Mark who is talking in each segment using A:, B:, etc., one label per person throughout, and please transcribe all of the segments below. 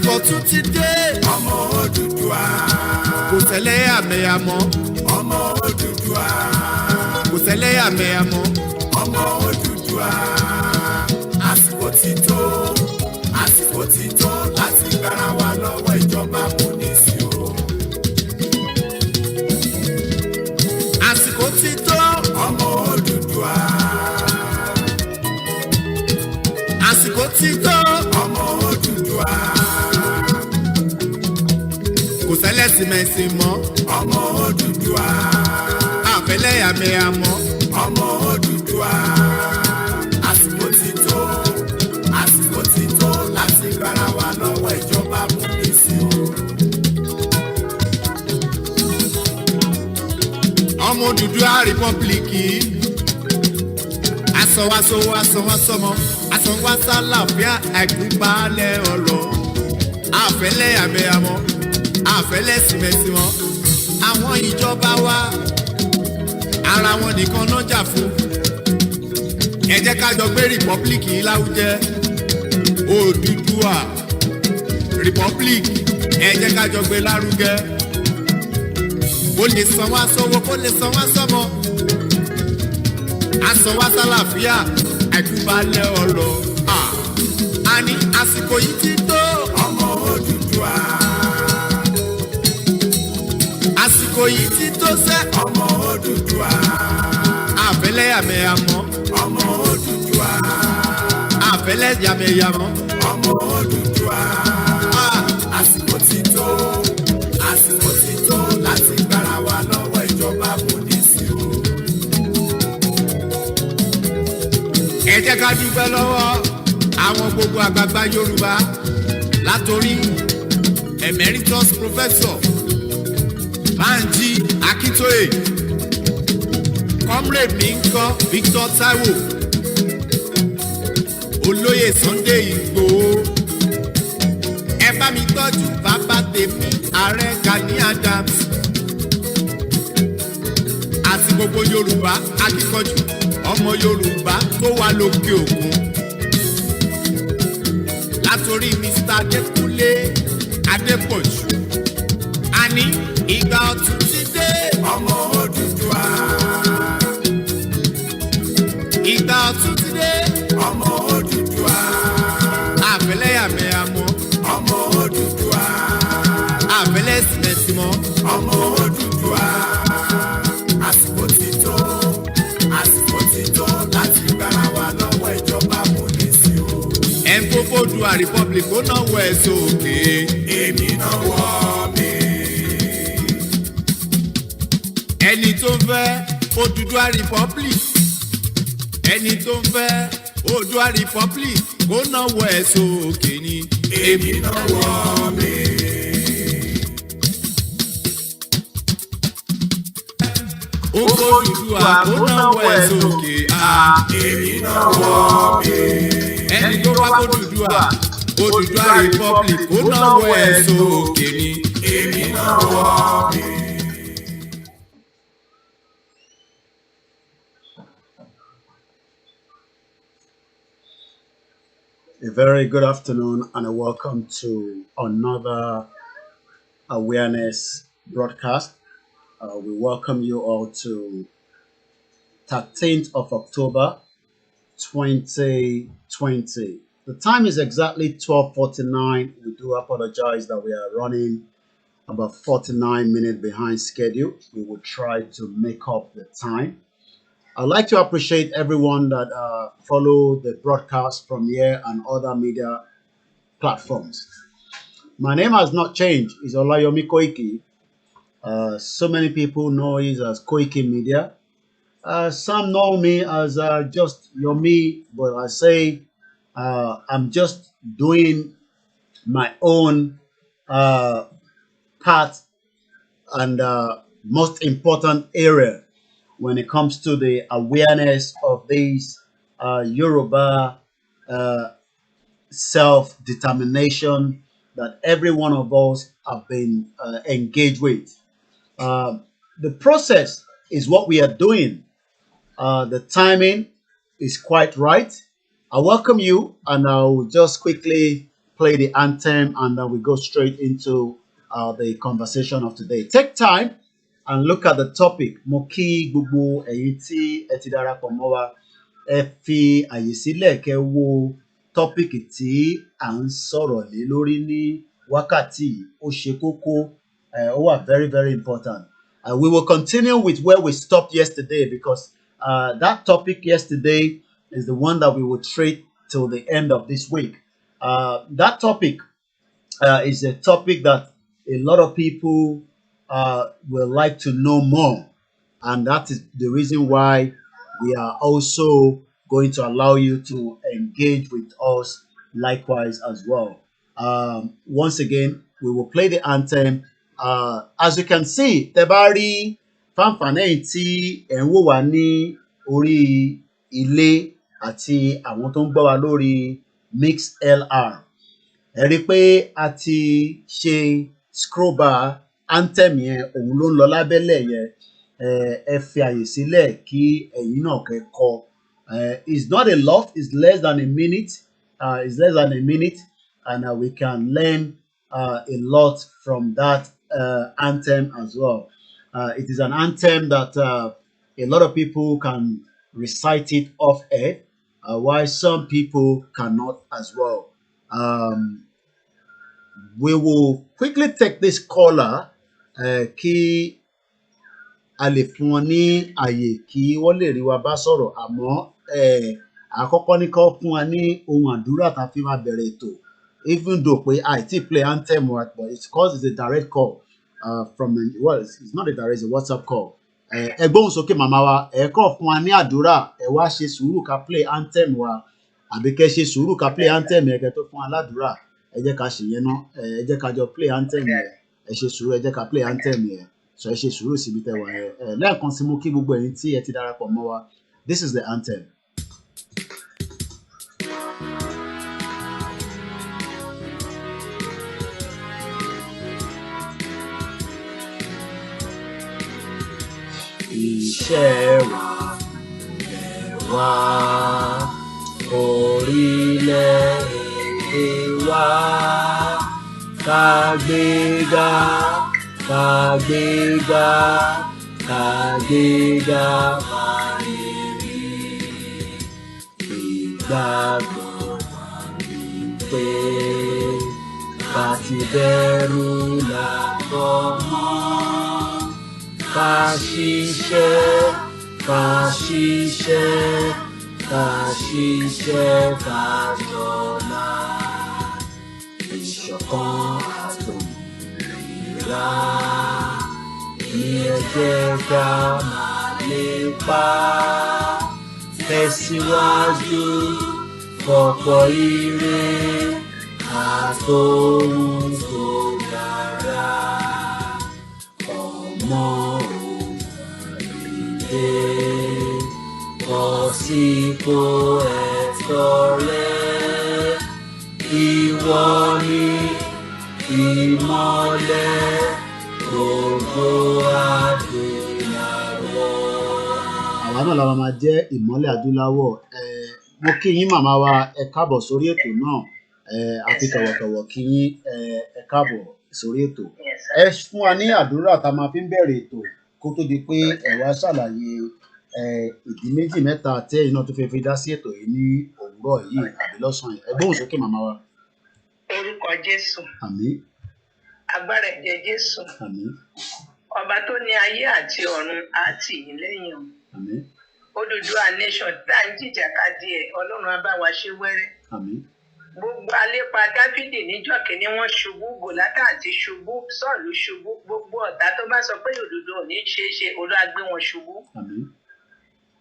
A: Àsìkò tún ti dé.
B: Ọmọ Odùduwà.
A: Kò sẹ́lẹ̀yàmẹ̀yà mọ́.
B: Ọmọ Odùduwà.
A: Kò sẹ́lẹ̀yàmẹ̀yà mọ́.
B: Ọmọ Odùduwà. Àsìkò ti tó. Àsìkò ti tó láti gbára wa lọ́wọ́ ìjọba amúnisìn o.
A: Àsìkò ti tó.
B: Ọmọ Odùduwà.
A: Àsìkò ti tó.
B: Ọmọ Odùduwà.
A: Kò sẹ́lẹ̀sìmẹ̀sìn mọ́.
B: Ọmọ Odùduwà.
A: Àfẹ́lẹ́yàmẹ̀yà mọ́.
B: Ọmọ Odùduwà. Àsìkò ti tó. Àsìkò ti tó láti gbára wa lọ́wọ́ ìjọba amúnisìn o.
A: Ọmọ Odùduwà rìpọ́blìkì. Asọ̀wàsọ̀wọ̀ asọ̀wàsọ̀mọ́. Asọ̀wàsálàfíà àìkúbalẹ̀ ọ̀rọ̀. Àfẹ́lẹ́yàmẹ̀yà mọ́. Àfẹ́lẹ́sìmẹ̀sìn mọ́. Àwọn ìjọba wa ara wọn nìkan náà jà fún. Ẹ jẹ́ ká jọ gbé rìpọ́blìkì lárugẹ. Odùduwà rìpọ́blìkì ẹ jẹ́ ká jọ gbé lárugẹ. Kó lè san wá sówó, kó lè san wá sọ́mọ. A san wá sálàfíà àìkúbalẹ̀ ọ̀rọ̀. A ní àsìkò yìí ti tó.
B: Ọmọ Odùduwà.
A: Àsìkò yìí ti tó sẹ́.
B: Ọmọ Odùduwà.
A: Àfẹ́lẹ́yàmẹ̀yà mọ́.
B: Ọmọ Odùduwà.
A: Àfẹ́lẹ́yàmẹ̀yà mọ́.
B: Ọmọ Odùduwà. Àsìkò ti tó. Àsìkò ti tó láti gbára wa lọ́wọ́ ìjọba amúnisìn o.
A: Ẹ jẹ́ ká dúpẹ́ lọ́wọ́ àwọn gbogbo àgbààgbà Yorùbá látòrí emeritus professor Banji Akintoye, comrade mi ń kọ́ Victor Taiwo, olóyè Sunday Igboho. Ẹ bá mi tọ́jú bàbá tèmi ààrẹ Gani Adams àti gbogbo Yorùbá akíkanjú ọmọ Yorùbá tó wà lókè òkun. Látòrí Mr. Adékúnlé Adépọ̀jù. A ní ìgbà ọ̀tun ti dé.
B: Ọmọ Odùduwà.
A: Ìgbà ọ̀tun ti dé.
B: Ọmọ Odùduwà.
A: Àfẹ́lẹ́yàmẹ̀yà mọ́.
B: Ọmọ Odùduwà.
A: Àfẹ́lẹ́sìmẹ̀sì mọ́.
B: Ọmọ Odùduwà. Àsìkò ti tó. Àsìkò ti tó láti gbára wa lọ́wọ́ ìjọba amúnisìn o.
A: Ẹ ń kó fódùà republic ó náwó ẹ̀ sókè.
B: Èmi náà wọ́ mi.
A: Ẹni tó ń fẹ́ Odùduwà republic. Ẹni tó ń fẹ́ Odùduwà republic ó náwó ẹ̀ sókè ni.
B: Èmi náà wọ́ mi.
A: Odùduwà ó náwó ẹ̀ sókè.
B: Èmi náà wọ́ mi.
A: Ẹni tó wá Odùduwà Odùduwà republic ó náwó ẹ̀ sókè ni.
B: Èmi náà wọ́ mi.
C: A very good afternoon and a welcome to another awareness broadcast. We welcome you all to 13th of October 2020. The time is exactly 12:49. We do apologize that we are running about 49 minutes behind schedule. We will try to make up the time. I'd like to appreciate everyone that follow the broadcast from here and other media platforms. My name has not changed. It's Olayomi Koiki. So many people know it as Koiki Media. Some know me as just Yomi, but I say I'm just doing my own part and most important area when it comes to the awareness of these Yoruba self-determination that every one of us have been engaged with. The process is what we are doing. The timing is quite right. I welcome you, and I'll just quickly play the anthem, and then we go straight into the conversation of today. Take time and look at the topic. Mo kí gbogbo ẹ̀yin tí ẹ ti darapọ̀ mọ́ wa. Ẹ fi àyè sílẹ̀ kẹ́ wo tọ́pìkì tí à ń sọ̀rọ̀ lé lórí ní wákàtí yìí. Ó ṣe kókó, ó wà very, very important. We will continue with where we stopped yesterday, because that topic yesterday is the one that we will treat till the end of this week. That topic is a topic that a lot of people will like to know more, and that is the reason why we are also going to allow you to engage with us likewise as well. Once again, we will play the anthem. As you can see, Tebari fanfane tí ẹ̀ ń wò wá ní orí ilé àti àwọn tó ń gbọ́ wa lórí MixLR. Ẹ rí pé a ti ṣe scroll bar anthem yẹn, òun ló ń lọ lábẹ́lẹ̀ yẹn. Ẹ fi àyè sílẹ̀ kí ẹ̀yin náà kẹ́ kọ. It's not a lot, it's less than a minute. And we can learn a lot from that anthem as well. It is an anthem that a lot of people can recite it off air, while some people cannot as well. We will quickly take this caller kí a lè fún wọn ní àyè kí wọ́n lè rí wa bá sọ̀rọ̀, àmọ́ àkọ́kọ́ ní kó fún wa ní ohun àdúrà tá a fi máa bẹ̀rẹ̀ ètò. Even though pé àìtí play anthem, but it's because it's a direct call it's not a direct, it's a WhatsApp call. Ẹ gbóhùn sókè màmá wa, ẹ kàn fún wa ní àdúrà, ẹ wá ṣe sùúrù ká play anthem wa, àbí kẹ́ ṣe sùúrù ká play anthem yẹn kẹ́ tó fún wa ládùúrà. Ẹ jẹ́ ká ṣe yẹn ná, ẹ jẹ́ ká jọ play anthem yẹn, ẹ ṣe sùúrù, ẹ jẹ́ ká play anthem yẹn. So ẹ ṣe sùúrù síbi tẹ́ wà yẹn. Lẹ́ẹ̀kan sí mo kí gbogbo ẹ̀yin tí ẹ ti darapọ̀ mọ́ wa. This is the anthem. Iṣẹ́ wa orílẹ̀-èdè wa, ká gbéga, ká gbéga, ká gbéga máa lè rí. Ìgbàgbọ́ ni pé ká ti bẹ̀rù làbọ̀ mọ́. Ká ṣiṣẹ́, ká ṣiṣẹ́, ká ṣiṣẹ́, ká jọlá. Ìṣọ̀kan àtòmìnira ni ẹ jẹ́ ká máa lépa. Tẹ̀síwájú fọ̀pọ̀ ire àtòhun tó dára. Ọmọ bọ́ sípò ẹ̀tọ́ rẹ, ìwọ ni ìmọ́lẹ̀ gbogbo adúláwọ̀. Àwa náà la máa jẹ́ ìmọ́lẹ̀ adúláwọ̀. Mo kí yín màmá wa, ẹ káàbọ̀ sórí ètò náà. Àti tọ̀wọ̀tọ̀wọ̀ kí yín, ẹ káàbọ̀ sórí ètò. Ẹ fún wa ní àdúrà tá a máa fi ń bẹ̀rẹ̀ ètò kó tó di pé ẹ wá ṣàlàyé ìdí méjì mẹ́ta tí ẹ̀yin náà tó fẹ́ fi dá sí ètò yìí ní òwúrọ̀ yìí àbí lọ́sàn-án yìí. Ẹ gbóhùn sókè màmá wa.
D: Orúkọ Jésù.
C: Àmín.
D: Agbára ẹ̀jẹ̀ Jésù.
C: Àmín.
D: Ọba tó ní ayé àti ọ̀run á tì yín lẹ́yìn o.
C: Àmín.
D: Odùduwà nation tá à ń jìjàkadì ẹ̀, Ọlọ́run á bá wa ṣe wẹ́rẹ́.
C: Àmín.
D: Gbogbo alépa Dáfídì níjọ́ kìíní wọ́n ṣubú, Gòláyátì àti ṣubú, Sọ́ọ̀lù ṣubú. Gbogbo ọ̀tá tó bá sọ pé òdodo ò ní ṣe é ṣe, Olúwa gbé wọn ṣubú.
C: Àmín.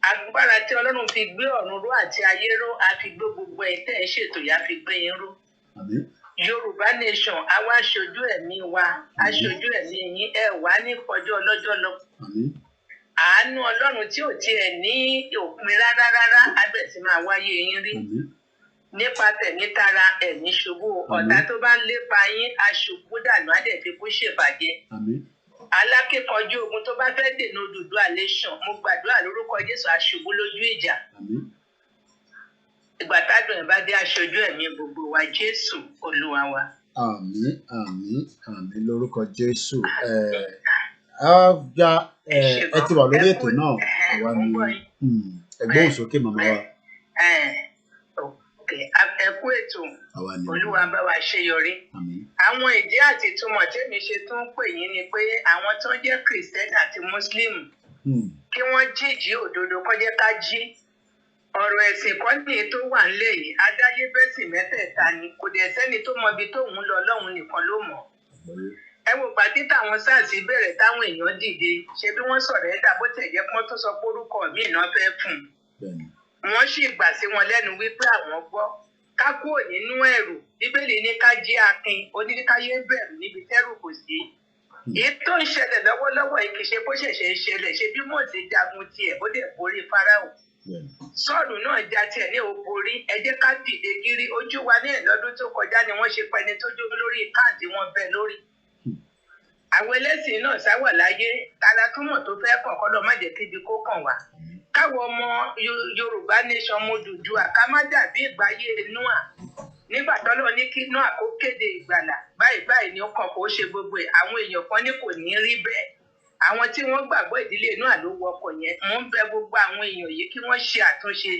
D: Agbára tí Ọlọ́run fi gbé ọ̀run ró àti ayé ró, á fi gbé gbogbo ẹ̀ tẹ́ ẹ̀ ṣètò yá fi gbé yín ró.
C: Àmín.
D: Yorùbá nation á wá aṣojú ẹ̀mí wa, aṣojú ẹ̀mí yín, ẹ wá ní kọjọ́ ọlọ́jọ́ lọ.
C: Àmín.
D: Àánú Ọlọ́run tí ò tiẹ̀ ní òpin rárá á bẹ̀rẹ̀ sí máa wáyé yín rí.
C: Àmín.
D: Nípa tẹ̀mí tara ẹ̀mí ṣubú, ọ̀tá tó bá ń lépa yín aṣubú dànù á dẹ̀ fi kú ṣèbàjẹ́.
C: Àmín.
D: Alákíkanjú ogun tó bá fẹ́ dènà Odùduwà nation, mo gbàdúrà lórúkọ Jésù aṣubú lójú ìjà.
C: Àmín.
D: ìgbà tádùn ẹ̀ bá dé aṣojú ẹ̀mí gbogbo wa Jésù Olúwa wa.
C: Àmín, àmín, àmín lórúkọ Jésù. Ẹ ti wà lórí ètò náà, àwa ni ẹgbọ́n sókè màmá wa.
D: Ẹ kú ètò, Olúwa bá wa ṣe yọrí. Àwọn ìdí àti ìtumọ̀ tèmi ṣe tún pè yín ni pé àwọn tó ń jẹ́ Kìrìsìtẹ́nì àti Mùsùlùmí kí wọ́n jíjí òdodo kó jẹ́ ká jí. Ọ̀rọ̀ ẹ̀sìn kan ní tó wà nílẹ̀ yìí, adáyébẹ́sì mẹ́tẹ̀ẹ̀ta ni, kò dẹ̀ sẹ́ni tó mọ ibi tóun lọ, Ọlọ́run nìkan ló mọ̀. Ẹ wò pàtí táwọn SARS bẹ̀rẹ̀ táwọn èèyàn dìde, ṣe bí wọ́n sọ̀rọ̀ ẹ̀dá bó tẹ̀ jẹ́ pọ́n tó sọ pé orúkọ mi náà fẹ́ fún un. Wọ́n sì gbà sí wọn lẹ́nu wípé àwọn gbọ́. Ká kúrò nínú ẹ̀rù, Bíbélì ní ká jí akin, oníkáyé bẹ̀rù níbi tẹ́rù kò sí. Èyí tó ń ṣẹlẹ̀ lọ́wọ́lọ́wọ́ yìí kì í ṣe bó ṣẹ̀ṣẹ̀ ń ṣẹlẹ̀, ṣe bí Mósè jagun tiẹ̀, ó dẹ̀ borí Fáráò. Sọ́ọ̀lù náà já tiẹ̀ ní òborí, ẹ jẹ́ ká dìde gírí, ojú wa ní ẹ̀lọ́dún tó kọjá ni wọ́n ṣe pẹni tó jó lórí káàdì wọn bẹ́ẹ̀ lórí. Àwọn ẹlẹ́sìn náà sáwà láyé, tara túmọ̀ tó fẹ́ kọ̀ọ̀kan lọ má jẹ́ kébi kó kàn wá. Káwọn ọmọ Yorùbá nation ọmọ Odùduwà ká má dàbí ìgbáyé Nóà. Nígbà tọ́lọ́ ní kí Nóà kó kéde ìgbàlà, báyìí ni ó kàn kó ṣe gbogbo ẹ̀, àwọn èèyàn kan ní kò ní rí bẹ́ẹ̀. Àwọn tí wọ́n gbàgbọ́ ìdílé Nóà ló wọkọ̀ yẹn, mo ń bẹ gbogbo àwọn èèyàn yìí kí wọ́n ṣe àtúnṣe,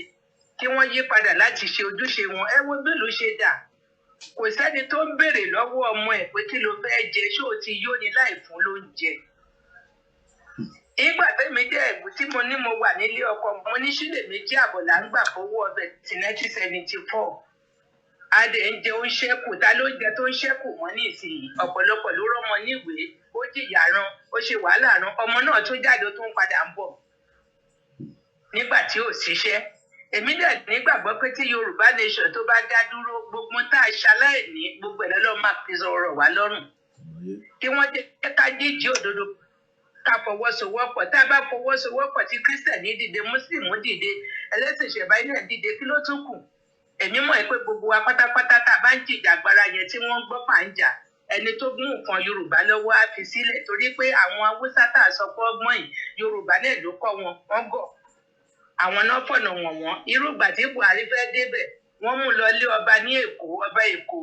D: kí wọ́n yí padà láti ṣe ojúṣe wọn. Ẹ wo bí ìlú ṣe dà. Kò sẹ́ni tó ń béèrè lọ́wọ́ ọmọ ẹ̀ pé kí ló fẹ́ jẹ, ṣé o ti yó ni láì fún lóúnjẹ. Ìgbà tẹ́mi jẹ́ ẹ̀bùn tí mo ní mo wà nílé ọkọ, mo ní sílè méjì àbọ̀ là ń gbà fowó ọbẹ̀ ti 1974. Adé ń jẹ oúnjẹ ṣẹ́kù, ta ló ń jẹ tó ń ṣẹ́kù mọ́ ní ìsinyìí. Ọ̀pọ̀lọpọ̀ ló rọ́mọ níwèé, ó jìyà ran, ó ṣe wàhálà ran, ọmọ náà tún jáde tó ń padà ń bọ̀ nígbà tí ò síṣẹ́. Èmi dẹ̀ nígbàgbọ́ pé tí Yorùbá nation tó bá dá dúró, gbogbo tá a ṣaláìní gbogbo ẹ̀ lọ́lọ́ máa fi sọ̀rọ̀ wá lọ́rùn. Kí wọ́n jẹ́ ká jíjí òdodo, ká fọwọ́sowọ́pọ̀. Tá a bá fọwọ́sowọ́pọ̀ tí Kírísítẹ̀nì dìde, Mùsùlùmí dìde, ẹlẹ́sìn ìṣẹ̀báyé náà dìde, kí ló tún kù? Èmi mọ̀ pé gbogbo wa pátápátá tá a bá ń jìjà agbára yẹn tí wọ́n ń gbọ́ pàǹjà, ẹni tó gún nǹkan Yorùbá lọ́wọ́ á fi sílẹ̀, torí pé àwọn Haúsá tá a sọ pé ọgbọ́n yìí Yorùbá náà ló kọ́ wọn, wọ́n gọ̀. Àwọn náà fọ̀nà wọ̀n. Irú ìgbà tí Buhari fẹ́ débẹ̀, wọ́n mú lọ lé ọba ní Èkó, ọba Èkó.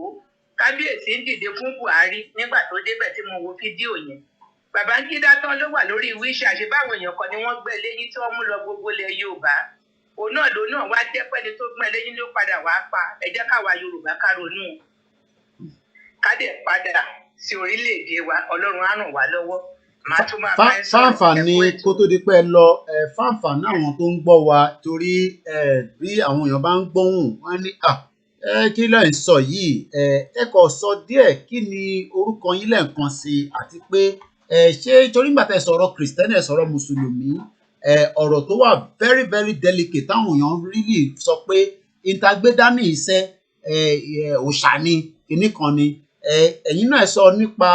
D: Kábíyèsí ń dìde fún Buhari nígbà tó débẹ̀ tí mo wo fídíò yẹn. Babangida tán ló wà lórí wíṣà, ṣe báwọn èèyàn kan ni wọ́n gbẹ́ léyìn tí wọ́n mú lọ gbogbo ilẹ̀ Yorùbá. Òun náà ló náà wá jẹ́ pẹ́ni tó gbẹ́ léyìn ló padà wá pa. Ẹ jẹ́ káwa Yorùbá ká ronú. Ká dẹ̀ padà sí orílẹ̀-èdè wa, Ọlọ́run á ràn wá lọ́wọ́.
C: Fáǹfààní kó tó di pé ẹ lọ, fáǹfààní àwọn tó ń gbọ́ wa, torí bí àwọn èèyàn bá ń gbóhùn wọ́n ní kí ló ń sọ yìí, ẹ kò sọ díẹ̀, kí ni orúkọ yín lẹ́ẹ̀kan sí, àti pé ṣé torí nígbà tẹ́ sọ̀rọ̀ Kìrìsìtẹ́nì ẹ sọ̀rọ̀ Mùsùlùmí, ọ̀rọ̀ tó wà very very delicate táwọn èèyàn really sọ pé ìtagbédání iṣẹ́ òòṣà ni kinní kan ni. Ẹ̀yin náà sọ nípa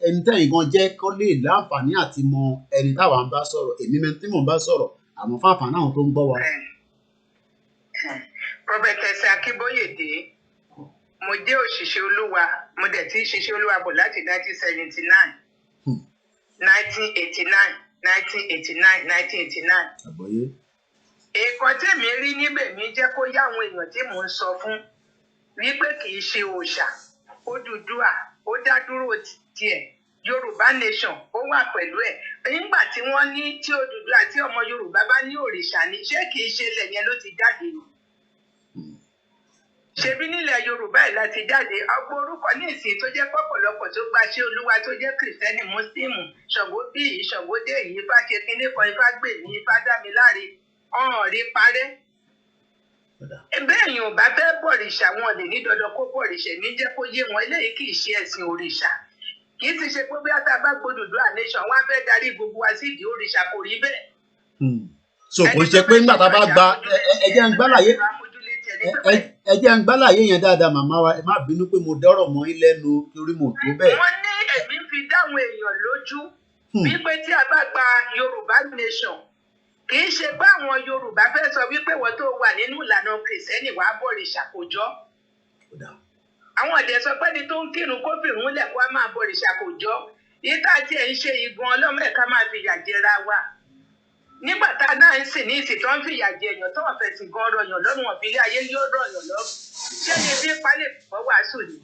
C: ẹni tẹ́yìn gan jẹ́ kó lè láǹfààní àti mọ ẹni táwa ń bá sọ̀rọ̀, èmi mẹ́rin tí mò ń bá sọ̀rọ̀, àmọ́ fáǹfààní àwọn tó ń gbọ́ wa.
D: Prophetess Akínbóyèdé, mo jẹ́ òṣìṣẹ́ Olúwa, mo dẹ̀ ti ṣiṣẹ́ Olúwa bọ̀ láti 1979, 1989, 1989, 1989.
C: Àgbọ́yé.
D: Nǹkan tèmi rí níbẹ̀ mi jẹ́ kó yá àwọn èèyàn tí mò ń sọ fún wípé kì í ṣe òòṣà. Odùduwà ó dá dúró tiẹ̀, Yorùbá nation ó wà pẹ̀lú ẹ̀. Nígbà tí wọ́n ní tí Odùduwà tí ọmọ Yorùbá bá ní òrìṣà ni, ṣé kìí ṣe ilẹ̀ yẹn ló ti jáde ni? Ṣebí nílẹ̀ Yorùbá ẹ̀ láti jáde, ọgbọ́n orúkọ ní ìsìn tó jẹ́ pọ̀pọ̀lọpọ̀ tó gba ṣé Olúwa tó jẹ́ Kìrìsìtẹ́nì, Mùsùlùmí, Ṣàngó bí yìí, Ṣàngó dé yìí, Ifá ṣe kinní kan, Ifá gbè mí, Ifá dá mi láre, ọ̀hún rí parẹ́. Bẹ́ẹ̀ yìí ò bá fẹ́ bọ̀rìṣà, wọn lè ní dandan kó bọ̀rìṣà, ní jẹ́ kó yé wọn eléyìí kì í ṣe ẹ̀sìn òrìṣà. Kì í ti ṣe pé bí a bá gbódùdúà nation wọn á fẹ́ darí gbogbo wa sí ìdí òrìṣà, kò rí bẹ́ẹ̀.
C: So kò ṣe pé nígbà tá a bá gba ẹjẹ́ ń gbálàyé yẹn dáadáa màmá wa, ẹ má bínú pé mo dọ́rọ̀ mọ́ yín lẹ́nu torí mo tó bẹ́ẹ̀.
D: Wọ́n ní èmi fi dáhùn èèyàn lójú wípé tí a bá gba Yorùbá nation, kì í ṣe pé àwọn Yorùbá fẹ́ sọ wípé wọ́n tó wà nínú ìlànà Kìrìsìtẹ́nì wàá bọ̀rìṣà, kò jọ. Àwọn ọ̀dẹ̀ sọ pé ní tó ń kírun kó fìrún lẹ̀ kó a máa bọ̀rìṣà, kò jọ. Ìta tí ẹ̀ ń ṣe ìgbọ̀n ọlọ́mọ ẹ̀ka máa fi yà jẹra wa. nígbà tá a náà ń sìn ní ìsìn tó ń fìyà jẹ èèyàn tó ń fẹ̀sìn gan ọ̀rọ̀ èèyàn lọ́rùn ọ̀bílẹ̀ ayé yóò rọ̀ èèyàn lọ́rùn ṣé ní bí palẹ̀ fọ́ wàásù ni.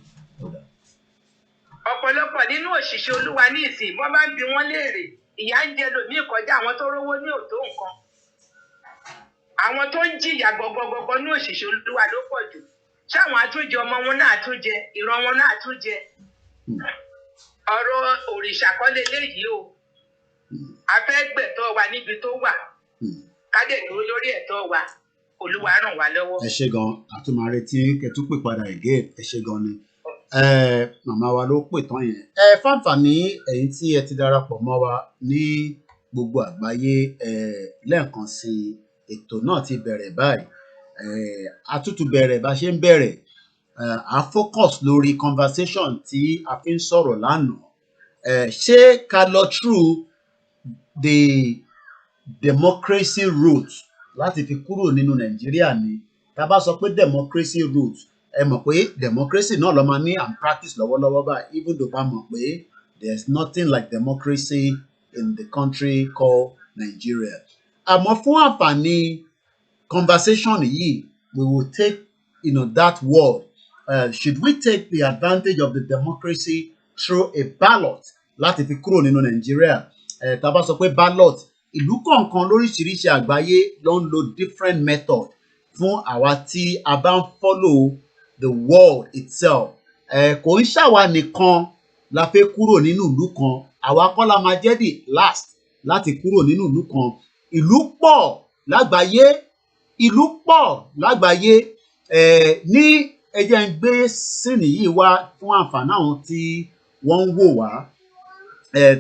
D: ọ̀pọ̀lọpọ̀ nínú òṣìṣẹ́ olúwa ní ìsìn wọ́n bá ń bi wọ́n léèrè ìyà ń jẹ lòmíì kọjá àwọn tó rówó ní òtó nǹkan àwọn tó ń jìyà gbọgbọgbọgbọ ní òṣìṣẹ́ olúwa ló pọ̀ jù ṣáwọn àtúnjẹ ọmọ wọn náà àtúnjẹ ìran wọn náà àtúnjẹ ọ̀rọ̀ òrìṣà kọ́ leléyìí o a fẹ́ gbẹ̀tọ́ wa níbi tó wà ká dẹ̀ dúró lórí ẹ̀tọ́ wa olúwa ràn wá lọ́wọ́.
C: ẹ ṣé gan àtúmọ̀rẹ́ tí kẹtù pè padà again ẹ ṣé gan ni màmá wa ló pè tán yẹn fáǹfààní ẹ̀yin tí ẹ ti darapọ̀ mọ́ wa ní gbogbo àgbáyé lẹ́ẹ̀kan sí ètò náà ti bẹ̀rẹ̀ báyìí àtútù bẹ̀rẹ̀ bá ṣe ń bẹ̀rẹ̀ a focus lórí conversation tí a fi ń sọ̀rọ̀ lánàá ṣé ká lọ through the democracy route láti fi kúrò nínú Nàìjíríà ni tá a bá sọ pé democracy route ẹ mọ̀ pé democracy náà ló máa ní and practice lọ́wọ́lọ́wọ́ báyìí even though bá mọ̀ pé there is nothing like democracy in the country called Nigeria. Àmọ́ fún àǹfààní conversation yìí we will take that word should we take the advantage of the democracy through a ballot láti fi kúrò nínú Nigeria tá a bá sọ pé ballot ìlú kọ̀ọ̀kan lóríṣiríṣi àgbáyé ló ń lo different method fún àwa tí a bá ń follow the world itself kò ń ṣàwa nìkan la fẹ́ kúrò nínú ìlú kan àwa kọ́ la máa jẹ́ the last láti kúrò nínú ìlú kan ìlú pọ̀ lágbàáyé ní ẹ jẹ́ ń gbé sínì yìí wá fún àǹfààní àwọn tí wọ́n ń wò wá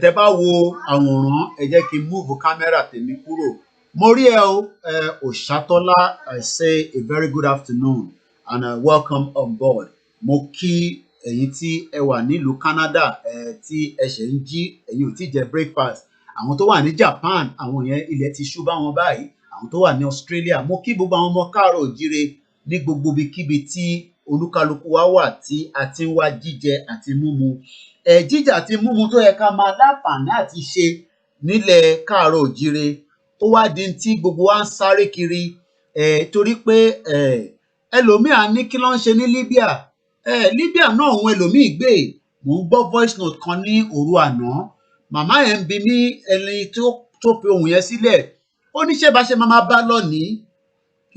C: tẹ́ bá wo àwòrán ẹ jẹ́ kí n múùfù kámẹ́rà tèmi kúrò mo rí ẹ o Òṣàtọ́lá I say a very good afternoon and welcome on board mo kí ẹ̀yin tí ẹ wà nílùú Canada tí ẹ ṣe ń jí ẹ̀yin ò tí jẹ breakfast àwọn tó wà ní Japan àwọn yẹn ilẹ̀ ti ṣú bá wọn báyìí àwọn tó wà ní Australia mo kí gbogbo àwọn ọmọ káàárọ̀ òjíire ní gbogbo ibikíbi tí olúkálukú wa wà tí a ti ń wá jíjẹ àti mímu jíjẹ àti mímu tó yẹ ká máa láǹfààní àti ṣe nílẹ̀ káàárọ̀ òjíire ó wá di tí gbogbo wa ń sáré kiri torí pé ẹlòmíà ní kí ló ń ṣe ní Libya Libya náà òun ẹlòmíì gbé mò ń gbọ́ voice note kan ní òru àná màmá ẹ̀ ń bi mí ẹni tó fi ohun yẹn sílẹ̀ ó ní ṣé bá ṣe máa bá lọ ní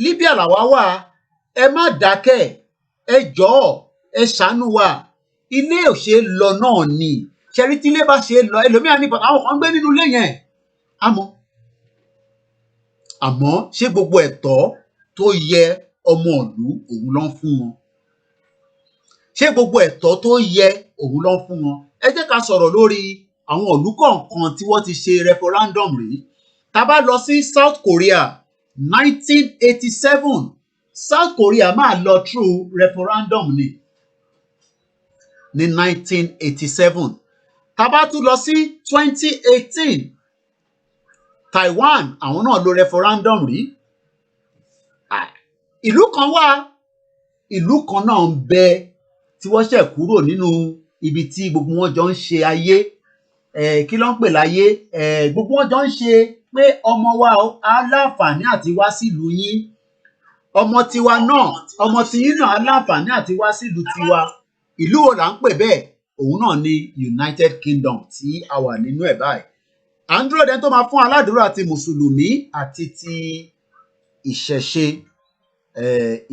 C: Libya làwa wà ẹ má dákẹ́ ẹ jọ̀ọ́ ẹ ṣàánú wa ilé ò ṣe lọ náà ni ṣẹ́rí tí ilé bá ṣe lọ ẹlòmíà ní àwọn kan gbé nínú ilé yẹn àmọ́ ṣé gbogbo ẹ̀tọ́ tó yẹ ọmọ ìlú òun ló ń fún wọn ṣé gbogbo ẹ̀tọ́ tó yẹ òun ló ń fún wọn ẹ jẹ́ ká sọ̀rọ̀ lórí àwọn ìlú kọ̀ọ̀kan tí wọ́n ti ṣe referendum rí tá bá lọ sí South Korea 1987 South Korea máa lọ through referendum ní 1987 tá bá tún lọ sí 2018 Taiwan àwọn náà lo referendum rí ìlú kan wà ìlú kan náà ń bẹ tí wọ́n ṣẹ̀ kúrò nínú ibi tí gbogbo wọn jọ ń ṣe ayé kí ló ń pè láyé gbogbo wọn jọ ń ṣe pé ọmọ wa aláǹfààní àti wá sílùú yín ọmọ tiwa náà ọmọ tiyín náà aláǹfààní àti wá sílùú tiwa ìlú wo là ń pè bẹ́ẹ̀ òun náà ni United Kingdom tí a wà nínú ẹ̀ báyìí àndúró dẹni tó máa fún aládùúrà ti mùsùlùmí àti ti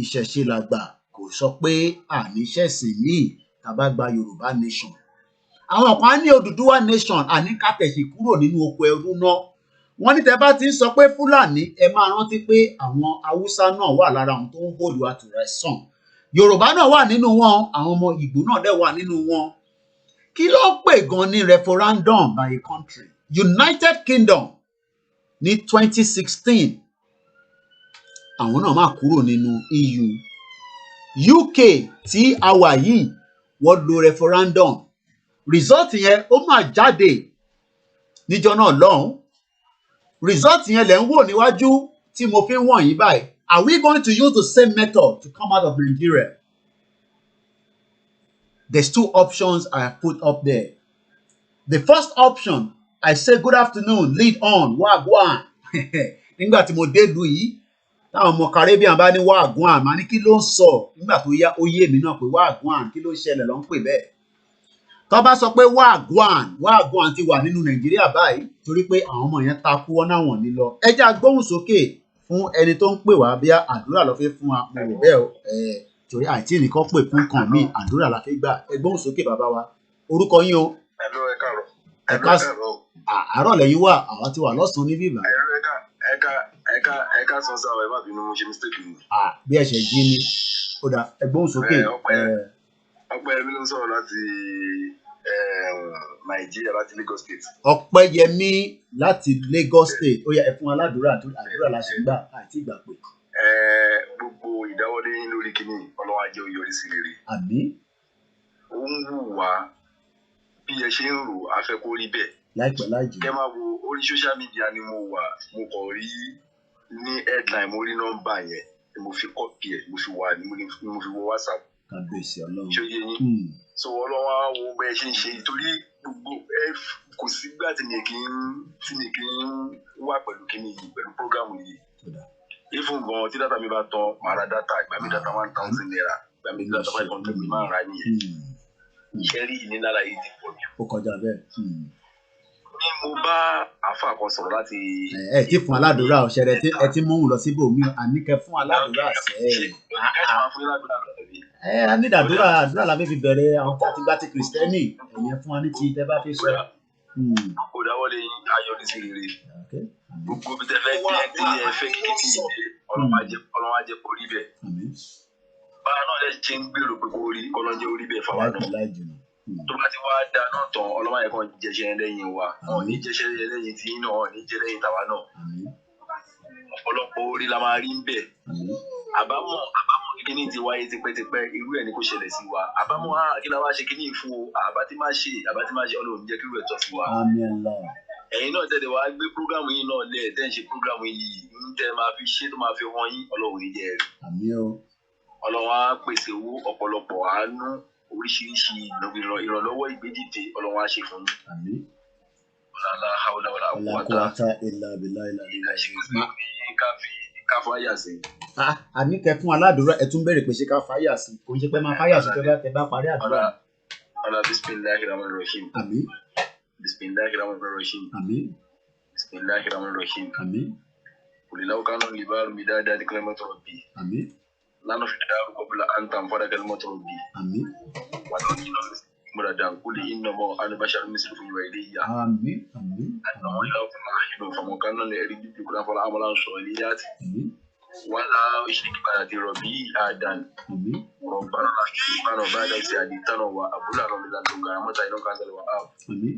C: ìṣẹ̀ṣe làgbà kò sọ pé àníṣẹ̀sìn míì tàbá gba Yorùbá nation àwọn kan á ní Odùduwà nation àní ká tẹ̀sí kúrò nínú oko ẹrú náà wọ́n ní tẹ́ bá ti ń sọ pé Fúlàní ẹ máa rántí pé àwọn Haúsá náà wà lára àwọn tó ń hold wa to ransom Yorùbá náà wà nínú wọn àwọn ọmọ Ìgbò náà dẹ̀ wà nínú wọn kí ló pè gan ní referendum by a country United Kingdom ní 2016 àwọn náà máa kúrò nínú EU UK tí a wà yìí wọ́n lo referendum result yẹn ó máa jáde níjọ́ náà lọ́hùn result yẹn lẹ̀ ń wò níwájú tí mo fi ń wọ̀nyí báyìí are we going to use the same method to come out of Nigeria? There's two options I have put up there. The first option I say good afternoon lead on wagwan nígbà tí mo dé ìlú yìí táwọn ọmọ Caribbean bá ní wagwan máa ní kí ló ń sọ nígbà tó yá ó yé mi náà pé wagwan kí ló ń ṣẹlẹ̀ ló ń pè bẹ́ẹ̀ tó bá sọ pé wagwan ti wà nínú Nàìjíríà báyìí torí pé àwọn ọmọ yẹn takú wọn náà wọ́n ní lọ ẹ jẹ́ agbóhùn sókè fún ẹni tó ń pè wá bí àdúrà ló fẹ́ fún wa mo rò bẹ́ẹ̀ o torí àìtí nìkan pè fún kan mi àdúrà la fẹ́ gbà ẹ gbóhùn sókè bàbá wa orúkọ yín o. ẹ̀ka àárọ̀ lẹ́yìn wà àwa ti wà lọ́sàn-án níbí ìbá.
E: ẹ̀ka sọ sáà ẹ má bínú mo ṣe mistake mi.
C: bí ẹ ṣe jí ni ó dà ẹ gbóhùn sókè.
E: Ọpẹ́yẹmí ló ń sọ̀rọ̀ láti Nàìjíríà láti Lagos State.
C: Ọpẹ́yẹmí láti Lagos State ó yá ẹ fún aládùúrà àdúrà la ṣe gbà àti ìgbà pé.
E: Gbogbo ìdáwọ́lé yín lórí kínní Ọlọ́run á jẹ́ ó yọrí sí rere.
C: Àmín.
E: Ó ń wù wá bí ẹ ṣe ń rò afẹ́ kó rí bẹ́ẹ̀.
C: Láìpẹ́ láì jù.
E: Kẹ́ máa wo orí social media ni mo wà mo kàn rí ní headline mo rí nọ́mbà yẹn ni mo fi copy ẹ̀ mo fi wà ní mo fi wọ WhatsApp.
C: Kábíyèsí Ọlọ́run.
E: Ṣé yé yín? So Ọlọ́run á wo bẹ́ẹ̀ ṣe ń ṣe torí gbogbo kò sígbà tí mi kì í wà pẹ̀lú kíní yìí pẹ̀lú program yìí. Even gan tí data mi bá tán màá ra data ìgbà mi data 1,000 naira ìgbà mi data 500 mi máa ra nìyẹn. Iṣẹ́ rí ìnílára yìí ti pọ̀ jù.
C: Ó kọjá bẹ́ẹ̀.
E: Ní mo bá àáfàá kan sọ̀rọ̀ láti.
C: Ẹ ti fún aládùúrà ọ̀ṣẹ́rẹ́ ẹ ti mú un lọ síbòmí àníkẹ́ fún aládùúrà sẹ́ẹ̀. A ní àdúrà la fi bẹ̀rẹ̀ àwọn tí a ti gbá ti kìrìsìtẹ́nì ẹ̀yẹn fún wa ní ti tẹ́ bá fi sọ.
E: Kò dáwọ́lé ayọ̀rí sí rere. Gbogbo bí tẹ́ fẹ́ gbé tí ẹ fẹ́ kíkí tí ìdè Ọlọ́run á jẹ́ kó rí bẹ́ẹ̀. Báwa náà lè ṣe ń gbèrò pé kó rí Ọlọ́run jẹ́ orí bẹ́ẹ̀ fáwa náà. Tó bá ti wá da náà tán Ọlọ́run yẹn kan jẹ́ṣẹ́ lẹ́yìn wa. Wọ́n ní jẹ́ṣẹ́ lẹ́yìn tí yín náà wọ́n ní jẹ́ lẹ́yìn tàwa náà. Ọ̀pọ̀lọpọ̀ orí la máa rí ń bẹ̀. Àbámọ̀ kíní ti wáyé tipẹ́tipẹ́ irú ẹ̀ ni kò ṣẹlẹ̀ sí wa. Àbámọ̀ kí la wá ṣe kíní fún o àbá tí máa ṣe Ọlọ́run jẹ́ kí irú ẹ̀ tọ́ sí wa. Ẹ̀yin náà tẹ̀lé wa gbé prógrámù yìí náà lẹ̀ tẹ́ ń ṣe prógrámù yìí ń tẹ́ máa fi ṣe tó máa fi hàn yín Ọlọ́run ní jẹ́ rí. Ọlọ́run á pèsè owó ọ̀pọ̀lọpọ̀ àánú oríṣiríṣi ìrànlọ́wọ́ ìgbédìde Ọlọ́run á ṣe fún yín. Ọlọ́lá haúlá wàlá quwwata illa billah ká fáyà sí.
C: Àníkẹ́ fún aládùúrà ẹ tún bẹ̀rẹ̀ pé ṣé ká fáyà sí kò ń ṣe pé máa fáyà sí tẹ́ bá parí àdúrà.
E: Ọlá bismillahirrahmanirrahim.
C: Àmín.
E: Bismillahirrahmanirrahim.
C: Àmín.
E: Bismillahirrahmanirrahim.
C: Àmín.
E: Law kana al-jibalu midada kalimati rabbi.
C: Àmín.
E: lanafdaru qabla an tanfada kalimatu rabbi.
C: Àmín.
E: Muradan kuli innama ana basharun mislukum wa ilayya.
C: Àmín. Àmín.
E: Annahu ilahukum wahidun faman kana yarju bikum fala amalan salihat.
C: Àmín.
E: Wala yushrik bi rabbi ahadan.
C: Àmín.
E: Rabbana kana ba'da sa'aditana wa abulana min ladunka mata idan ka zalwa.
C: Àmín.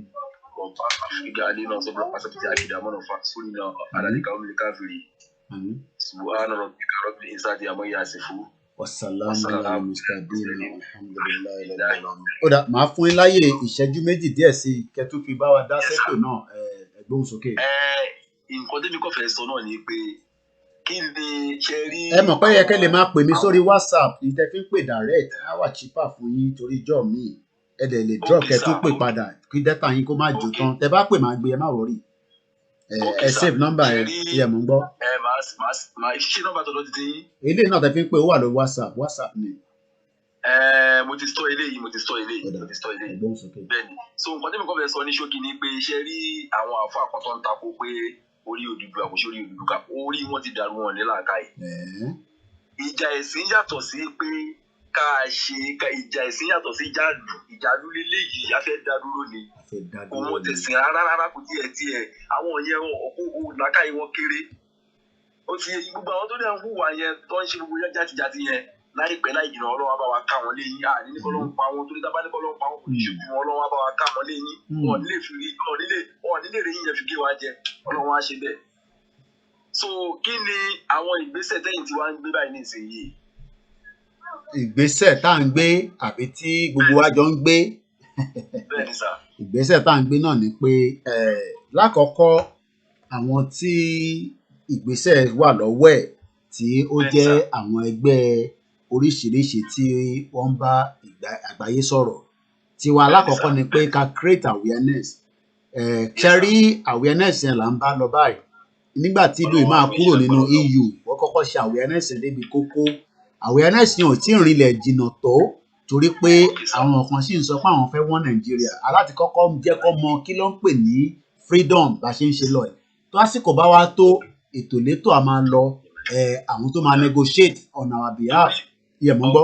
E: Rabbana afrika alina sabra asabti akidamana fasulina ala likawli kafiri.
C: Àmín.
E: Subhana rabbika rabbil izzati amma yasifun.
C: Wassalamu ala mustaqim alhamdulillahi rabbil alamin. Ó dà máa fún yín láyè ìṣẹ́jú méjì díẹ̀ sí i kẹ́ tó fi bá wa dá sẹ́tò náà ẹgbóhùn sókè.
E: Nǹkan tẹ́mi kò fẹ́ sọ náà ni pé kí ni ṣe rí.
C: Ẹ mọ̀ pé yẹ kẹ́ lè máa pè mí sórí WhatsApp ní tẹ́ fi ń pè direct á wà cheaper fún yín torí jọ́ mi ẹ dẹ̀ lè drop kẹ́ tó pè padà kí data yín kó má jò tán tẹ́ bá pè máa gbé ẹ má worry. Ẹ save number ẹ tí ẹ mú gbọ́.
E: Màá ṣe nọ́mbà tó lọ ti yín.
C: Ilé náà tẹ́ fi ń pè ó wà lórí WhatsApp ni.
E: Mo ti store eléyìí. Bẹ́ẹ̀ni so nǹkan tẹ́mi kò fẹ́ sọ ní ṣókí ni pé ṣe rí àwọn àfọ àkọ́tọ́ ń takò pé orí Odùduwà kò ṣe orí Odùduwà orí wọn ti dàrú wọn ní làákàyè. Ìjà ẹ̀sìn yàtọ̀ sí pé ìjà ẹ̀sìn yàtọ̀ sí ìjàlú léléyìí a fẹ́ dá dúró ni òun tẹ̀sìn rárá kò tiẹ̀ àwọn yẹn làákàyè wọn kéré ó ti gbogbo àwọn tó dẹ̀ ń hùwà yẹn tó ń ṣe gbogbo játijàti yẹn láìpẹ́ láì jìnnà Ọlọ́run á bá wa ká wọn léyìn àní ní kọ́lọ́ ń pa wọn torí tábà ní kọ́lọ́ ń pa wọn kò ní ṣojú wọn Ọlọ́run á bá wa ká wọn léyìn wọn nílé rè yín yẹn fi gé wa jẹ Ọlọ́run á ṣe bẹ́ẹ̀. So kí ni àwọn ìgbésẹ̀ tẹ́yìn tí wàá ń gbé báyìí nísìnyí?
C: Ìgbésẹ̀ tá à ń gbé àbí tí gbogbo wa jọ ń gbé.
E: Bẹ́ẹ̀ni sà.
C: Ìgbésẹ̀ tá à ń gbé náà ni pé lákọ̀ọ́kọ́ àwọn tí ìgbésẹ̀ wà lọ́wọ́ ẹ̀ tí ó jẹ́ àwọn ẹgbẹ́ oríṣiríṣi tí wọ́n ń bá àgbáyé sọ̀rọ̀ tiwa alákọ̀ọ́kọ́ ni pé ká create awareness ṣe rí awareness yẹn là ń bá lọ báyìí nígbà tí ìlú yìí máa kúrò nínú EU wọ́n kọ́kọ́ ṣe awareness débi kókó awareness yẹn ò tí ì rinlẹ̀ jìnnà tó torí pé àwọn kan sì ń sọ pé àwọn fẹ́ wọ́n Nàìjíríà aláti kọ́kọ́ jẹ́ kó mọ kí ló ń pè ní freedom bá ṣe ń ṣe lọ ẹ̀ tó àsìkò bá wá tó ètò létò a máa lọ àwọn tó máa negotiate on our behalf yẹ mọ́ gbọ́.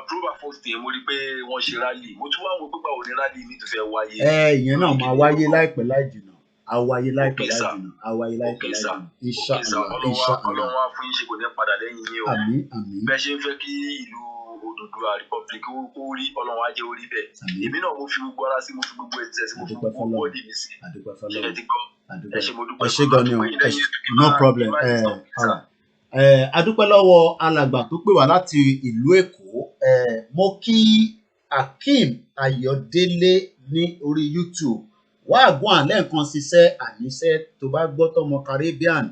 E: October 1st mo rí pé wọ́n ṣe rally mo tún wá wo pípa òní rally ní tó fẹ́ wáyé.
C: Ìyẹn náà máa wáyé láìpẹ́ láì jìnnà àwáyé láìpẹ́ láì jìnnà àwáyé láìpẹ́ láì jìnnà inshallah
E: Ọlọ́run wá fún yín ṣe kò ní padà lẹ́yìn yín o.
C: Àmín àmín.
E: Bẹ́ẹ̀ ṣe ń fẹ́ kí ìlú Odùduwà republic ó rí Ọlọ́run á jẹ́ orí bẹ́ẹ̀. Èmi náà mo fi gbogbo ara sí mo fi gbogbo ẹsẹ̀ sí mo fi gbogbo bọ́ọ̀dì mi sí. Ṣẹlẹ̀ ti gbọ́ ẹ ṣe mo dúpẹ́
C: fún no problem. Adúpẹ́ lọ́wọ́ alàgbà tó pè wá láti ìlú Èkó mo kí Akeem Ayọ̀délé ní orí YouTube wàgùn lẹ́ẹ̀kan ṣiṣẹ́ àníṣe tó bá gbọ́ tọmọ Caribbean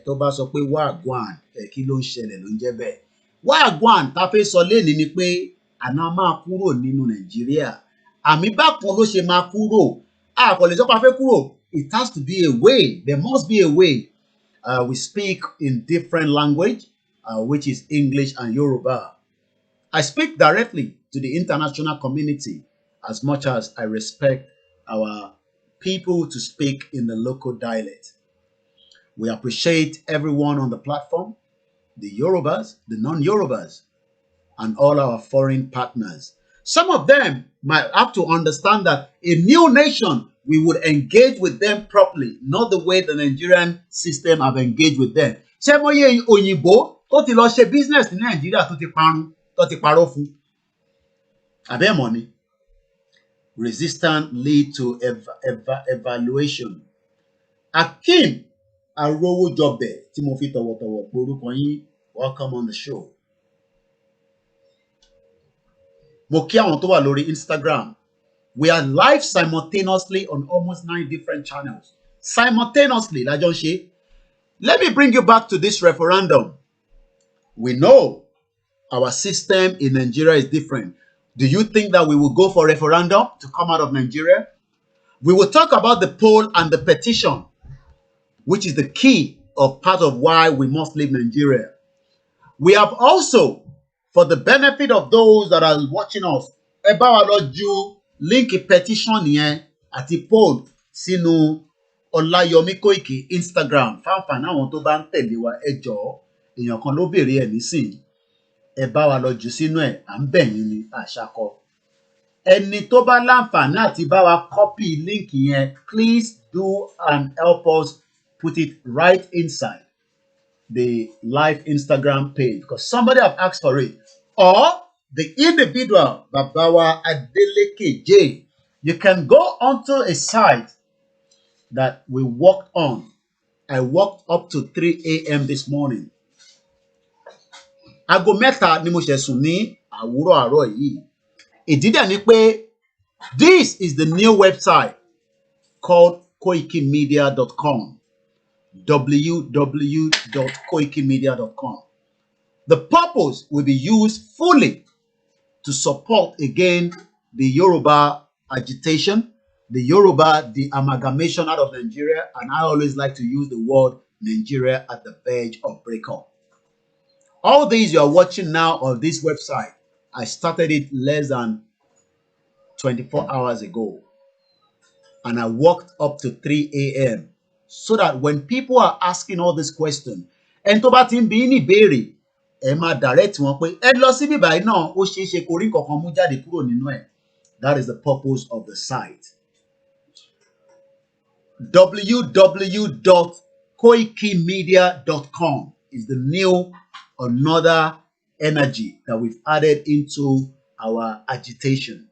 C: tó bá sọ pé wàgùn kí ló ń ṣẹlẹ̀ ló ń jẹ́ bẹ́ẹ̀ wàgùn tá a fẹ́ sọ lẹ́ni ni pé àná máa kúrò nínú Nàìjíríà àmì bákan ló ṣe máa kúrò àkọlé tó pa fẹ́ kúrò it has to be a way there must be a way we speak in different language which is English and Yoruba. I speak directly to the international community as much as I respect our people to speak in the local dialect. We appreciate everyone on the platform, the Yorubas, the non-Yorubas, and all our foreign partners. Some of them might have to understand that a new nation, we would engage with them properly, not the way the Nigerian system have engaged with them. Ṣé mo yẹ òyìnbó tó ti lọ ṣe business ní Nàìjíríà tó ti parọ́ fún? Àbẹ́ mọ̀ ni. Resistance lead to evaluation. Akeem Arowojobe tí mo fi tọ̀wọ̀tọ̀wọ̀ porúkọ yín welcome on the show. Mo kí àwọn tó wà lórí Instagram. We are live simultaneously on almost 9 different channels. Simultaneously lájọ ṣe. Let me bring you back to this referendum. We know our system in Nigeria is different. Do you think that we will go for referendum to come out of Nigeria? We will talk about the poll and the petition, which is the key of part of why we must leave Nigeria. We have also, for the benefit of those that are watching us, ẹ bá wa lọ ju link petition yẹn àti poll sínú Ọláyọmí Koiki Instagram fáfàní àwọn tó bá ń tẹ̀lé wa ẹ jọ̀ọ́ èèyàn kan ló béèrè ẹ̀ nísìnyí. Ẹ bá wa lọ jù sínú ẹ̀ à ń bẹ̀ yín ní àṣàkọ. Ẹni tó bá láǹfààní àti bá wa copy link yẹn please do and help us put it right inside the live Instagram page because somebody have asked for it. Or the individual Babawa Adeleke J. You can go onto a site that we worked on. I worked up to 3 a.m. this morning. Aago mẹ́ta ni mo ṣe sùn ní àwúrọ̀ àárọ̀ yìí. Ìdí dẹ̀ ni pé this is the new website called koikimedia.com. www.koikimedia.com. The purpose will be used fully to support again the Yoruba agitation, the Yoruba, the amalgamation out of Nigeria, and I always like to use the word Nigeria at the verge of breakup. All these you are watching now on this website, I started it less than 24 hours ago. And I worked up to 3 a.m. so that when people are asking all these questions, and tó bá ti ń bi ní ìbéèrè, ẹ máa direct wọn pé ẹ lọ síbí báyìí náà ó ṣeé ṣe kó rí nǹkan kan mú jáde kúrò nínú ẹ̀. That is the purpose of the site. www.koikimedia.com is the new another energy that we've added into our agitation.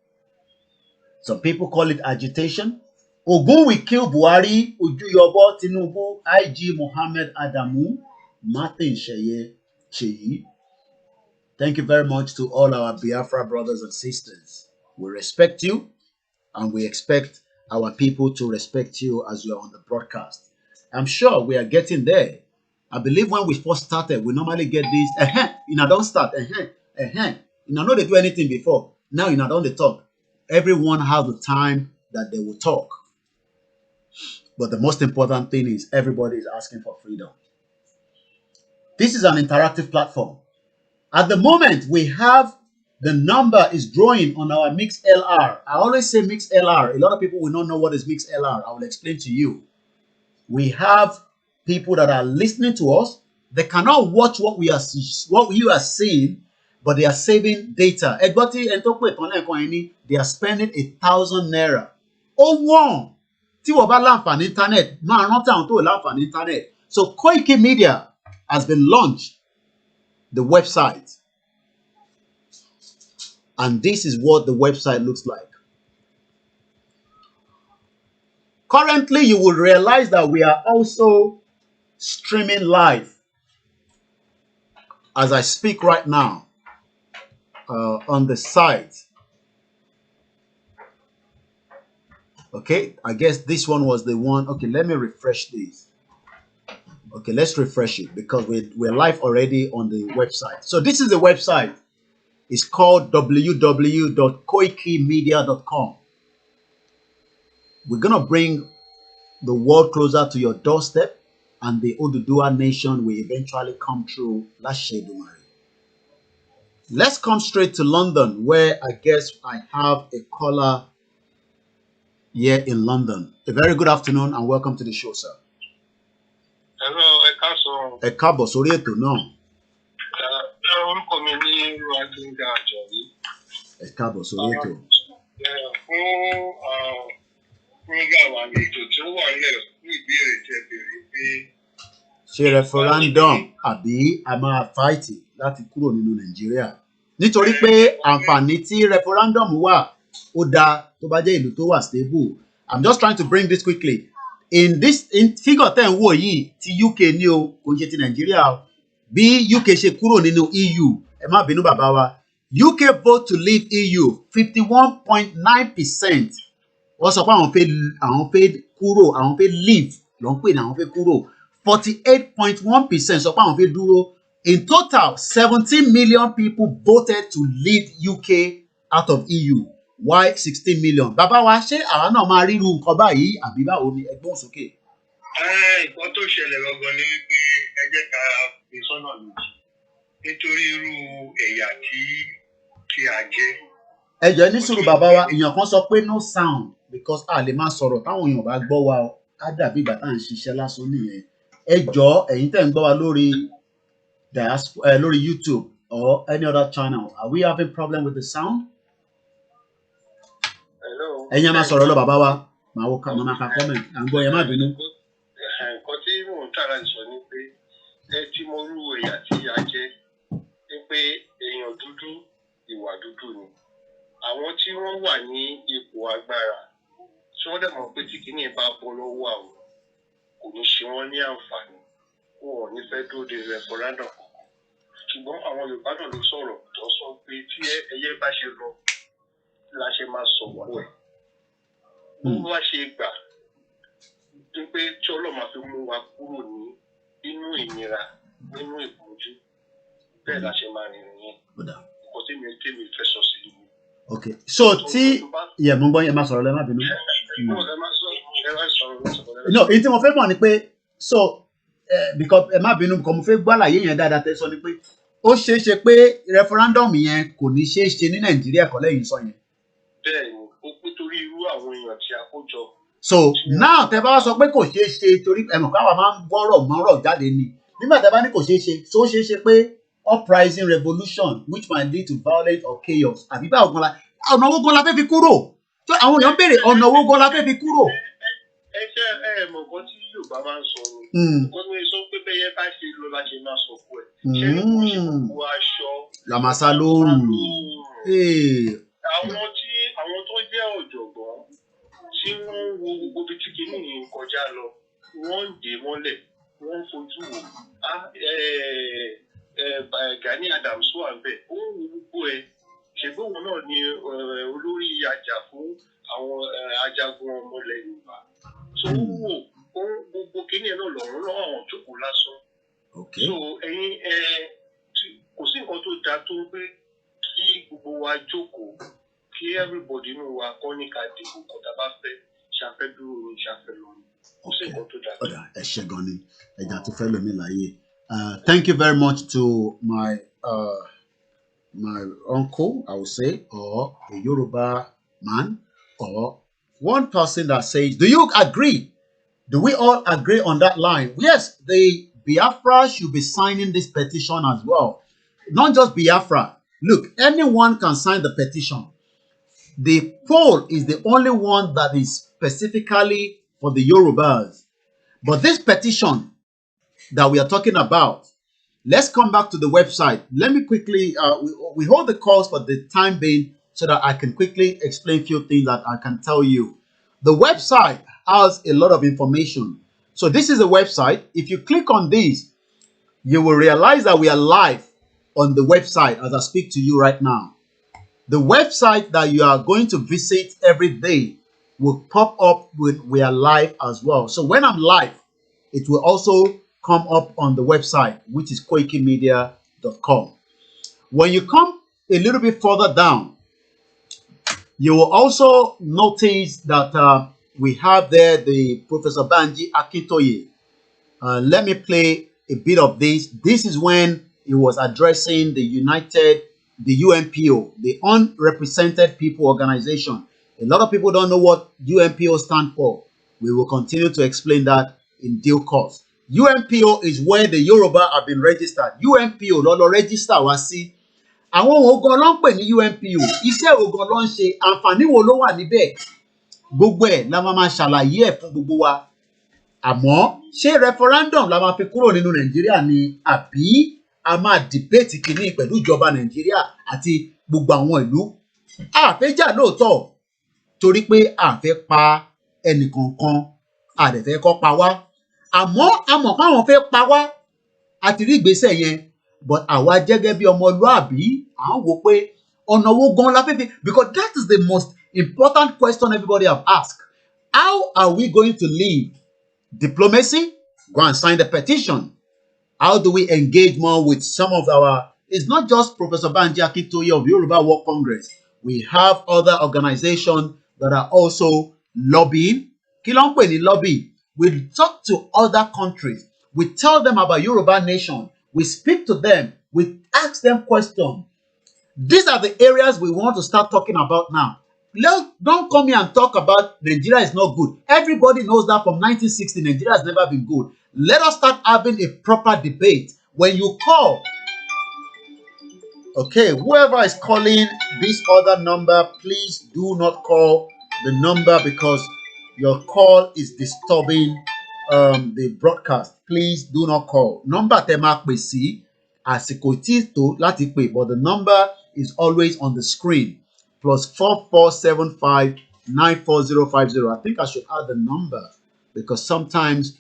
C: Some people call it agitation. Ogun will kill Buhari, Ojuyobo, Tinubu, IG, Mohammed Adamu, Martin Sheyi. Thank you very much to all our Biafra brothers and sisters. We respect you and we expect our people to respect you as you are on the broadcast. I'm sure we are getting there. I believe when we first started, we normally get this, don't start, know they do anything before. Now don't they talk. Everyone has the time that they will talk. But the most important thing is everybody is asking for freedom. This is an interactive platform. At the moment, we have the number is growing on our Mixed LR. I always say Mixed LR. A lot of people will not know what is Mixed LR. I will explain to you. We have people that are listening to us. They cannot watch what you are seeing, but they are saving data. They are spending 1,000 naira. Oh, wow! Internet. Internet. So Koiki Media has been launched, the website. And this is what the website looks like. Currently, you will realize that we are also streaming live as I speak right now on the site. Okay, I guess this one was the one. Okay, let me refresh this. Okay, let's refresh it because we're live already on the website. So this is the website. It's called www.koikimedia.com. We're going to bring the world closer to your doorstep, and the Oduduwa nation will eventually come through. Let's come straight to London, where I guess I have a caller here in London. A very good afternoon and welcome to the show, sir.
F: Hello,
C: ẹ káàbọ̀ sórí ètò náà.
F: Orúkọ mi ní Adéńgá Àjọ̀rí.
C: Ẹ káàbọ̀ sórí ètò.
F: Fún nígbà wà ní ètò tí ó wà nílẹ̀ fún ìbéèrè tẹ́ béèrè pé.
C: Ṣé referendum àbí a máa fáìtì láti kúrò nínú Nàìjíríà? Nítorí pé àǹfààní tí referendum wà ó dáa tó bá jẹ́ ìlú tó wà stable. I'm just trying to bring this quickly. In figure ten wò yìí ti UK ní o, kò ń ṣe ti Nàìjíríà. Bí UK ṣe kúrò nínú EU, ẹ má bínú bàbá wa. UK vote to leave EU 51.9%. Wọ́n sọ pé àwọn fẹ́ kúrò, àwọn fẹ́ leave ló ń pè ní àwọn fẹ́ kúrò. 48.1% sọ pé àwọn fẹ́ dúró. In total, 17 million people voted to leave UK out of EU. Why 16 million? Bàbá wa, ṣé àwa náà máa ríru nǹkan báyìí àbí báwo ni ẹgbọ́n sókè?
F: Nǹkan tó ṣẹlẹ̀ gangan ni wípé ẹ jẹ́ ká fi sọ́nà méjì nítorí irú ẹ̀yà tí a jẹ́.
C: Ẹ jọ̀ọ́ ní sùúrù bàbá wa, èèyàn kan sọ pé no sound because a lè máa sọ̀rọ̀ táwọn èèyàn bá gbọ́ wa á dàbí ìgbà tá à ń ṣiṣẹ́ lásán nìyẹn. Ẹ jọ̀ọ́ ẹ̀yin tẹ́ ń gbọ́ wa lórí YouTube or any other channel. Are we having problem with the sound? Ẹ̀yin máa sọ̀rọ̀ lọ bàbá wa, màá wo máa ka comment, à ń gbọ́ yẹn má bínú.
F: Nǹkan tí mò ń tàrà sọ ni pé tí mo rú ẹ̀yà tí a jẹ́ ni pé èèyàn dúdú ìwà dúdú ni. Àwọn tí wọ́n wà ní ipò agbára tí wọ́n dẹ̀ mọ̀ pé tí kìíní bá bọ́ lọ́wọ́ àwọn kò ní ṣe wọ́n ní àǹfààní, wọn ò ní fẹ́ dúró de referendum kankan. Ṣùgbọ́n àwọn Yorùbá náà ló sọ̀rọ̀ tó sọ pé tí ẹyẹ bá ṣe lọ la ṣe máa sọ̀rọ̀ ẹ̀. Bó wá ṣe gbà pé tí Ọlọ́run máa fi mú wa kúrò ní inú ìnira, nínú ìpọ́njú, bẹ́ẹ̀ la ṣe máa rìn yẹn. Nǹkan tí mi fẹ́ sọ sí i.
C: Okay, so mo gbọ́ yẹn máa sọ̀rọ̀ lẹ́ má bínú. No, èyí tí mo fẹ́ mọ̀ ni pé because ẹ má bínú because mo fẹ́ gbọ́ àlàyé yẹn dáadáa tẹ́ sọ ni pé ó ṣeé ṣe pé referendum yẹn kò ní ṣeé ṣe ní Nàìjíríà kọ́ lẹ́yìn sọ yẹn.
F: Bẹ́ẹ̀ni, ó pé torí irú àwọn èèyàn tí a kó jọ.
C: So now tẹ́ bá wá sọ pé kò ṣeé ṣe torí ẹ̀mọ̀ káwa máa ń gbọ́rọ̀ mọ́rọ̀ jáde ni nígbà tẹ́ bá ní kò ṣeé ṣe tó ṣeé ṣe pé uprising revolution which might lead to violence or chaos àbí báwo gan la ọ̀nà owó gan la fẹ́ fi kúrò tó àwọn èèyàn béèrè ọ̀nà owó gan la fẹ́ fi kúrò.
F: Ẹ mọ̀ nǹkan tí Yorùbá máa ń sọ ni nǹkan tó ń sọ pé bẹ́yẹ bá ṣe lọ la ṣe máa sọ fún ẹ ṣé ní kò ṣe gbogbo aṣọ
C: làmásá lóòrùn.
F: Àwọn tó jẹ́ ọ̀jọ̀gbọ́n tí wọ́n ń wo gbogbo bí tí kìíní yìí kọjá lọ wọ́n ń dè mọ́lẹ̀ wọ́n ń fojú wò Gani Adams wà bẹ́ẹ̀ ó ń wo gbogbo ẹ̀ ṣùgbọ́n òun náà ni olórí ajá fún àwọn ajagun ọmọ ilẹ̀ Yorùbá tó ń wò gbogbo kìíní náà lọ́rùn náà àwọn jókòó lásán. So ẹ̀yin kò sí nǹkan tó dáa tó pé kí gbogbo wa jókòó kí everybody inú wa kọ́ ní ká dìbò kọ́tà bá fẹ́ ṣàfẹ́ dúró ní ṣàfẹ́ lọ́rùn
C: Okay. Thank you very much to my my uncle, I would say, or a Yoruba man, or one person that says, do you agree? Do we all agree on that line? Yes, the Biafra should be signing this petition as well. Not just Biafra. Look, anyone can sign the petition. The poll is the only one that is specifically for the Yorubas. But this petition that we are talking about, let's come back to the website. Let me quickly, we hold the calls for the time being so that I can quickly explain a few things that I can tell you. The website has a lot of information. So this is a website. If you click on this, you will realize that we are live on the website as I speak to you right now. The website that you are going to visit every day will pop up with we are live as well. So when I'm live, it will also come up on the website, which is koikimedia.com. When you come a little bit further down, you will also notice that we have there the Professor Banji Akintoye. Let me play a bit of this. This is when he was addressing the UNPO, the Unrepresented People Organization. A lot of people don't know what UNPO stands for. We will continue to explain that in due course. UNPO is where the Yoruba have been registered. UNPO lọ́lọ́ register wá sí. Àwọn ogun ló ń pè ní UNPO. Iṣẹ́ ogun ló ń ṣe. Àǹfààní wo ló wà níbẹ̀? Gbogbo ẹ̀ la máa ṣàlàyé ẹ̀ fún gbogbo wa. Àmọ́ ṣé referendum la máa fi kúrò nínú Nàìjíríà ni àbí a máa debate kìíní pẹ̀lú ìjọba Nàìjíríà àti gbogbo àwọn ìlú? A fẹ́ jà lóòótọ́ torí pé a fẹ́ pa ẹnìkankan, a dẹ̀ fẹ́ kó pa wá. Àmọ́ a mọ̀ pé àwọn fẹ́ pa wá àti rí ìgbésẹ̀ yẹn, but àwa gẹ́gẹ́ bí ọmọlúàbí à ń wò pé ọ̀nà wo gan la fẹ́ fi, because that is the most important question everybody have asked. How are we going to live? Diplomacy? Go and sign the petition. How do we engage more with some of our, it's not just Professor Banji Akintoye of Yoruba World Congress. We have other organizations that are also lobbying. Kí ló ń pè ní lobby? We talk to other countries. We tell them about Yoruba nation. We speak to them. We ask them questions. These are the areas we want to start talking about now. Don't come here and talk about Nigeria is not good. Everybody knows that from 1960, Nigeria has never been good. Let us start having a proper debate. When you call, okay, whoever is calling this other number, please do not call the number because your call is disturbing the broadcast. Please do not call. Number tẹ́ máa pè sí àsìkò tí tó láti pè, but the number is always on the screen. +4475 94050. I think I should add the number because sometimes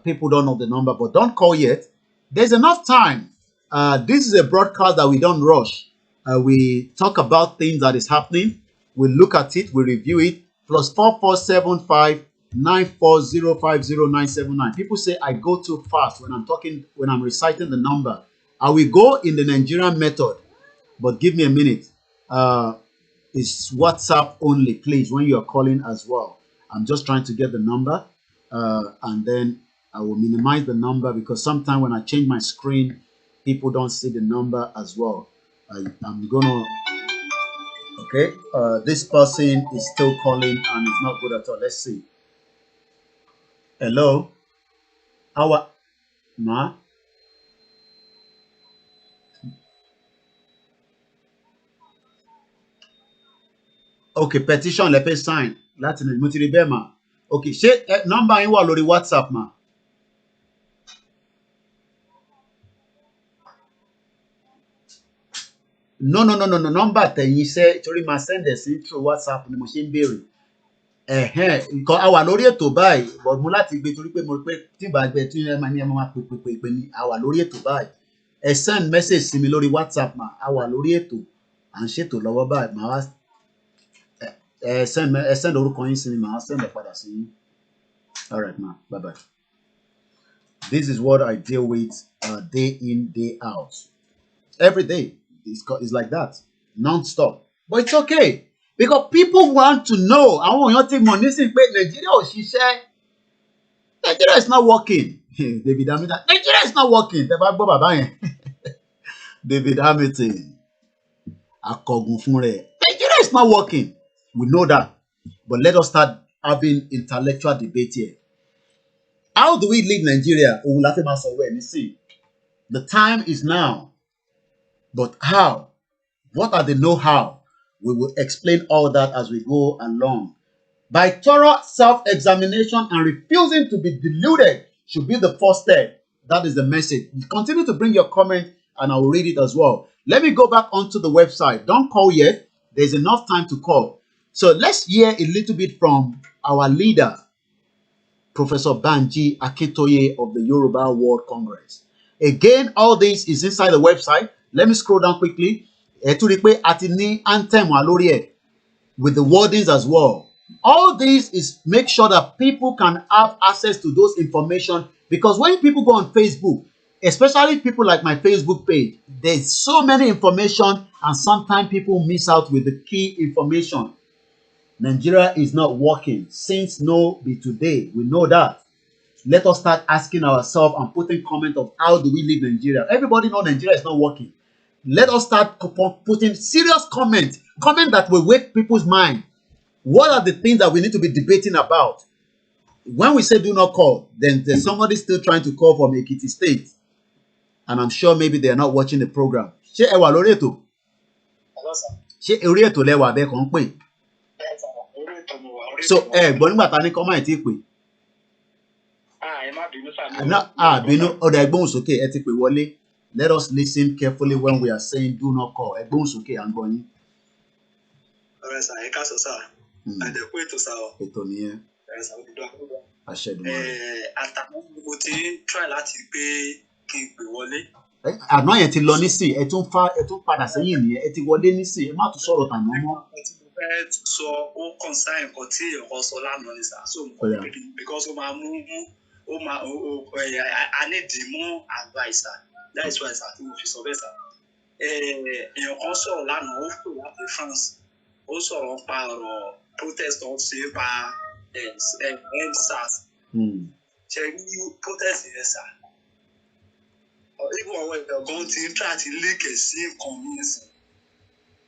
C: people don't know the number, but don't call yet. There's enough time. This is a broadcast that we don't rush. We talk about things that is happening. We look at it, we review it. +4475 94050 People say I go too fast when I'm reciting the number. I will go in the Nigerian method, but give me a minute. It's WhatsApp only, please, when you are calling as well. I'm just trying to get the number, and then I will minimize the number because sometimes when I change my screen, people don't see the number as well. I'm gonna. Okay, this person is still calling and it's not good at all. Let's see. Hello, ma. Okay, petition lẹ fẹ́ sign láti ní mo ti rí bẹ́ẹ̀ mà. Okay, ṣé nọ́mbà yín wà lórí WhatsApp mà? No, nọ́mbà tẹ̀yìn iṣẹ́ torí máa send ẹ̀ sí through WhatsApp ni mo ṣe ń béèrè. Nǹkan a wà lórí ètò báyìí, but mo láti gbé torí pé mo rí pé tí ìbá gbẹ tí ẹ máa ní ẹ máa pè ní a wà lórí ètò báyìí. Ẹ send message sí mi lórí WhatsApp mà, a wà lórí ètò, à ń ṣètò lọ́wọ́ báyìí, màá wá send orúkọ yín sí mi, màá send ẹ̀ padà sí yín. All right, ma, bye bye. This is what I deal with day in, day out. Every day. It's like that, non-stop. But it's okay because people want to know. Àwọn èèyàn ti mọ̀ nísìnyí pé Nàìjíríà ò ṣiṣẹ́. Nigeria is not working. David Hamilton, Nigeria is not working. David Hamilton, Nigeria is not working. We know that. But let us start having intellectual debate here. How do we leave Nigeria? The time is now. But how? What are the know-how? We will explain all that as we go along. By thorough self-examination and refusing to be deluded should be the first step. That is the message. Continue to bring your comment and I'll read it as well. Let me go back onto the website. Don't call yet. There's enough time to call. So let's hear a little bit from our leader, Professor Banji Akintoye of the Yoruba World Congress. Again, all this is inside the website. Let me scroll down quickly. Anthem with the wordings as well. All this is make sure that people can have access to those information, because when people go on Facebook, especially people like my Facebook page, there's so many information and sometimes people miss out with the key information. Nigeria is not working since no be today. We know that. Let us start asking ourselves and putting comment of how do we live Nigeria. Everybody know Nigeria is not working. Let us start putting serious comment that will wake people's mind. What are the things that we need to be debating about? When we say do not call, then there's somebody still trying to call from Ekiti State. And I'm sure maybe they are not watching the program. So, but nígbà tá ní kọ́ máa ti pè. Ọ̀dà ẹgbọ́n sókè ẹ ti pè wọlé. Let us listen carefully when we are saying do not call. Ẹgbọ́n sókè à ń gbọ́ yín.
G: Ọ̀rẹ́ sà, ẹ káàsán sà. Àdẹ̀kú ètò sà o.
C: Ètò nìyẹn.
G: Ọ̀rẹ́ sà, òdúdó àkókò.
C: Àṣẹdùmọ̀.
G: Àtàwọn mo ti try láti pé kí n pè wọlé.
C: Àná yẹn ti lọ nísìn, ẹ tún padà sẹ́yìn nìyẹn, ẹ ti wọlé nísìn, ẹ má tún sọ̀rọ̀ tàná mọ́.
G: Fẹ́ sọ ó concern nǹkan tí èèyàn sọ lánàá ní sà, so because ó máa mú I need more advice sà, that is why sà tí mo fi sọ bẹ́ẹ̀ sà. Èèyàn kan sọ̀rọ̀ lánàá, ó pè láti France, ó sọ̀rọ̀ pa ọ̀rọ̀ protest tó ń ṣe pa EndSARS. Ṣé ní protest yẹn sà? Even àwọn èèyàn kan ti ń try àti lékè sí nǹkan mi sìn.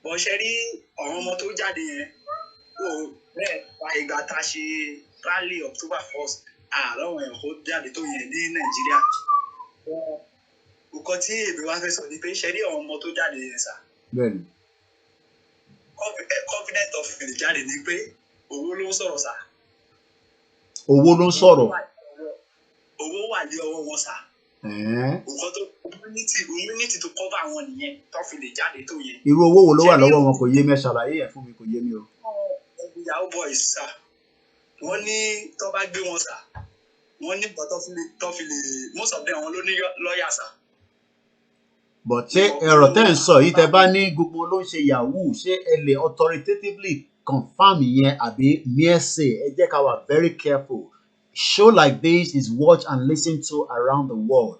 G: Bọ̀ ṣe rí ọ̀rọ̀ ọmọ tó jáde yẹn, bẹ́ẹ̀ pa ìgbà tá a ṣe rally October 1st, àárọ̀ èèyàn kó jáde tó yẹn ní Nàìjíríà. Nǹkan tí èmi wá fẹ́ sọ ni pé ṣe rí ọ̀rọ̀ ọmọ tó jáde yẹn sà.
C: Bẹ́ẹ̀ni.
G: Confident of the jáde ni pé owó ló ń sọ̀rọ̀ sà.
C: Owó ló ń sọ̀rọ̀.
G: Owó wà ní ọwọ́ wọn sà. Nǹkan tó community to cover àwọn nìyẹn tó fi lè jáde tó yẹn.
C: Irú owó wo ló wà lọ́wọ́ wọn kò yé mi, ẹ ṣàlàyé ẹ̀ fún mi, kò yé mi o.
G: Yahoo boys sà, wọ́n ní tó bá gbé wọn sà, wọ́n ní nǹkan tó fi lè most of them wọn ló ní lọ́ọ̀yà sà.
C: But ṣé ẹ̀rọ tẹ́ ń sọ yìí tẹ́ bá ní gbogbo ló ń ṣe yahoo, ṣé ẹ lè authoritatively confirm yẹn àbí mere say? Ẹ jẹ́ ká wà very careful. Show like this is watched and listened to around the world.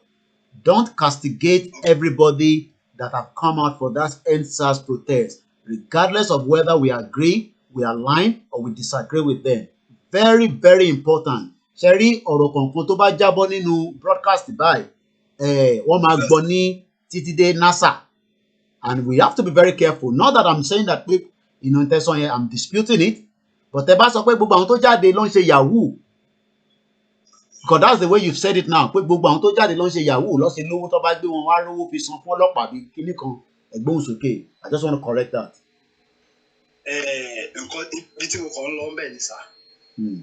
C: Don't castigate everybody that have come out for that EndSARS protest, regardless of whether we agree, we align, or we disagree with them. Very, very important. Ṣẹ́rí ọ̀rọ̀ kankan tó bá jábọ́ nínú broadcast báyìí, wọ́n máa gbọ́ ní títí dé NASA. And we have to be very careful. Not that I'm saying that intention here, I'm disputing it. But ẹ bá sọ pé gbogbo àwọn tó jáde ló ń ṣe yahoo. Because that's the way you've said it now. Pé gbogbo àwọn tó jáde ló ń ṣe yahoo ló ṣe lówó tó bá gbé wọn wá rówó fi san fún ọlọ́pàá bí kíní kan ẹgbóhùn sókè. I just want to correct that.
G: Nǹkan ibi tí mo kàn ń lọ ń bẹ̀ ni sà.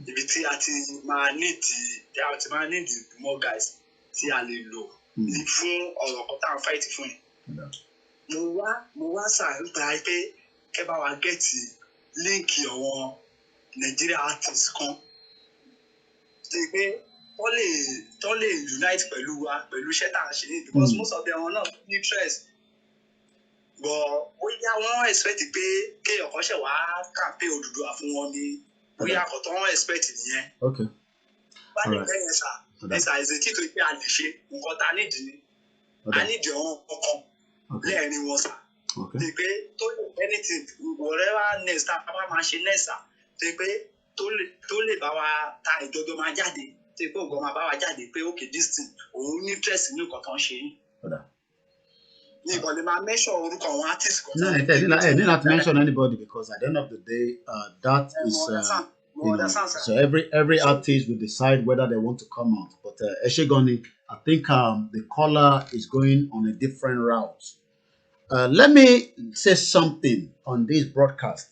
G: Ibi tí a ti máa need more guys tí a lè lò fún ọ̀rọ̀ kan tá à ń fight fún yẹn. Mo wá sà nípa pé kẹ́ bá wa gẹ̀ẹ́tì líǹkì àwọn Nigeria artists kan. Ṣé pé tó lè unite pẹ̀lú wa pẹ̀lú iṣẹ́ tá à ń ṣe ní, because most of them are not interest. But bóyá wọ́n expect pé kéèyàn kan ṣẹ̀ wá campaign Odùduwà fún wọn ni, bóyá àkọ́ tó wọ́n expect nìyẹn. Bá ní bẹ́ẹ̀ yẹn sà, ẹ̀sà ẹ̀sẹ̀ tó pé a lè ṣe nǹkan tá a nídìí ni. A nídìí ọ̀hún kankan lẹ́ẹ̀rin wọn sà. Ṣé pé tó lè anything whatever next tá a bá máa ṣe next sà, ṣé pé tó lè bá wa ta ìjọba máa jáde tí pé ògùn máa bá wa jáde pé okay this thing òun ní interest nínú nǹkan tó ń ṣe yín. Ní ìbọn lè máa mention orúkọ àwọn artist kan.
C: No, I did not mention anybody because at the end of the day, that is so every artist will decide whether they want to come out. But Eshegoni, I think the caller is going on a different route. Let me say something on this broadcast.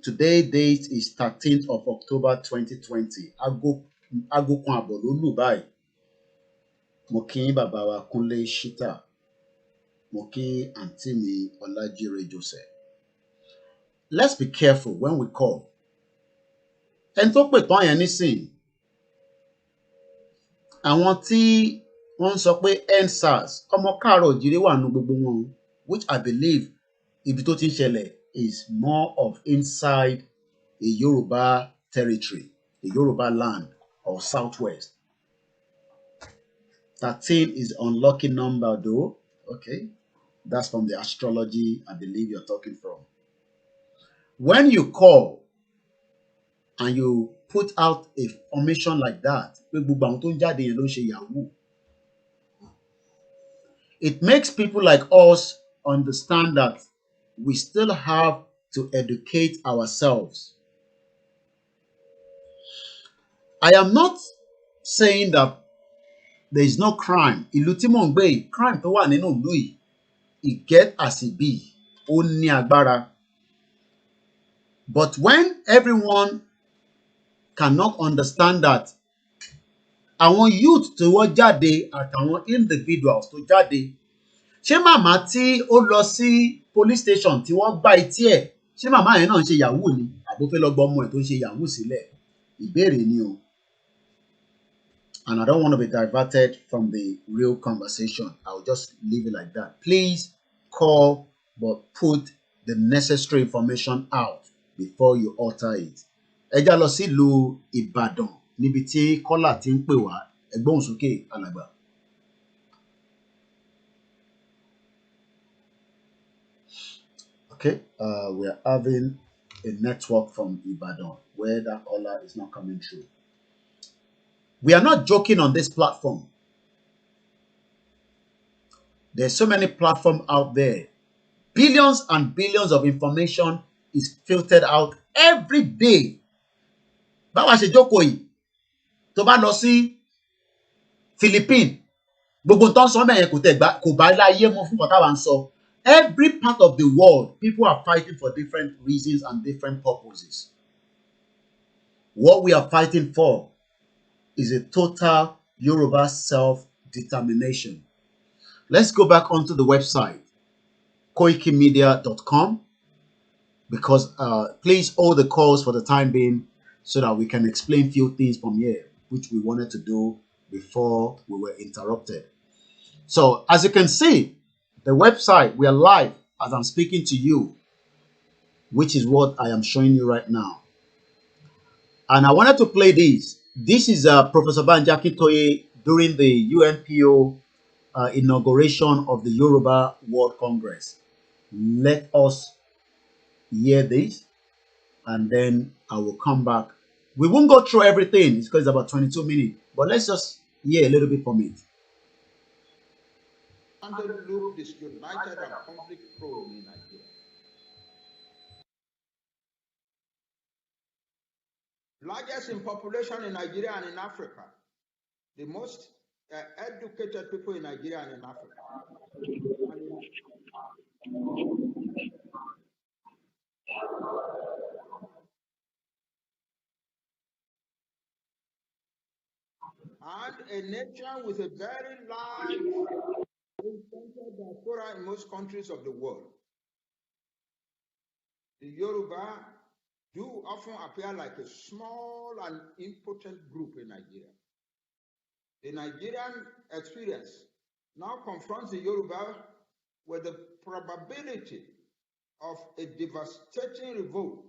C: Today's date is 13th of October 2020. Ago kun abololu báyìí. Mo kí bàbá wa Kúnlé Shita. Mo kí àǹtí mi Ọlájírè Joseph. Let's be careful when we call. Ẹni tó pè tán yẹn nísìn. Àwọn tí wọ́n sọ pé EndSARS ọmọ káàárọ̀ òjíire wà nínú gbogbo wọn, which I believe ibi tó ti ń ṣẹlẹ̀ is more of inside a Yoruba territory, a Yoruba land or southwest. 13 is unlucky number though. Okay. That's from the astrology I believe you're talking from. When you call and you put out a formation like that, it makes people like us understand that we still have to educate ourselves. I am not saying that there is no crime. Ìlú tí mò ń gbé, crime tó wà nínú ìlú yìí, it get as it be, ó ní agbára. But when everyone cannot understand that àwọn youth tó wọ́n jáde àtàwọn individuals tó jáde, ṣé màmá tí ó lọ sí police station tí wọ́n gbá etí ẹ̀, ṣé màmá yẹn náà ń ṣe yahoo ni àbó fẹ́ lọ gbọ́ ọmọ ẹ̀ tó ń ṣe yahoo sílẹ̀? Ìbéèrè ni o. And I don't want to be diverted from the real conversation. I'll just leave it like that. Please call, but put the necessary information out before you utter it. Ẹ já lọ sílùú Ìbàdàn níbi tí kọ́là ti ń pè wá, ẹ gbóhùn sókè alàgbà. Okay, we are having a network from Ibadan where that caller is not coming through. We are not joking on this platform. There's so many platforms out there. Billions and billions of information is filtered out every day. Báwa ṣe jókòó yìí, tó bá lọ sí Philippines, gbogbo tó ń sọ mẹ́yẹn kò bá láyé mọ́ fún kọ́tà wà ń sọ. Every part of the world, people are fighting for different reasons and different purposes. What we are fighting for is a total Yoruba self-determination. Let's go back onto the website, koikimedia.com, because please hold the calls for the time being so that we can explain few things from here, which we wanted to do before we were interrupted. So, as you can see, the website, we are live as I'm speaking to you, which is what I am showing you right now. And I wanted to play this. This is Professor Banji Akintoye during the UNPO inauguration of the Yoruba World Congress. Let us hear this, and then I will come back. We won't go through everything, it's because it's about 22 minutes, but let's just hear a little bit from it.
H: And the loop disunited and conflict-prone in Nigeria. Largest in population in Nigeria and in Africa. The most educated people in Nigeria and in Africa. And a nation with a very large diaspora in most countries of the world. The Yoruba do often appear like a small and impotent group in Nigeria. The Nigerian experience now confronts the Yoruba with the probability of a devastating revolt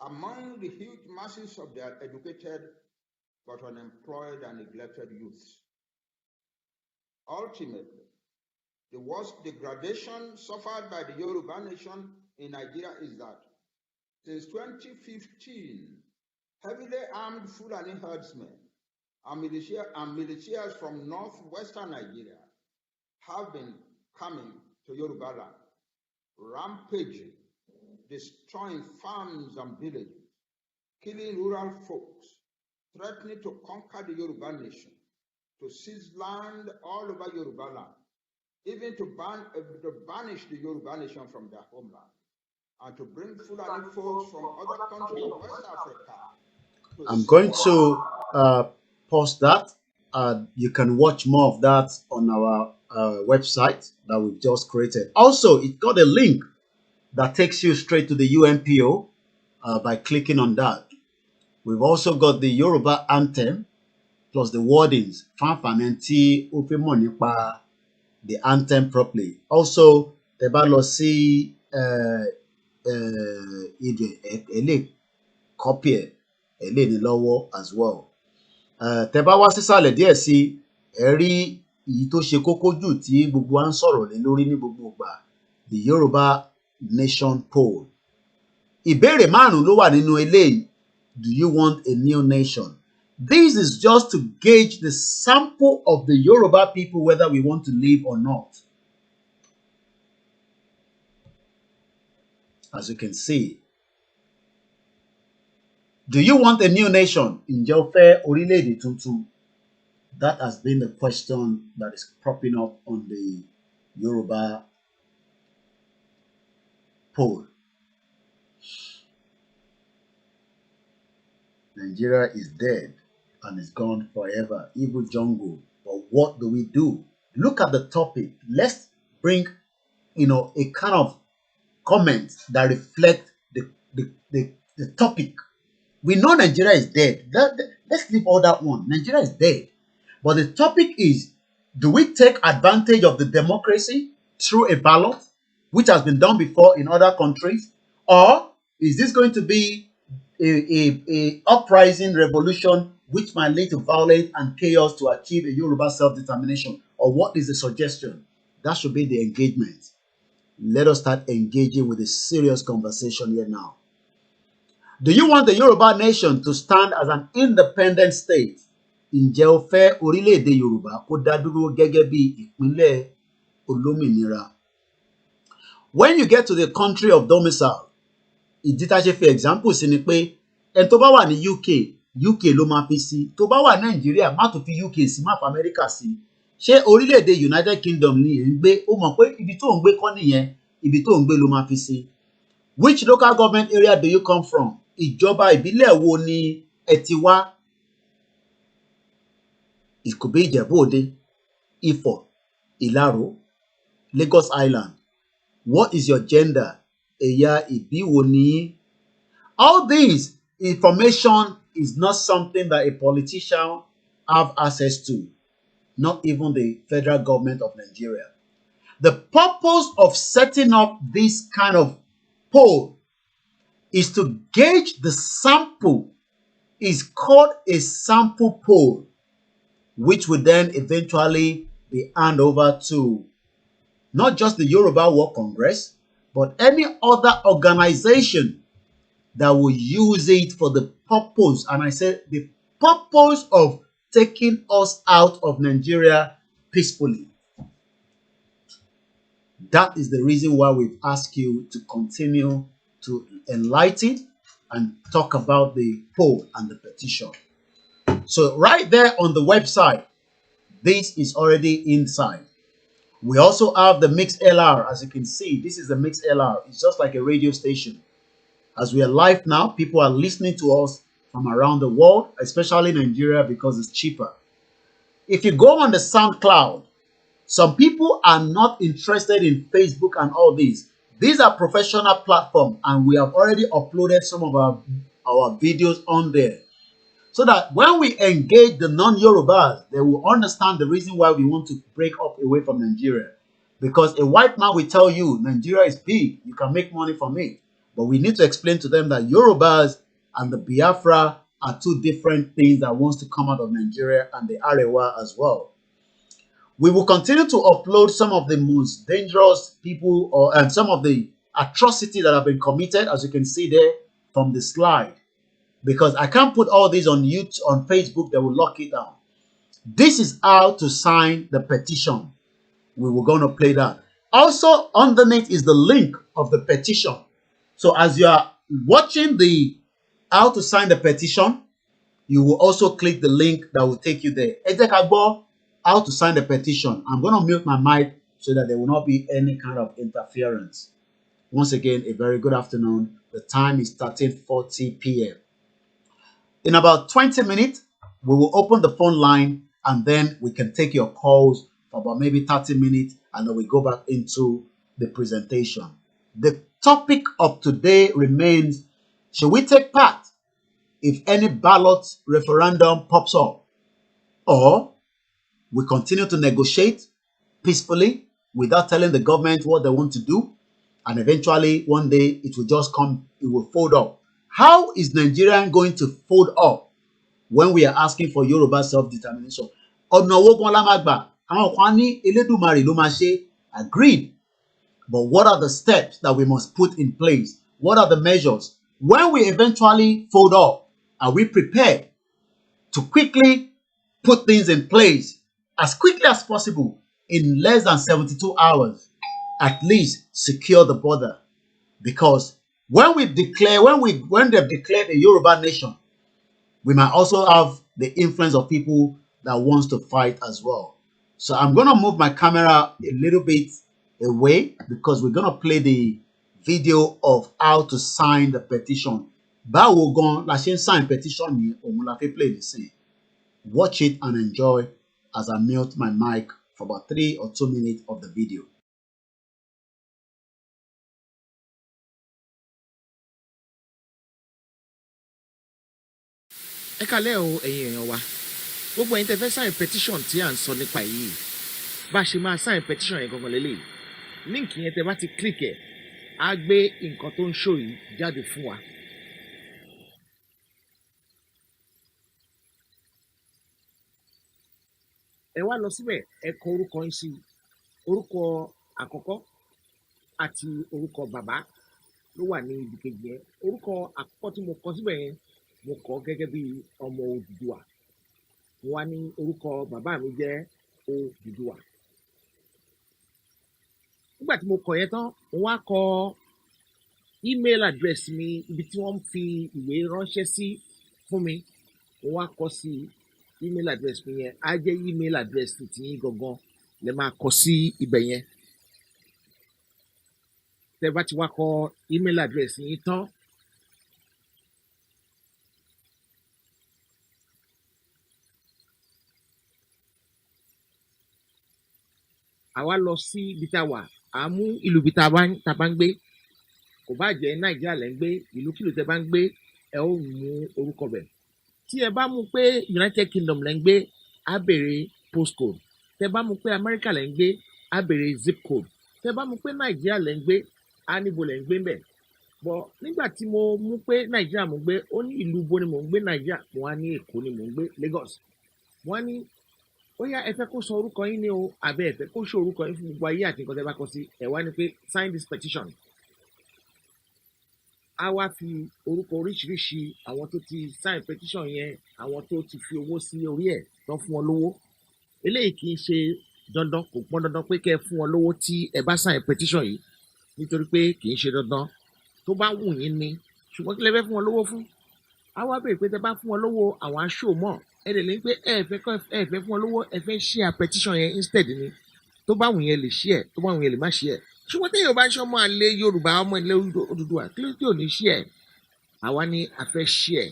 H: among the huge masses of their educated but unemployed and neglected youths. Ultimately, the worst degradation suffered by the Yoruba nation in Nigeria is that since 2015, heavily armed Fulani herdsmen and militias from northwestern Nigeria have been coming to Yoruba land, rampaging, destroying farms and villages, killing rural folks, threatening to conquer the Yoruba nation, to seize land all over Yoruba land, even to banish the Yoruba nation from their homeland, and to bring Fulani folks from other countries of West Africa.
C: I'm going to post that. You can watch more of that on our website that we've just created. Also, it got a link that takes you straight to the UNPO by clicking on that. We've also got the Yoruba anthem plus the wordings. The anthem properly. Also, the Balosi copy as well. Tẹ́ bá wá sísàlẹ̀ díẹ̀ sí ẹ rí èyí tó ṣe kókó jù tí gbogbo wa ń sọ̀rọ̀ lé lórí ní gbogbo ìgbà, the Yoruba Nation poll. Ìbéèrè márùn-ún ló wà nínú eléyìí. Do you want a new nation? This is just to gauge the sample of the Yoruba people whether we want to live or not. As you can see. Do you want a new nation? Ǹjẹ́ o fẹ́ orílẹ̀-èdè tuntun? That has been the question that is cropping up on the Yoruba poll. Nigeria is dead and is gone forever. Evil jungle. But what do we do? Look at the topic. Let's bring, a kind of comment that reflect the topic. We know Nigeria is dead. Let's leave all that one. Nigeria is dead. But the topic is, do we take advantage of the democracy through a ballot, which has been done before in other countries? Or is this going to be a uprising revolution which might lead to violence and chaos to achieve a Yoruba self-determination? Or what is the suggestion? That should be the engagement. Let us start engaging with a serious conversation here now. Do you want the Yoruba nation to stand as an independent state? Ǹjẹ́ o fẹ́ orílẹ̀-èdè Yorùbá kó dá dúró gẹ́gẹ́ bí ìpínlẹ̀ olómìnira? When you get to the country of domicile, ìdí tá ṣe fi example sí ni pé ẹni tó bá wà ní UK ló máa fi sí. Tó bá wà Nàìjíríà, má tó fi UK sí, má fi America sí. Ṣé orílẹ̀-èdè United Kingdom ni ẹ̀ ń gbé? Ó mọ̀ pé ibi tó ń gbé kọ́ nìyẹn, ibi tó ń gbé ló máa fi sí. Which local government area do you come from? Ìjọba ìbílẹ̀ wo ni ẹ ti wá? It could be Ìjẹ̀bú-Òde, Ifọ̀, Ìlaró, Lagos Island. What is your gender? Ẹ̀yà ìbí wo ni yín? All this information is not something that a politician have access to, not even the federal government of Nigeria. The purpose of setting up this kind of poll is to gauge the sample. Is called a sample poll, which will then eventually be handed over to not just the Yoruba World Congress, but any other organization that will use it for the purpose, and I said the purpose of taking us out of Nigeria peacefully. That is the reason why we've asked you to continue to enlighten and talk about the poll and the petition. So right there on the website, this is already inside. We also have the mixed LR. As you can see, this is the mixed LR. It's just like a radio station. As we are live now, people are listening to us from around the world, especially Nigeria, because it's cheaper. If you go on the SoundCloud, some people are not interested in Facebook and all these. These are professional platforms, and we have already uploaded some of our videos on there. So that when we engage the non-Yorubas, they will understand the reason why we want to break up away from Nigeria. Because a white man will tell you, Nigeria is big, you can make money from it. But we need to explain to them that Yorubas and the Biafra are two different things that wants to come out of Nigeria, and the Arewa as well. We will continue to upload some of the most dangerous people and some of the atrocities that have been committed, as you can see there from the slide. because I can't put all these on YouTube, on Facebook, they will lock it down. This is how to sign the petition. We were going to play that. Also, underneath is the link of the petition. So as you are watching the how to sign the petition, you will also click the link that will take you there. How to sign the petition. I'm going to mute my mic so that there will not be any kind of interference. Once again, a very good afternoon. The time is 13:40 p.m. In about 20 minutes, we will open the phone line and then we can take your calls for about maybe 30 minutes and then we go back into the presentation. The topic of today remains, should we take part if any ballot referendum pops up, or we continue to negotiate peacefully without telling the government what they want to do, and eventually one day it will just come, it will fold up. How is Nigeria going to fold up when we are asking for Yoruba self-determination? Agreed. But what are the steps that we must put in place? What are the measures? When we eventually fold up, are we prepared to quickly put things in place as quickly as possible in less than 72 hours? At least secure the border. Because when they've declared a Yoruba nation, we might also have the influence of people that wants to fight as well. So I'm going to move my camera a little bit away because we're going to play the video of how to sign the petition. Báwo gan la ṣe ń sign petition ni òun la fẹ́ play nísìnyí. Watch it and enjoy as I mute my mic for about 3 or 2 minutes of the video.
I: Ẹ kálẹ́ o ẹ̀yin èèyàn wa, gbogbo ẹ̀yin tẹ́ fẹ́ sign petition tí à ń sọ nípa yìí, bá ṣe máa sign petition yẹn gangan lélẹ̀, link yẹn tẹ́ bá ti click ẹ̀ á gbé nǹkan tó ń show yìí jáde fún wa. Ẹ wá lọ síbẹ̀, ẹ kọ orúkọ yín sí, orúkọ àkọ́kọ́ àti orúkọ bàbá ló wà ní ibi kejì yẹn. Orúkọ àkọ́kọ́ tí mo kọ síbẹ̀ yẹn mo kọ gẹ́gẹ́ bí ọmọ Odùduwà. Mo wá ní orúkọ bàbá mi jẹ́ Odùduwà. Nígbà tí mo kọ yẹn tán, mo wá kọ email address mi, ibi tí wọ́n fi ìwé ránṣẹ́ sí fún mi. Mo wá kọ sí email address mi yẹn, á jẹ́ email address tí yín gangan lè máa kọ sí ibẹ̀ yẹn. Tẹ́ bá ti wá kọ email address yín tán, àwa lọ sí ibi tá a wà, à mú ìlú ibi tá a bá ń gbé, kò bá jẹ́ Nàìjíríà lẹ́ ń gbé, ìlúkìlú tẹ́ bá ń gbé, ẹ ó mú orúkọ bẹ̀. Tí ẹ bá mú pé United Kingdom lẹ́ ń gbé, á béèrè postcode. Tẹ́ bá mú pé America lẹ́ ń gbé, á béèrè zip code. Tẹ́ bá mú pé Nàìjíríà lẹ́ ń gbé, á níbo lẹ́ ń gbé ńbẹ̀. Bọ̀ nígbà tí mo mú pé Nàìjíríà mo ń gbé, ó ní ìlú bo ni mo ń gbé Nàìjíríà, mo wá ní Èkó ni mo ń gbé, Lagos. Mo wá ní ó yá ẹ fẹ́ kó sọ orúkọ yín ní o, àbẹ́ ẹ fẹ́ kó sọ orúkọ yín fún gbogbo ayé àti nǹkan tẹ́ bá kọ sí, ẹ wá ní pé sign this petition. Á wá fi orúkọ oríṣiríṣi àwọn tó ti sign petition yẹn, àwọn tó ti fi owó sí orí ẹ̀ tán fún wọn lówó. Eléyìí kì í ṣe dandan, kò pọn dandan pé kẹ́ ẹ fún wọn lówó tí ẹ bá sign petition yìí, nítorí pé kì í ṣe dandan. Tó bá wù yín ni, ṣùgbọ́n kí lẹ fẹ́ fún wọn lówó fún? Á wá béèrè pé tẹ́ bá fún wọn lówó, àwọn aṣọ mọ̀ ẹ lè pé ẹ fẹ́ fún wọn lówó, ẹ fẹ́ share petition yẹn instead ni. Tó bá wù yẹn lè share, tó bá wù yẹn lè má share. Ṣùgbọ́n tí Yorùbá ṣe ọmọ àlè Yorùbá, ọmọ ilẹ̀ Odùduwà, kí ló tí ò ní share? Àwa ní a fẹ́ share.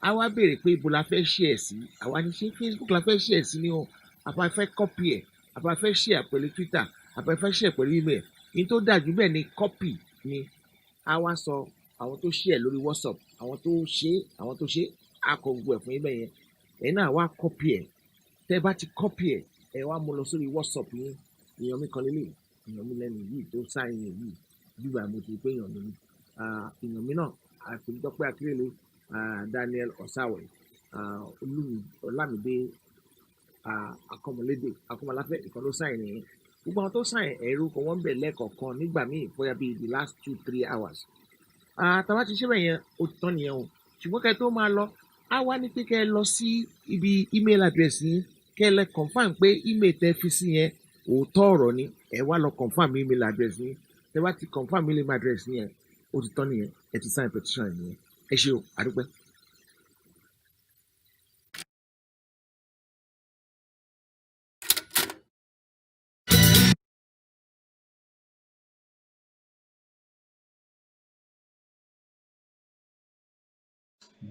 I: Á wá béèrè pé ibo la fẹ́ share sí. Àwa ní ṣé Facebook la fẹ́ share sí ni o, àbá fẹ́ copy ẹ̀, àbá fẹ́ share pẹ̀lú Twitter, àbá fẹ́ share pẹ̀lú email. Ní tó dájú bẹ́ẹ̀ ni copy ni. Á wá sọ àwọn tó share lórí WhatsApp, àwọn tó ṣe á kọ gbogbo ẹ̀ fún yín bẹ́ẹ̀ yẹn. Ẹ̀yin náà wá copy ẹ̀. Tẹ́ bá ti copy ẹ̀, ẹ wá mú lọ sórí WhatsApp yín. Èèyàn mi kan lélẹ̀, èèyàn mi lẹ́nu yìí tó sign yìí, bíbá mo ti pé èèyàn mi ni. Èèyàn mi náà Àfìdípẹ́ Akérèlé, Daniel Ọ̀sáwẹ̀, Ọlámídé Akọ́mọláfẹ́, ìkan ló sign yẹn. Gbogbo àwọn tó sign ẹ̀rú kan wọ́n bẹ̀ lẹ́ẹ̀kọ̀ọ̀kan nígbà míì bóyá bíi the last 2-3 hours. Tàbá ti ṣe bẹ́ẹ̀ yẹn, ó tán nìyẹn o. ṣùgbọ́n kẹ́ tó máa lọ á wá ní pé kẹ́ ẹ lọ sí ibi email address yín kẹ́ ẹ lẹ confirm pé email tẹ́ fi sí yẹn òótọ́ ọ̀rọ̀ ni ẹ wá lọ confirm email address yín tẹ́ bá ti confirm email address yẹn ó ti tán nìyẹn ẹ ti sign petition nìyẹn ẹ ṣé o àdúpẹ́.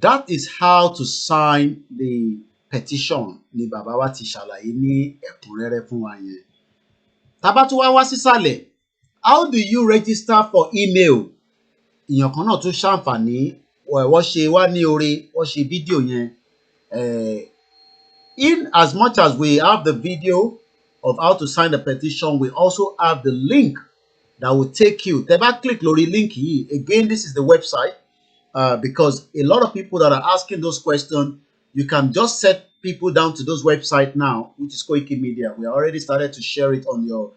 C: That is how to sign the petition ni bàbá wa ti ṣàlàyé ní ẹ̀kúnrẹ́rẹ́ fún wa yẹn. Tá bá tún wá sísàlẹ̀, how do you register for email? Ìyàn kan náà tún ṣàǹfààní wọ́n ṣe wá ní orí wọ́n ṣe fídíò yẹn. In as much as we have the video of how to sign the petition, we also have the link that will take you. Tẹ́ bá click lórí link yìí, again this is the website. Because a lot of people that are asking those questions, you can just set people down to those websites now, which is Koiki Media. We already started to share it on your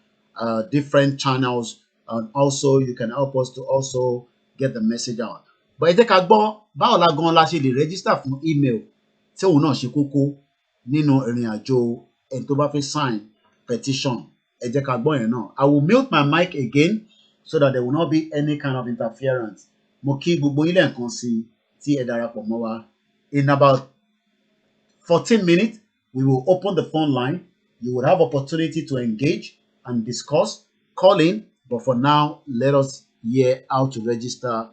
C: different channels, and also you can help us to also get the message out. But ẹ jẹ́ ká gbọ́ báwo la gan la ṣe lè register fún email tí òun náà ṣe kókó nínú ìrìn àjò ẹni tó bá fẹ́ sign petition. Ẹ jẹ́ ká gbọ́ yẹn náà. I will mute my mic again so that there will not be any kind of interference. Mo kí gbogbo yín lẹ́ẹ̀kan sí tí ẹ darapọ̀ mọ́ wa. In about 14 minutes, we will open the phone line. You will have opportunity to engage and discuss, call in. But for now, let us hear how to register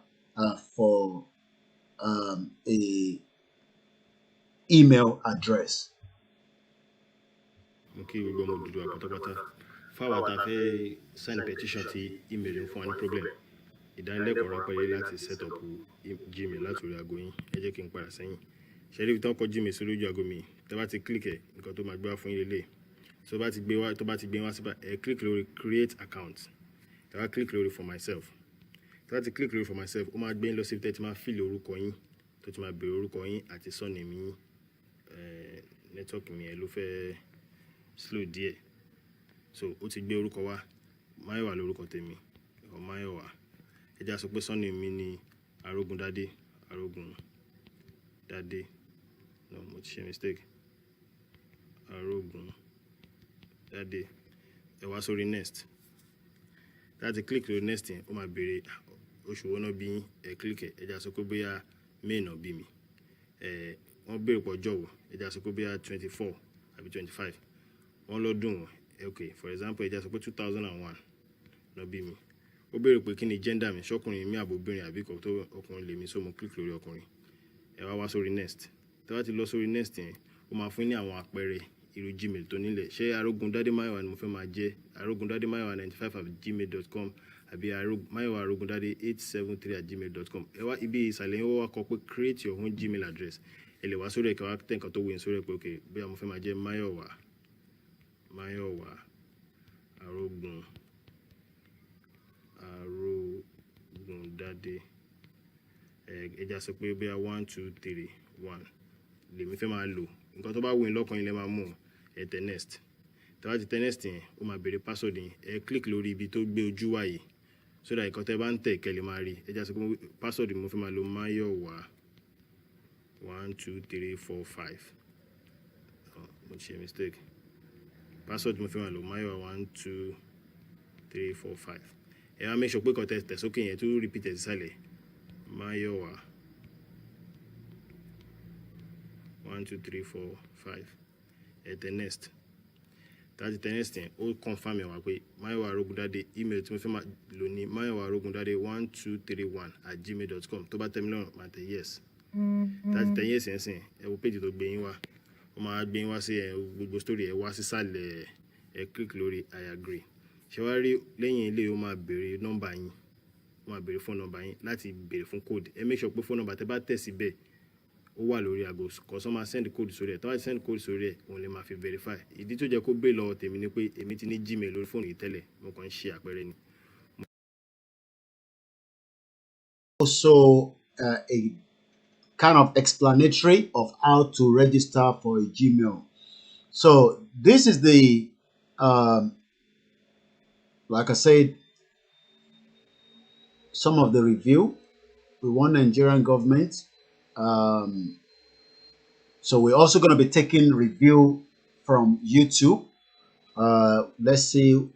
C: for a email address.
J: Okay, we go to do a pátápátá. Fáwọn tá fẹ́ sign petition ti email fún any problem. Ìdánilẹ́kọ̀ọ́ ráńpẹ́ yìí láti set up Gmail láti orí aago yín. Ẹ jẹ́ kí n padà sẹ́yìn. Ṣẹ́rí ibi tó ń kọ Gmail sí lójú aago mi. Tẹ́ bá ti click ẹ̀, nǹkan tó máa gbé wá fún yín lélẹ̀. Tó bá ti gbé wá síbà, ẹ click lórí create account. Tẹ́ bá click lórí for myself. Tẹ́ bá ti click lórí for myself, ó máa gbé yín lọ sí ibi tẹ́ ti máa fill orúkọ yín. Tó ti máa béèrè orúkọ yín àti surname yín. Network mi ẹ ló fẹ́ slow díẹ̀. So ó ti gbé orúkọ wá. Máyọ̀wá lórúkọ tèmi. Máyọ̀wá. Ẹ já sọ pé surname mi ni Arógundádé. Arógundádé. No, mo ti ṣe mistake. Arógundádé. Ẹ wá sórí next. Láti click lórí next yẹn, ó máa béèrè oṣù wo náà bí yín. Ẹ click ẹ̀. Ẹ já sọ pé bóyá May náà bí mi. Wọ́n béèrè pọ̀ ọjọ́ wo. Ẹ já sọ pé bóyá 24 àbí 25. Wọ́n lọ́dún wọn. Okay, for example, ẹ já sọ pé 2001 náà bí mi. Ó béèrè pé kí ni gender mi, ṣọkùnrin mi àbóbìnrin àbí kò tó ọkùnrin lèmi, so mo click lórí ọkùnrin. Ẹ wá sórí next. Tẹ́ bá ti lọ sórí next yẹn, ó máa fún ní àwọn àpẹẹrẹ irú Gmail tó nílẹ̀. Ṣé Arógundádé Máyọ̀wá ni mo fẹ́ máa jẹ́? Arógundádé Máyọ̀wá 95@gmail.com àbí Máyọ̀wá Arógundádé 873@gmail.com. Ẹ wá ibi ìsàlẹ̀ yẹn wá kọ pé create your own Gmail address. Ẹ lè wá sórí ẹ̀ kí wá tẹ̀ nǹkan tó wù yín sórí ẹ̀ pé okay, bóyá mo fẹ́ máa jẹ́ Máyọ̀wá Arógundádé. Ẹ já sọ pé bóyá 1231 lèmi fẹ́ máa lò. Nǹkan tó bá wù yín lọ́kàn yín lẹ máa mú. Ẹ tẹ next. Tẹ́ bá ti tẹ next yẹn, ó máa béèrè password yín. Ẹ click lórí ibi tó gbé ojú wá yìí. So that nǹkan tẹ́ bá ń tẹ̀ kẹ́ lè máa rí. Ẹ já sọ pé password mo fẹ́ máa lò Máyọ̀wá 12345. Mo ti ṣe mistake. Password mo fẹ́ máa lò Máyọ̀wá 12345. Ẹ wá make sure pé kó tẹ̀ sókè yẹn tó repeat ẹ̀ sísàlẹ̀. Máyọ̀wá 12345. Ẹ tẹ next. Tá ti tẹ next yẹn, ó confirm ẹ̀ wá pé Máyọ̀wá Arógundádé email tí mo fẹ́ máa lò ní Máyọ̀wá Arógundádé 1231@gmail.com. Tó bá tẹ́ mi lọ́rùn, máa tẹ yes. Tá ti tẹ yes yẹn sìn, ẹ wo page tó gbé yín wá. Ó máa gbé yín wá sí gbogbo story ẹ wá sísàlẹ̀. Ẹ click lórí I agree. Ṣé wá rí lẹ́yìn ilé ó máa béèrè nọ́mbà yín. Ó máa béèrè phone number yín láti béèrè fún code. Ẹ make sure pé phone number tẹ́ bá tẹ̀ síbẹ̀ ó wà lórí aago. Kọ́sọ́ máa send code sórí ẹ̀. Tó bá ti send code sórí ẹ̀, òun lè máa fi verify. Ìdí tó jẹ́ kó béèrè lọ́wọ́ tèmi ni pé èmi ti ní Gmail lórí fóònù yìí tẹ́lẹ̀. Mo kàn ń ṣe àpẹẹrẹ ni.
C: Also, a kind of explanatory of how to register for a Gmail. So this is the, like I said, some of the review. We want Nigerian government So we're also going to be taking review from YouTube. Let's see.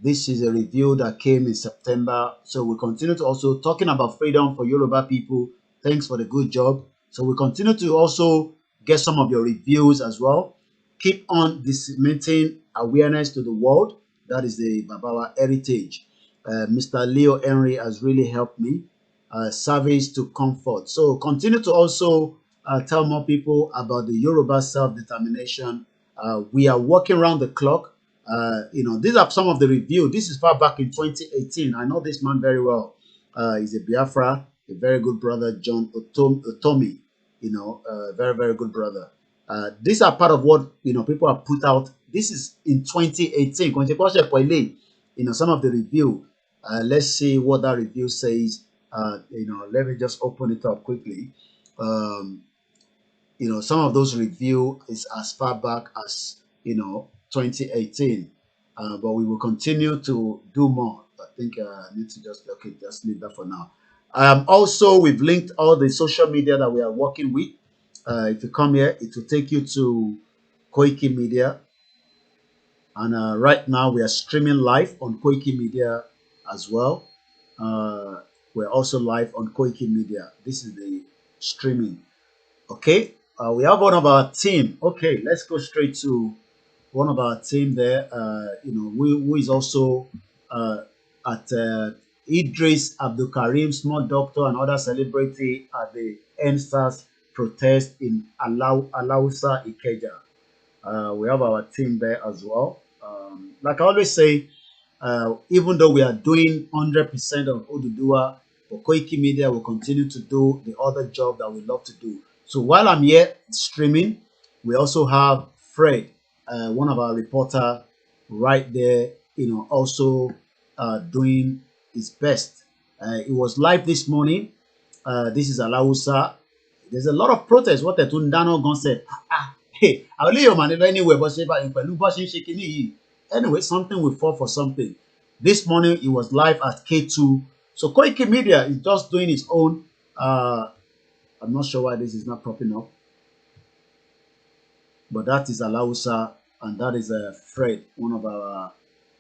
C: This is a review that came in September. So we continue to also talking about freedom for Yoruba people. Thanks for the good job. So we continue to also get some of your reviews as well. Keep on disseminating awareness to the world. That is the Babawa heritage. Mr. Leo Henry has really helped me. Service to comfort. So continue to also tell more people about the Yoruba self-determination. We are working around the clock. These are some of the review. This is far back in 2018. I know this man very well. He's a Biafra, a very good brother, John Otomi. Very, very good brother. These are part of what people have put out. This is in 2018. Some of the review. Let's see what that review says. Let me just open it up quickly. Some of those review is as far back as 2018, but we will continue to do more. I think I need to just leave that for now. Also, we've linked all the social media that we are working with. If you come here, it will take you to Koiki Media, and right now we are streaming live on Koiki Media as well. We're also live on Koiki Media. This is the streaming. Okay, we have one of our team. Okay, let's go straight to one of our team there. Who is also at Idris Abdul Karim, small doctor, and other celebrity at the NSAS protest in Alausa Ikeja. We have our team there as well. Like I always say, even though we are doing 100% of Oduduwa, for Koiki Media will continue to do the other job that we love to do. So while I'm here streaming, we also have Fred, one of our reporter right there, also doing his best. It was live this morning. This is Alausa. There's a lot of protests. What Tundano Gon said, hey, I'll leave your money anywhere, but anyway, something will fall for something. This morning it was live at K2. So Koiki Media is just doing its own. I'm not sure why this is not popping up, but that is Alausa, and that is Fred, one of our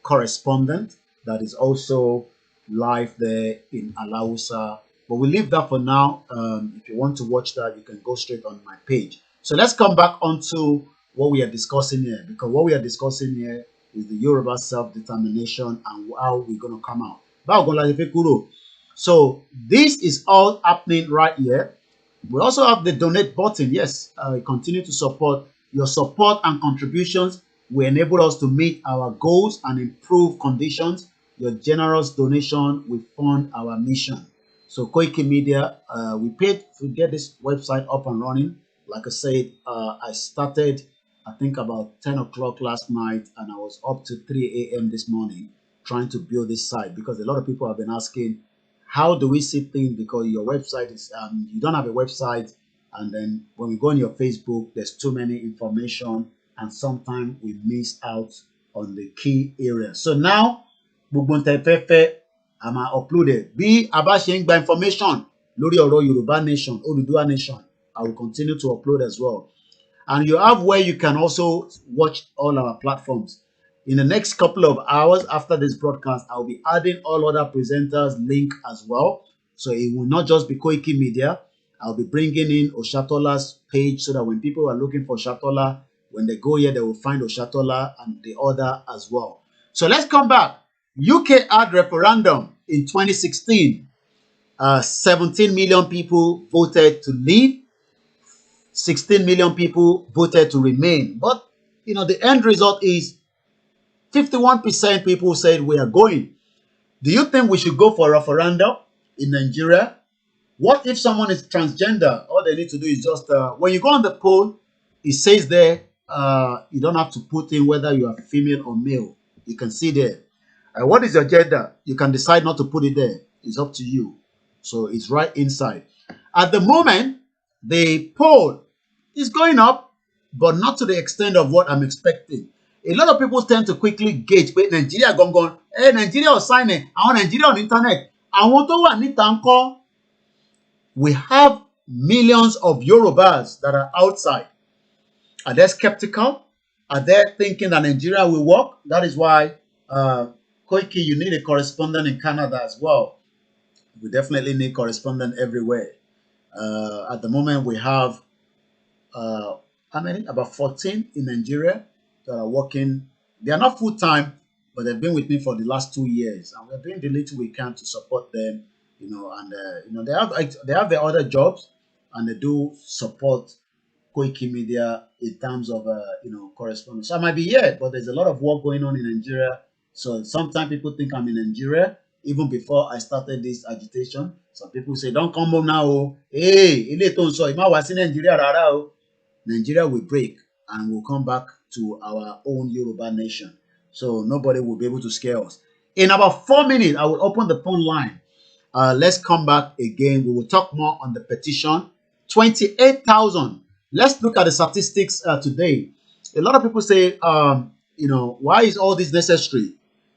C: correspondents that is also live there in Alausa. But we'll leave that for now. If you want to watch that, you can go straight on my page. So let's come back onto what we are discussing here, because what we are discussing here is the Yoruba self-determination and how we're going to come out. So this is all happening right here. We also have the donate button. Yes, continue to support. Your support and contributions will enable us to meet our goals and improve conditions. Your generous donation will fund our mission. So Koiki Media, we paid to get this website up and running. Like I said, I started, I think about 10 o'clock last night, and I was up to 3 a.m. this morning trying to build this site, because a lot of people have been asking, how do we see things? Because your website is, you don't have a website, and then when we go on your Facebook, there's too many information, and sometimes we miss out on the key areas. So now, I'm uploaded. Bí a bá ṣe ń gba information lórí ọ̀rọ̀ Yorùbá Nation, Oduduwa Nation, I will continue to upload as well. And you have where you can also watch all our platforms. In the next couple of hours after this broadcast, I'll be adding all other presenters' link as well. So it will not just be Koiki Media. I'll be bringing in Oshatola's page, so that when people are looking for Oshatola, when they go here, they will find Oshatola and the other as well. So let's come back. UK had referendum in 2016. 17 million people voted to leave. 16 million people voted to remain. But, the end result is 51% people said we are going. Do you think we should go for a referendum in Nigeria? What if someone is transgender? All they need to do is just, when you go on the poll, it says there, you don't have to put in whether you are female or male. You can see there. What is your gender? You can decide not to put it there. It's up to you. So it's right inside. At the moment, the poll is going up, but not to the extent of what I'm expecting. A lot of people tend to quickly gauge, but Nigeria gone. Hey, Nigeria will sign it. I want Nigeria on the internet. I want to want it. We have millions of Yorubas that are outside. Are they skeptical? Are they thinking that Nigeria will work? That is why, Koiki, you need a correspondent in Canada as well. We definitely need correspondent everywhere. At the moment, we have how many? About 14 in Nigeria that are working. They are not full time, but they've been with me for the last 2 years, and we're doing the little we can to support them. And they have their other jobs, and they do support Koiki Media in terms of correspondence. So I might be here, but there's a lot of work going on in Nigeria. So sometimes people think I'm in Nigeria even before I started this agitation. Some people say, "Don't come home now, oh. Hey, Nigeria rara, oh." Nigeria will break and we'll come back to our own Yoruba nation. So nobody will be able to scare us. In about 4 minutes, I will open the phone line. Let's come back again. We will talk more on the petition. 28,000. Let's look at the statistics today. A lot of people say, why is all this necessary?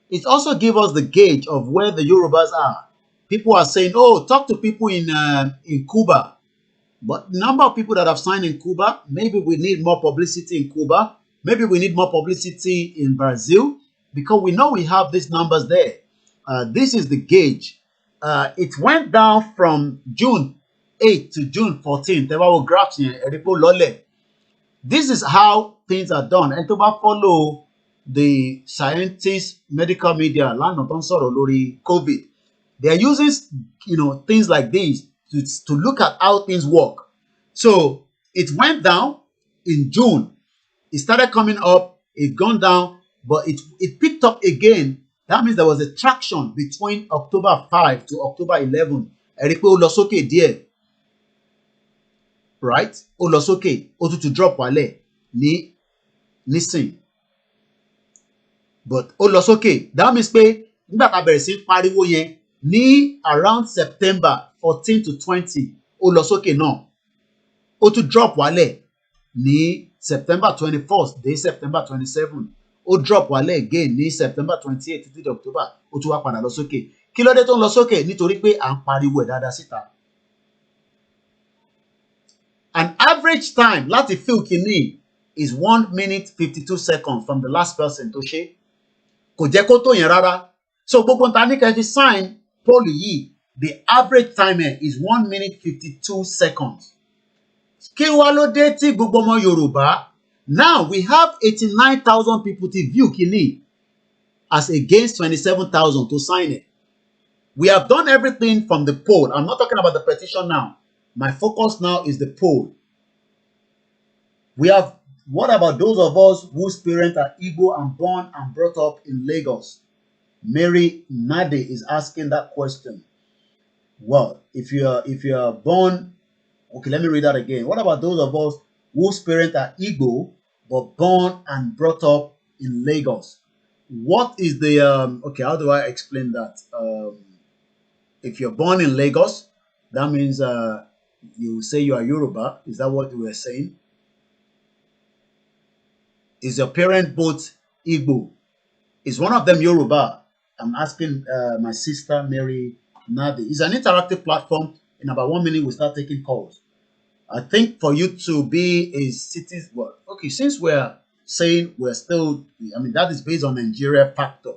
C: It also gives us the gauge of where the Yorubas are. People are saying, oh, talk to people in Cuba. But the number of people that have signed in Cuba, maybe we need more publicity in Cuba. Maybe we need more publicity in Brazil, because we know we have these numbers there. This is the gauge. It went down from June 8 to June 14. This is how things are done. And to follow the scientists, medical media, COVID, they are using things like this to look at how things work. So it went down in June. It started coming up, it gone down, but it picked up again. That means there was a traction between October 5 to October 11. Right? To drop wale ni nisin. But that means pé nígbà tá bẹ̀rẹ̀ sí pariwo yẹn ní around September 14 to 20 ó lọ sókè náà. Ó tún drop wálẹ̀ ní September 21st dé September 27. Ó drop wálẹ̀ again ní September 28 títí di October. Ó tún wá padà lọ sókè. Kí ló dé tó ń lọ sókè? Nítorí pé à ń pariwo ẹ̀ dáadáa síta. An average time láti fill kìíní is 1 minute 52 seconds from the last person tó ṣe. Kò jẹ́ kó tó yẹn rárá. So gbogbo nta ní kẹ́ fi sign poll yìí, the average time is 1 minute 52 seconds. Kí wá ló dé tí gbogbo ọmọ Yorùbá? Now we have 89,000 people to view kìíní as against 27,000 to sign it. We have done everything from the poll. I'm not talking about the petition now. My focus now is the poll. We have, what about those of us whose parents are Igbo and born and brought up in Lagos? Mary Nade is asking that question. Well, if you are born, okay, let me read that again. What about those of us whose parents are Igbo but born and brought up in Lagos? What is the okay, how do I explain that? If you're born in Lagos, that means you say you are Yoruba. Is that what you were saying? Is your parent both Igbo? Is one of them Yoruba? I'm asking my sister Mary Nadi. It's an interactive platform. In about 1 minute, we'll start taking calls. I think for you to be a citizen, well, okay, since we're saying we're still, I mean, that is based on Nigeria factor.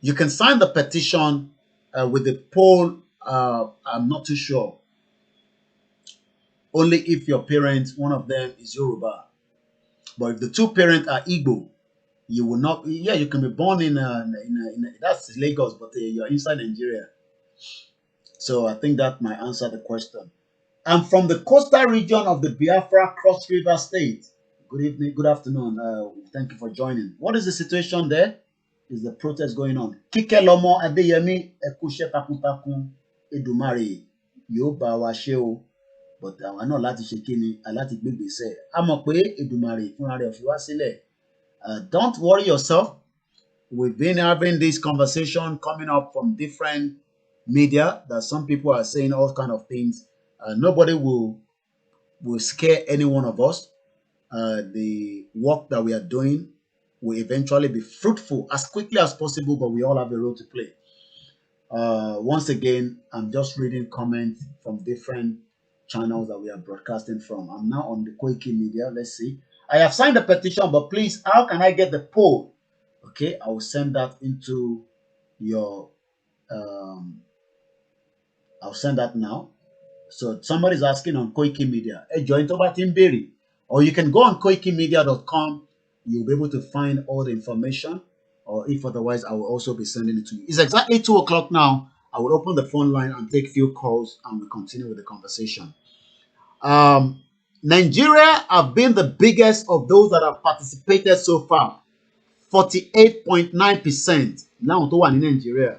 C: You can sign the petition with the poll. I'm not too sure. Only if your parents, one of them is Yoruba. But if the two parents are Igbo, you will not. Yeah, you can be born in that's Lagos, but you're inside Nigeria. So I think that might answer the question. I'm from the coastal region of the Biafra Cross River State. Good evening, good afternoon. Thank you for joining. What is the situation there? Is the protest going on? Kike Lomo Adeyemi Ekushe Takuntakun Edumare Yoba wa ṣe o. But àwọn náà láti ṣe kíni láti gbégbèsè. A mọ̀ pé Èdùmàrè fúnra rẹ̀ fi wá sílẹ̀. Don't worry yourself. We've been having this conversation coming up from different media that some people are saying all kind of things. Nobody will scare any one of us. The work that we are doing will eventually be fruitful as quickly as possible, but we all have a role to play. Once again, I'm just reading comments from different channels that we are broadcasting from. I'm now on the Koiki Media. Let's see. I have signed the petition, but please, how can I get the poll? Okay, I will send that into your. I'll send that now. So somebody's asking on Koiki Media. Join Toba Timberi. Or you can go on koikimedia.com. You'll be able to find all the information. Or if otherwise, I will also be sending it to you. It's exactly 2 o'clock now. I will open the phone line and take a few calls and we'll continue with the conversation. Nigeria have been the biggest of those that have participated so far. 48.9% now to one in Nigeria.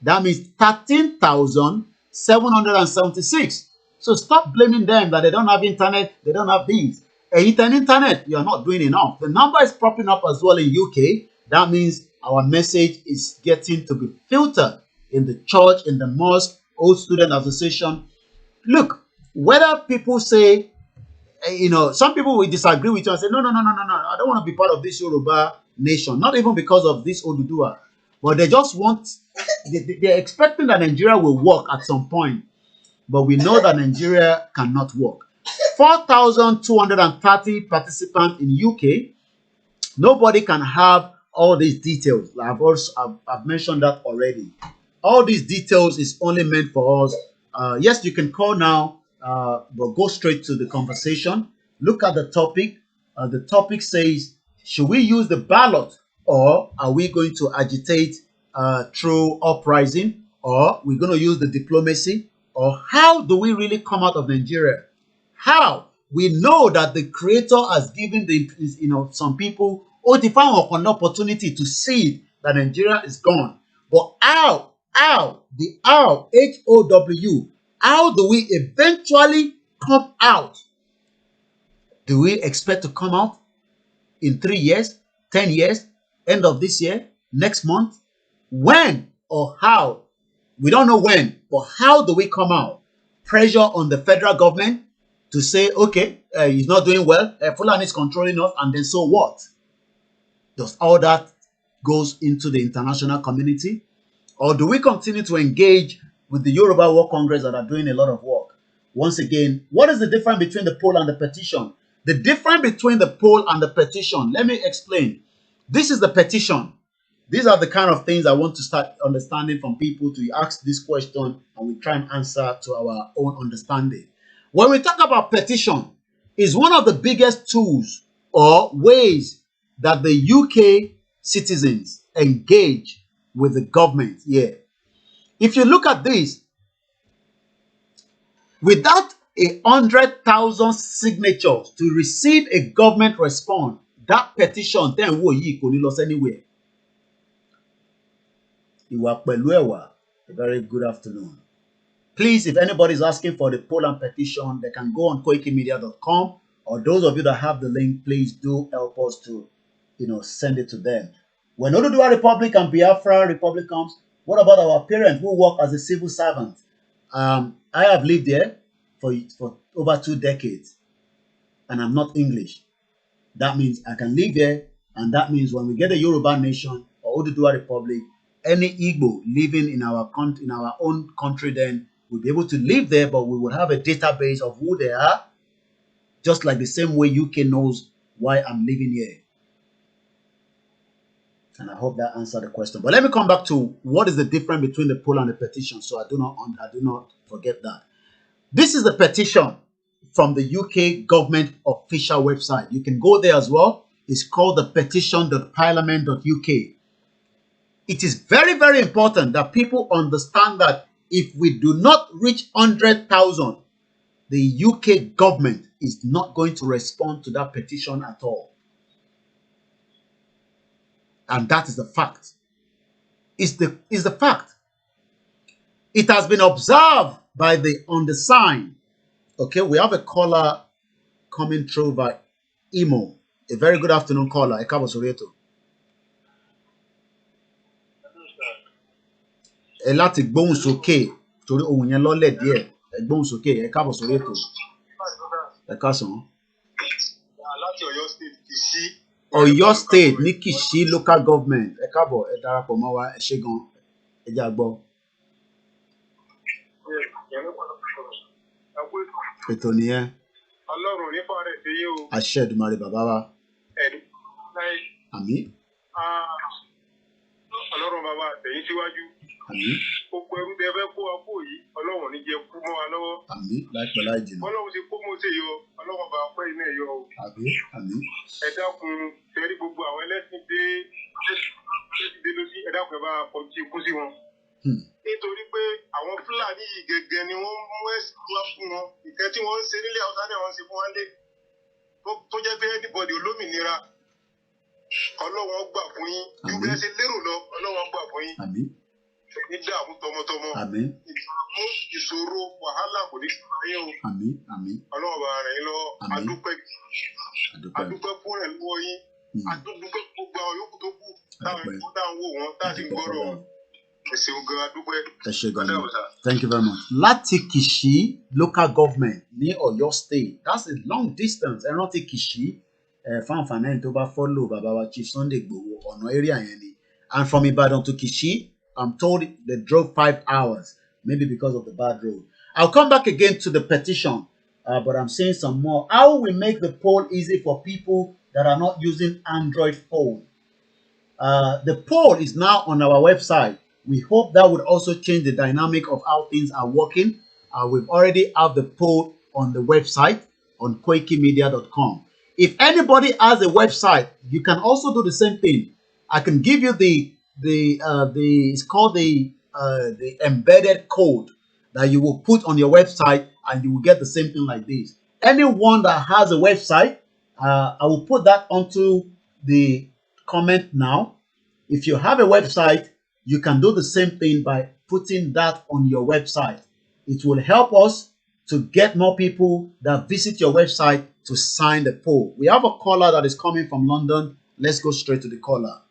C: That means 13,776. So stop blaming them that they don't have internet, they don't have these. Internet, you are not doing enough. The number is propping up as well in UK. That means our message is getting to be filtered in the church, in the mosque, old student association. Look, whether people say, some people will disagree with you and say, no, I don't want to be part of this Yoruba nation. Not even because of this Oduduwa. But they just want, they're expecting that Nigeria will work at some point. But we know that Nigeria cannot work. 4,230 participants in UK. Nobody can have all these details. I've mentioned that already. All these details is only meant for us. Yes, you can call now, but go straight to the conversation. Look at the topic. The topic says, should we use the ballot or are we going to agitate through uprising, or we're going to use the diplomacy, or how do we really come out of Nigeria? How? We know that the Creator has given some people an opportunity to see that Nigeria is gone. But how? The how, H-O-W, how do we eventually come out? Do we expect to come out in 3 years, 10 years, end of this year, next month? When or how? We don't know when, but how do we come out? Pressure on the federal government to say, okay, he's not doing well, Fulani is controlling us, and then so what? Does all that goes into the international community? Or do we continue to engage with the Yoruba World Congress that are doing a lot of work? Once again, what is the difference between the poll and the petition? The difference between the poll and the petition, let me explain. This is the petition. These are the kind of things I want to start understanding from people to ask this question and we try and answer to our own understanding. When we talk about petition, it's one of the biggest tools or ways that the UK citizens engage with the government. Yeah. If you look at this, without 100,000 signatures to receive a government response, that petition then will not anywhere. A very good afternoon. Please, if anybody is asking for the poll and petition, they can go on koikimedia.com, or those of you that have the link, please do help us to, send it to them. When Oduduwa Republic and Biafra Republic comes, what about our parents who work as a civil servant? I have lived there for over 2 decades, and I'm not English. That means I can live there, and that means when we get a Yoruba nation or Oduduwa Republic, any Igbo living in our own country then will be able to live there, but we will have a database of who they are, just like the same way UK knows why I'm living here. And I hope that answered the question. But let me come back to what is the difference between the poll and the petition, so I do not forget that. This is the petition from the UK government official website. You can go there as well. It's called the petition.parliament.uk. It is very, very important that people understand that if we do not reach 100,000, the UK government is not going to respond to that petition at all. And that is the fact. It's the fact. It has been observed by the undersigned. Okay, we have a caller coming through by email. A very good afternoon, caller. Ekabo Soreto. Láti gbóhùn sókè torí ohùn yẹn lọ́lẹ̀ díẹ̀. Ẹ gbóhùn sókè, ẹ káàbọ̀ sórí ètò. Ẹ káàsán.
F: Láti Ọ̀yọ́ State, Kìṣí.
C: Ọ̀yọ́ State ní Kìṣí local government. Ẹ káàbọ̀, ẹ darapọ̀ mọ́ wa, ẹ ṣé gan. Ẹ jẹ́ a gbọ́. Ètò nìyẹn.
F: Ọlọ́run ní fọ́ọ̀rẹ́ sí yín o.
C: Àṣẹ Èdùmàrè bàbá wa.
F: Ẹ̀dùn láì.
C: Àmín.
F: Ọlọ́run bàbá àtẹ̀yìn síwájú.
C: Àmín.
F: Gbogbo ẹrú tẹ fẹ́ kó wa kó yìí, Ọlọ́run ní jẹ́ kú mọ́ wa lọ́wọ́.
C: Àmín láìpẹ́ láì jìnnà.
F: Ọlọ́run ti kó Mósè yọ, Ọlọ́run bá pẹ́ iná ẹ̀ yọ o.
C: Àmín. Àmín.
F: Ẹ dákun tẹ́rí gbogbo àwọn ẹlẹ́sìn dé lósì, ẹ dákun ẹ bá kọjú ikú sí wọn. Nítorí pé àwọn Fúlàní yìí gẹ́gẹ́ ni wọ́n mú ẹ̀sìn wá fún wọn. Ìkẹ́ tí wọ́n ń ṣe nílé Haúsá náà wọ́n ń ṣe fún wọn lé. Tó jẹ́ pé anybody olómìnira. Ọlọ́run gbà fún yín. Ju bí ẹ ṣe lérò lọ, Ọlọ́run gbà fún yín.
C: Àmín.
F: Ní dààmú tọmọtọmọ.
C: Àmín.
F: Ìdààmú ìṣòro wàhálà kò ní sí o.
C: Àmín. Àmín.
F: Ọlọ́run bá rẹ̀ yín lọ.
C: Àmín.
F: Adúpẹ́ fún ẹ̀ lọ́wọ́ yín. Adúpẹ́ gbogbo àwọn yòókù tó kù. Táwọn ìkú táwọn wò wọ́n, táà sì ń gbọ́rọ̀ wọn. Ẹ ṣeun gan, adúpẹ́.
C: Ẹ ṣé gan. Thank you very much. Láti Kìṣí local government ní Ọ̀yọ́ state, that's a long distance. Ẹ rántí Kìṣí fún àǹfààní ẹni tó bá follow bàbá wa Chief Sunday Igboho ọ̀nà area yẹn ni. And from Ibadan to Kìṣí, I'm told they drove 5 hours, maybe because of the bad road. I'll come back again to the petition, but I'm saying some more. How we make the poll easy for people that are not using Android phone? The poll is now on our website. We hope that would also change the dynamic of how things are working. We've already have the poll on the website on koikimedia.com. If anybody has a website, you can also do the same thing. I can give you it's called the embedded code that you will put on your website, and you will get the same thing like this. Anyone that has a website, I will put that onto the comment now. If you have a website, you can do the same thing by putting that on your website. It will help us to get more people that visit your website to sign the poll. We have a caller that is coming from London. Let's go straight to the caller.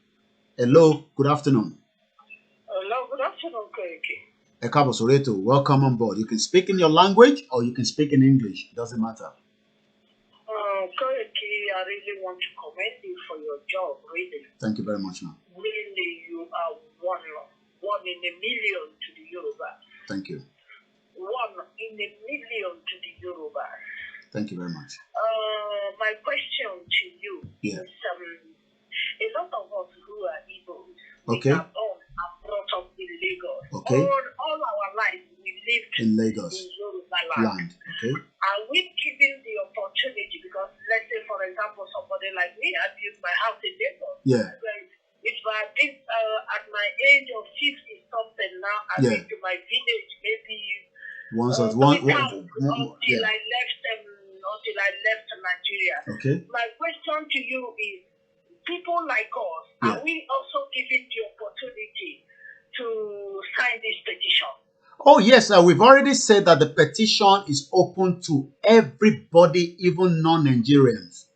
C: Hello, good afternoon.
K: Hello, good afternoon, Koiki.
C: Ekabo Soreto, welcome on board. You can speak in your language or you can speak in English. It doesn't matter.
K: Koiki, I really want to commend you for your job, really.
C: Thank you very much, ma'am.
K: Really, you are one in a million to the Yoruba.
C: Thank you.
K: 1 in a million to the Yoruba.
C: Thank you very much.
K: My question to you is, a lot of us who are Igbos,
C: okay,
K: we are born and brought up in Lagos.
C: Okay.
K: All our lives we lived
C: in Lagos,
K: in Yoruba land.
C: Okay.
K: Are we given the opportunity? Because let's say, for example, somebody like me, I built my house in Lagos.
C: Yeah.
K: If I did at my age of 50 something now, I went to my village maybe until I left Nigeria.
C: Okay.
K: My question to you is, people like us, are we also given the opportunity to sign this petition?
C: Oh, yes, we've already said that the petition is open to everybody, even non-Nigerians.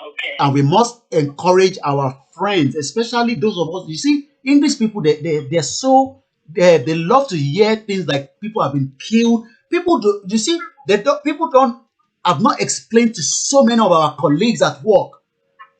K: Okay.
C: And we must encourage our friends, especially those of us. You see, English people, they're so, they love to hear things like people have been killed. People do, you see, have not explained to so many of our colleagues at work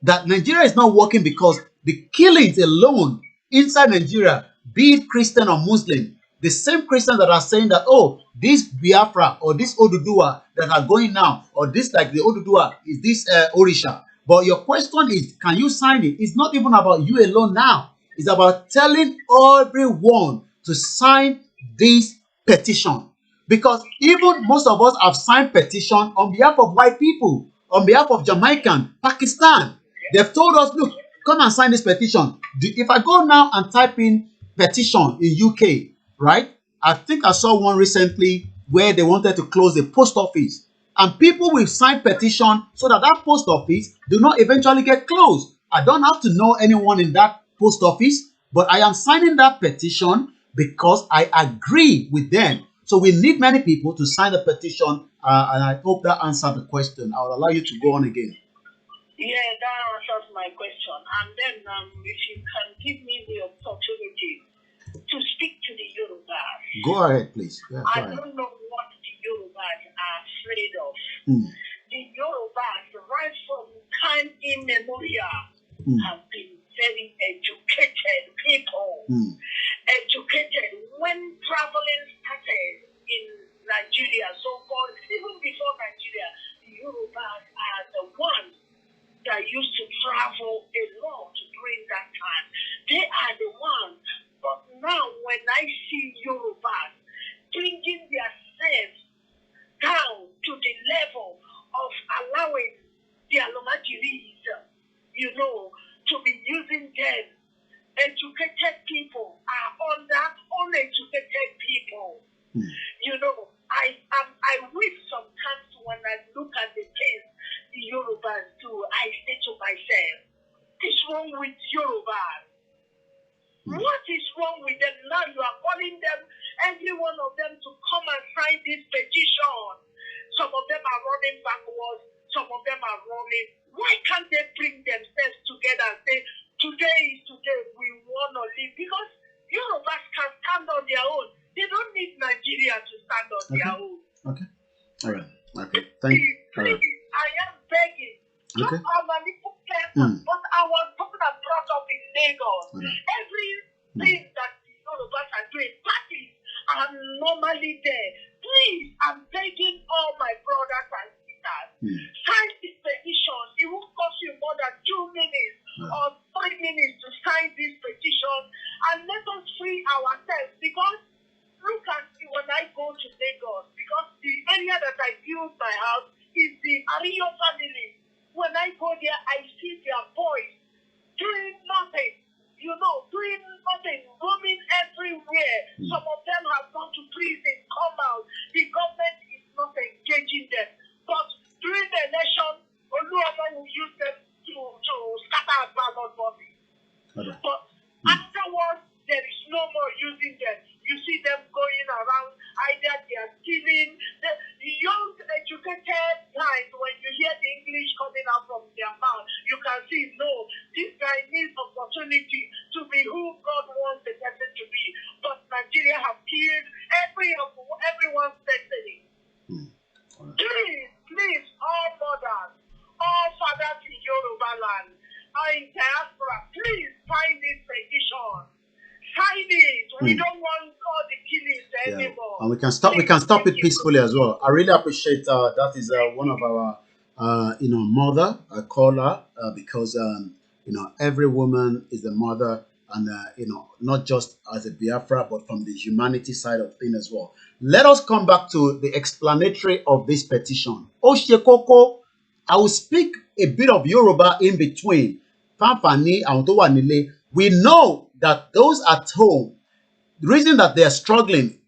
C: that Nigeria is not working because the killings alone inside Nigeria, be it Christian or Muslim, the same Christians that are saying that, oh, this Biafra or this Oduduwa that are going now, or this like the Oduduwa, is this Orisha. But your question is, can you sign it? It's not even about you alone now. It's about telling everyone to sign this petition. Because even most of us have signed petition on behalf of white people, on behalf of Jamaican, Pakistan. They've told us, look, come and sign this petition. If I go now and type in petition in UK, right? I think I saw one recently where they wanted to close the post office. And people will sign petition so that that post office do not eventually get closed. I don't have to know anyone in that post office, but I am signing that petition because I agree with them. So we need many people to sign the petition, and I hope that answered the question. I will allow you to go on again.
K: Yeah, that answers my question. And then if you can give me the opportunity to speak to the Yorubas.
C: Go ahead, please. Yeah,
K: I don't know what the Yorubas are afraid of. The Yorubas, right from time immemorial, have been very educated people. Educated. When traveling started in Nigeria, so-called, even before Nigeria, the Yorubas are the ones that used to travel a lot during that time. They are the ones. But now when I see Yorubas bringing themselves down to the level of allowing the Alomajiris, to be using them, educated people are under uneducated people. I wish sometimes when I look at the things the Yorubas do, I say to myself, what's wrong with Yorubas? What is wrong with them? Now you are calling them, every one of them, to come and sign this petition. Some of them are running backwards, some of them are running. Why can't they bring themselves together and say, today is today, we want to live? Because Yorubas can stand on their own. They don't need Nigeria to stand on their own.
C: Okay. All right. Okay. Thank you.
K: Please, I am begging.
C: Okay.
K: I'm a little careful, but I was born and brought up in Lagos. Everything that the Yorubas are doing, parties are normally there. Please, I'm begging all my brothers and sisters, sign this petition. It won't cost you more than 2 minutes or 3 minutes to sign this petition, and let us free ourselves. Because look at me when I go to Lagos, because the area that I built my house is the Ariyo family. When I go there, I see their boys doing nothing, roaming everywhere. Some of them have gone to prison, come out. The government is not engaging them. But during the election, Oluomo will use them to scatter a ballot boxes. But afterwards, there is no more using them. You see them going around, either they are stealing. The young, educated guys, when you hear the English coming out from their mouth, you can see, no, this guy needs opportunity to be who God wants the person to be. But Nigeria have killed everyone's destiny. Please, all mothers, all fathers in Yoruba land, are in diaspora, please sign this petition. Sign it. We don't want all the killings anymore.
C: And we can stop it peacefully as well. I really appreciate that is one of our mother, I call her, because every woman is a mother, and not just as a Biafra, but from the humanity side of things as well. Let us come back to the explanatory of this petition. Oshekoko, I will speak a bit of Yoruba in between. Fanfani and Towanile. We know that those at home, the reason that they are struggling,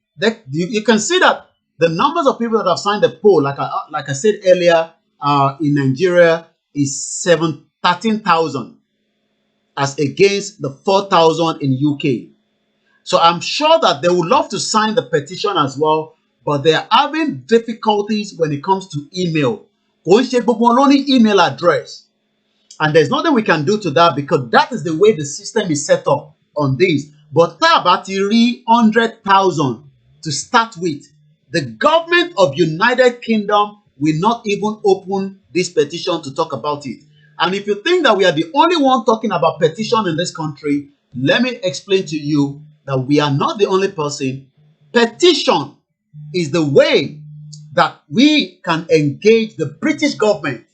C: you can see that the numbers of people that have signed the poll, like I said earlier, in Nigeria is 13,000 as against the 4,000 in UK. So I'm sure that they would love to sign the petition as well, but they are having difficulties when it comes to email. Email address. And there's nothing we can do to that, because that is the way the system is set up on this. But about 100,000 to start with. The government of United Kingdom will not even open this petition to talk about it. And if you think that we are the only one talking about petition in this country, let me explain to you that we are not the only person. Petition is the way that we can engage the British government.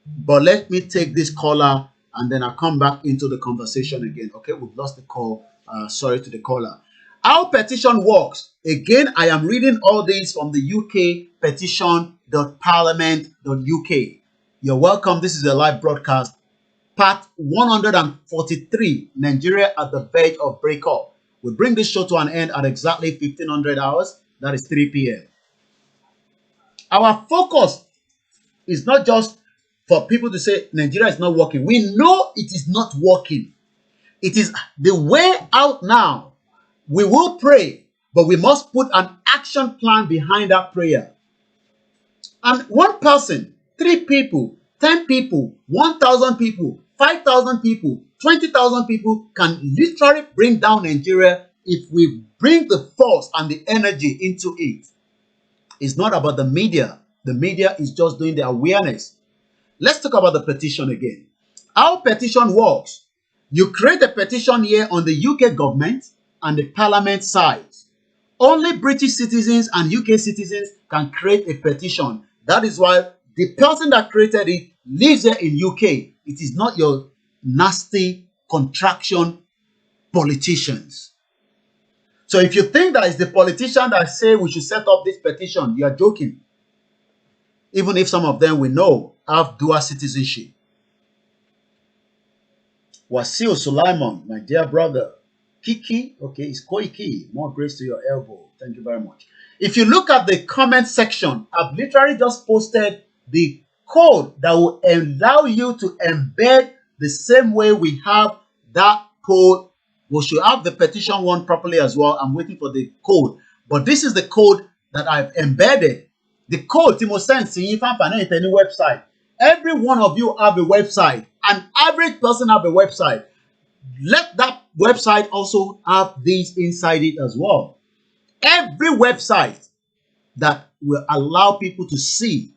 C: But let me take this caller and then I'll come back into the conversation again. Okay, we've lost the call. Sorry to the caller. How petition works. Again, I am reading all this from the UK petition.parliament.uk. You're welcome. This is a live broadcast. Part 143, Nigeria at the verge of breakup. We bring this show to an end at exactly 1500 hours. That is 3 p.m. Our focus is not just for people to say Nigeria is not working. We know it is not working. It is the way out now. We will pray, but we must put an action plan behind that prayer. And one person, 3 people, 10 people, 1,000 people, 5,000 people, 20,000 people can literally bring down Nigeria if we bring the force and the energy into it. It's not about the media. The media is just doing the awareness. Let's talk about the petition again. How petition works. You create a petition here on the UK government and the parliament side. Only British citizens and UK citizens can create a petition. That is why the person that created it lives here in UK. It is not your nasty contraction politicians. So if you think that it's the politician that say we should set up this petition, you are joking. Even if some of them we know have dual citizenship. Wasil Sulaiman, my dear brother. Kiki, okay, it's Koiki. More grace to your elbow. Thank you very much. If you look at the comment section, I've literally just posted the code that will allow you to embed the same way we have that code. We should have the petition one properly as well. I'm waiting for the code. But this is the code that I've embedded. The code, Timo sends to you on any website. Every one of you have a website. An average person have a website. Let that website also have these inside it as well. Every website that will allow people to see,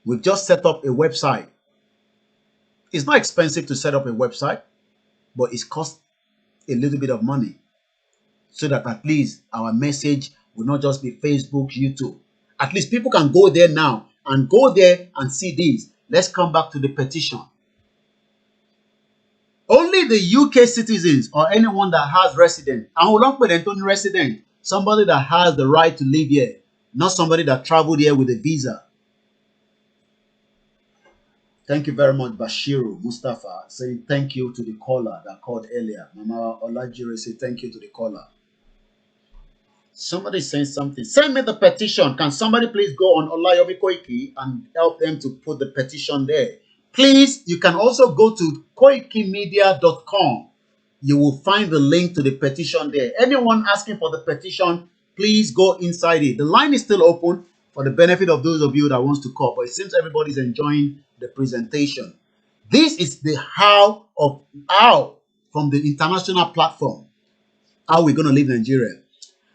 C: we've just set up a website. It's not expensive to set up a website, but it costs a little bit of money so that at least our message will not just be Facebook, YouTube. At least people can go there now and go there and see these. Let's come back to the petition. Only the UK citizens or anyone that has resident, and we don't put them resident, somebody that has the right to live here, not somebody that traveled here with a visa. Thank you very much, Bashiru Mustafa, saying thank you to the caller that called earlier. Mama Olajire say thank you to the caller. Somebody saying something. Send me the petition. Can somebody please go on Olayomi Koiki and help them to put the petition there? Please, you can also go to koikimedia.com. You will find the link to the petition there. Anyone asking for the petition, please go inside it. The line is still open for the benefit of those of you that wants to call, but it seems everybody's enjoying the presentation. This is the how from the international platform, how we're going to leave Nigeria.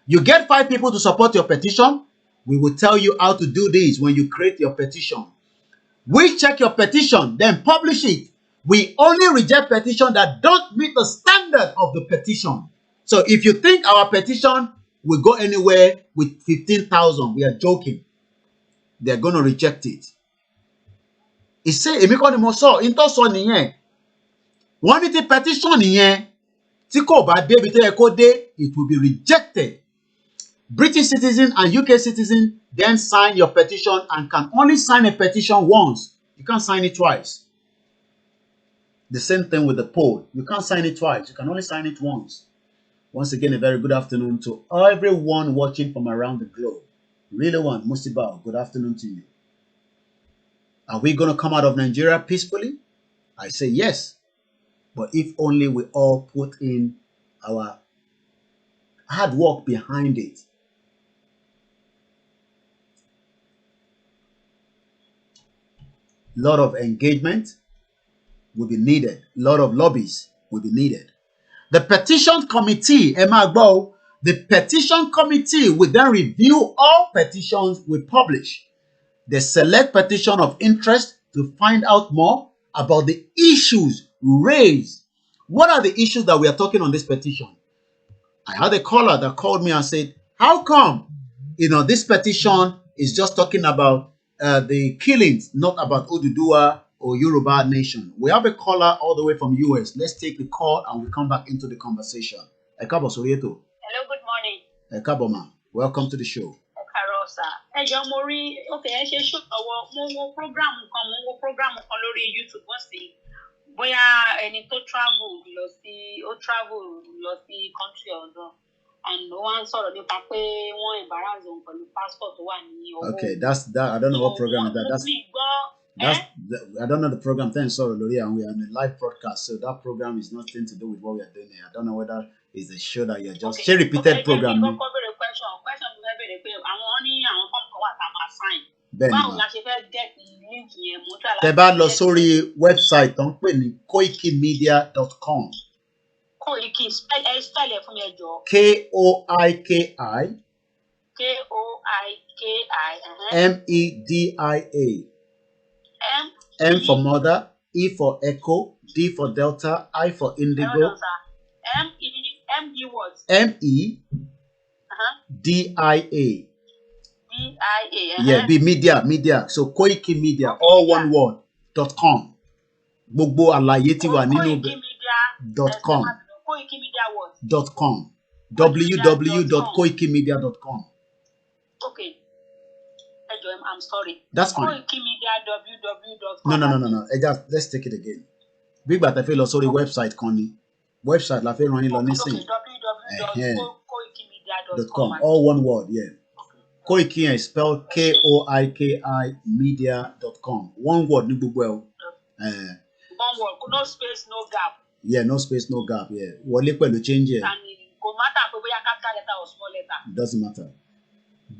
C: You get 5 people to support your petition. We will tell you how to do this when you create your petition. We check your petition, then publish it. We only reject petitions that don't meet the standard of the petition. So if you think our petition will go anywhere with 15,000, we are joking. They're going to reject it. He said, it will be rejected. British citizen and UK citizen then sign your petition and can only sign a petition once. You can't sign it twice. The same thing with the poll. You can't sign it twice. You can only sign it once. Once again, a very good afternoon to everyone watching from around the globe. Really one, Musibao, good afternoon to you. Are we going to come out of Nigeria peacefully? I say yes. But if only we all put in our hard work behind it. A lot of engagement will be needed. A lot of lobbies will be needed. The petition committee, the petition committee will then review all petitions we publish. They select petition of interest to find out more about the issues raised. What are the issues that we are talking on this petition? I had a caller that called me and said, how come, this petition is just talking about the killings, not about Oduduwa or Yoruba nation. We have a caller all the way from US. Let's take the call and we'll come back into the conversation.
L: Hello, good morning.
C: Ekaboma, welcome to the show.
L: Bóyá ẹni tó travel lọ sí country ọ̀dọ̀ and wọ́n sọ̀rọ̀ nípa pé wọ́n embarrass òun pẹ̀lú passport tó wà ní ọwọ́.
C: Okay, that's that. I don't know what program is that. I don't know the program. Thanks, sorry, Lori, and we are on a live broadcast, so that program is nothing to do with what we are doing here. I don't know whether it's a show that you're just repeated program.
L: Question to bẹ̀rẹ̀ pé àwọn ní àwọn form kan wà tá a máa sign. Báwo la ṣe fẹ́ get link yẹn mo try.
C: Tẹ́ bá lọ sórí website tó ń pè ní koikimedia.com.
L: Koiki spell ẹ fún mi ẹ jọ̀ọ́.
C: Koiki. Media. M for mother, E for echo, D for delta, I for indigo.
L: M-E what?
C: M-E. D DIA.
L: DIA.
C: Yeah, be media. So Koiki Media, all one word, .com. Gbogbo àlàyé ti wà nínú .com.
L: Koiki Media what?
C: .com. www.koikimedia.com.
L: Okay. I'm sorry.
C: That's fine.
L: Koiki Media www.com.
C: No. Let's take it again. Big Bat fẹ́ lọ sórí website kan ni. Website la fẹ́ ràn yín lọ nísìnyí.
L: www.koikimedia.com.
C: All one word, yeah. Koiki is spelled Koiki media.com. One word ní gbogbo ẹ̀ o.
L: One word, no space, no gap.
C: Yeah, no space, no gap. Yeah. Wọlé pẹ̀lú change here.
L: Kò matter pé bóyá capital letter or small letter.
C: It doesn't matter.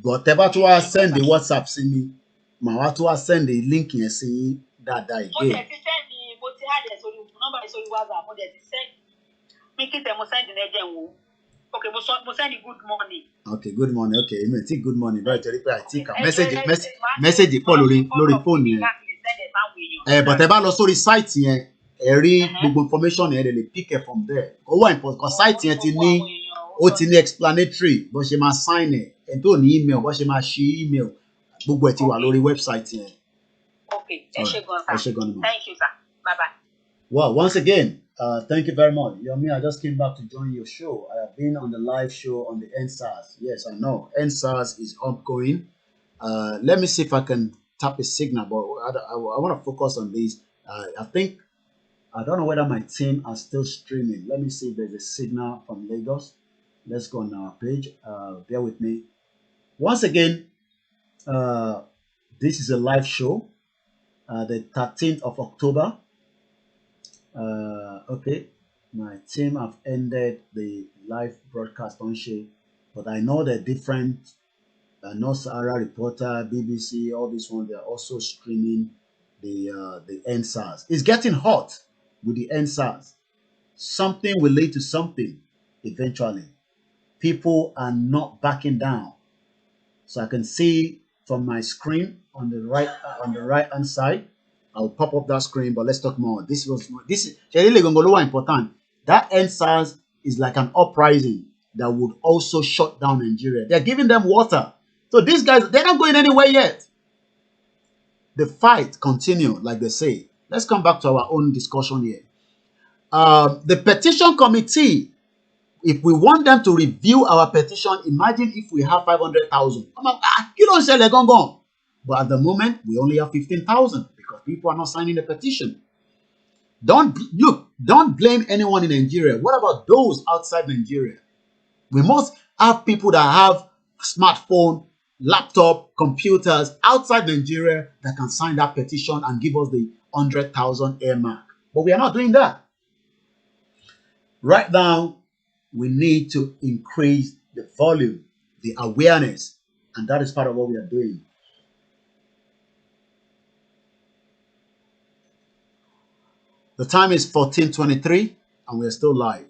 C: But tẹ́ bá tún wá send the WhatsApp sí mi, màá wá tún wá send the link yẹn sí yín dáadáa again.
L: Mo ti add ẹ̀ sórí number ẹ̀ sórí WhatsApp, mo dẹ̀ ti send. Mi kí tẹ̀ mo send ní ẹ̀jẹ̀ wo. Okay, mo send good morning.
C: Okay, good morning. Okay, you mean take good morning. Báyìí torí pé I think message pọ̀ lórí fóònù yẹn. But ẹ bá lọ sórí site yẹn, ẹ rí gbogbo information yẹn lè pick it from there. Ó wà important because site yẹn ti ní explanatory bó ṣe máa sign ẹ̀, ẹ̀ tó ní email bó ṣe máa ṣí email, gbogbo ẹ̀ ti wà lórí website yẹn.
L: Okay, ẹ ṣé gan sir. Thank you sir. Bye-bye.
C: Well, once again, thank you very much. Yomi, I just came back to join your show. I have been on the live show on the NSAS. Yes, I know. NSAS is upgoing. Let me see if I can tap a signal, but I want to focus on this. I don't know whether my team are still streaming. Let me see if there's a signal from Lagos. Let's go on our page. Bear with me. Once again, this is a live show, the 13th of October. Okay, my team have ended the live broadcast on Shea, but I know that different North Sahara Reporter, BBC, all these ones, they are also streaming the NSAS. It's getting hot with the NSAS. Something will lead to something eventually. People are not backing down. So I can see from my screen on the right hand side. I'll pop up that screen, but let's talk more. This is really important. That NSAS is like an uprising that would also shut down Nigeria. They're giving them water. So these guys, they're not going anywhere yet. The fight continues, like they say. Let's come back to our own discussion here. The petition committee, if we want them to review our petition, imagine if we have 500,000. You don't say they're gone. But at the moment, we only have 15,000 because people are not signing the petition. Don't blame anyone in Nigeria. What about those outside Nigeria? We must have people that have smartphone, laptop, computers outside Nigeria that can sign that petition and give us the 100,000 earmark. But we are not doing that. Right now, we need to increase the volume, the awareness, and that is part of what we are doing. The time is 14:23 and we are still live.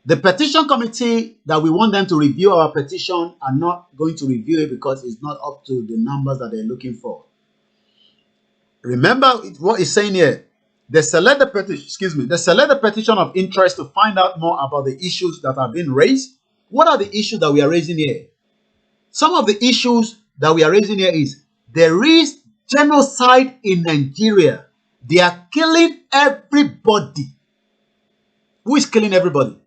C: The petition committee that we want them to review our petition are not going to review it because it's not up to the numbers that they're looking for. Remember what it's saying here. They select the petition of interest to find out more about the issues that have been raised. What are the issues that we are raising here? Some of the issues that we are raising here is there is genocide in Nigeria. They are killing everybody. Who is killing everybody?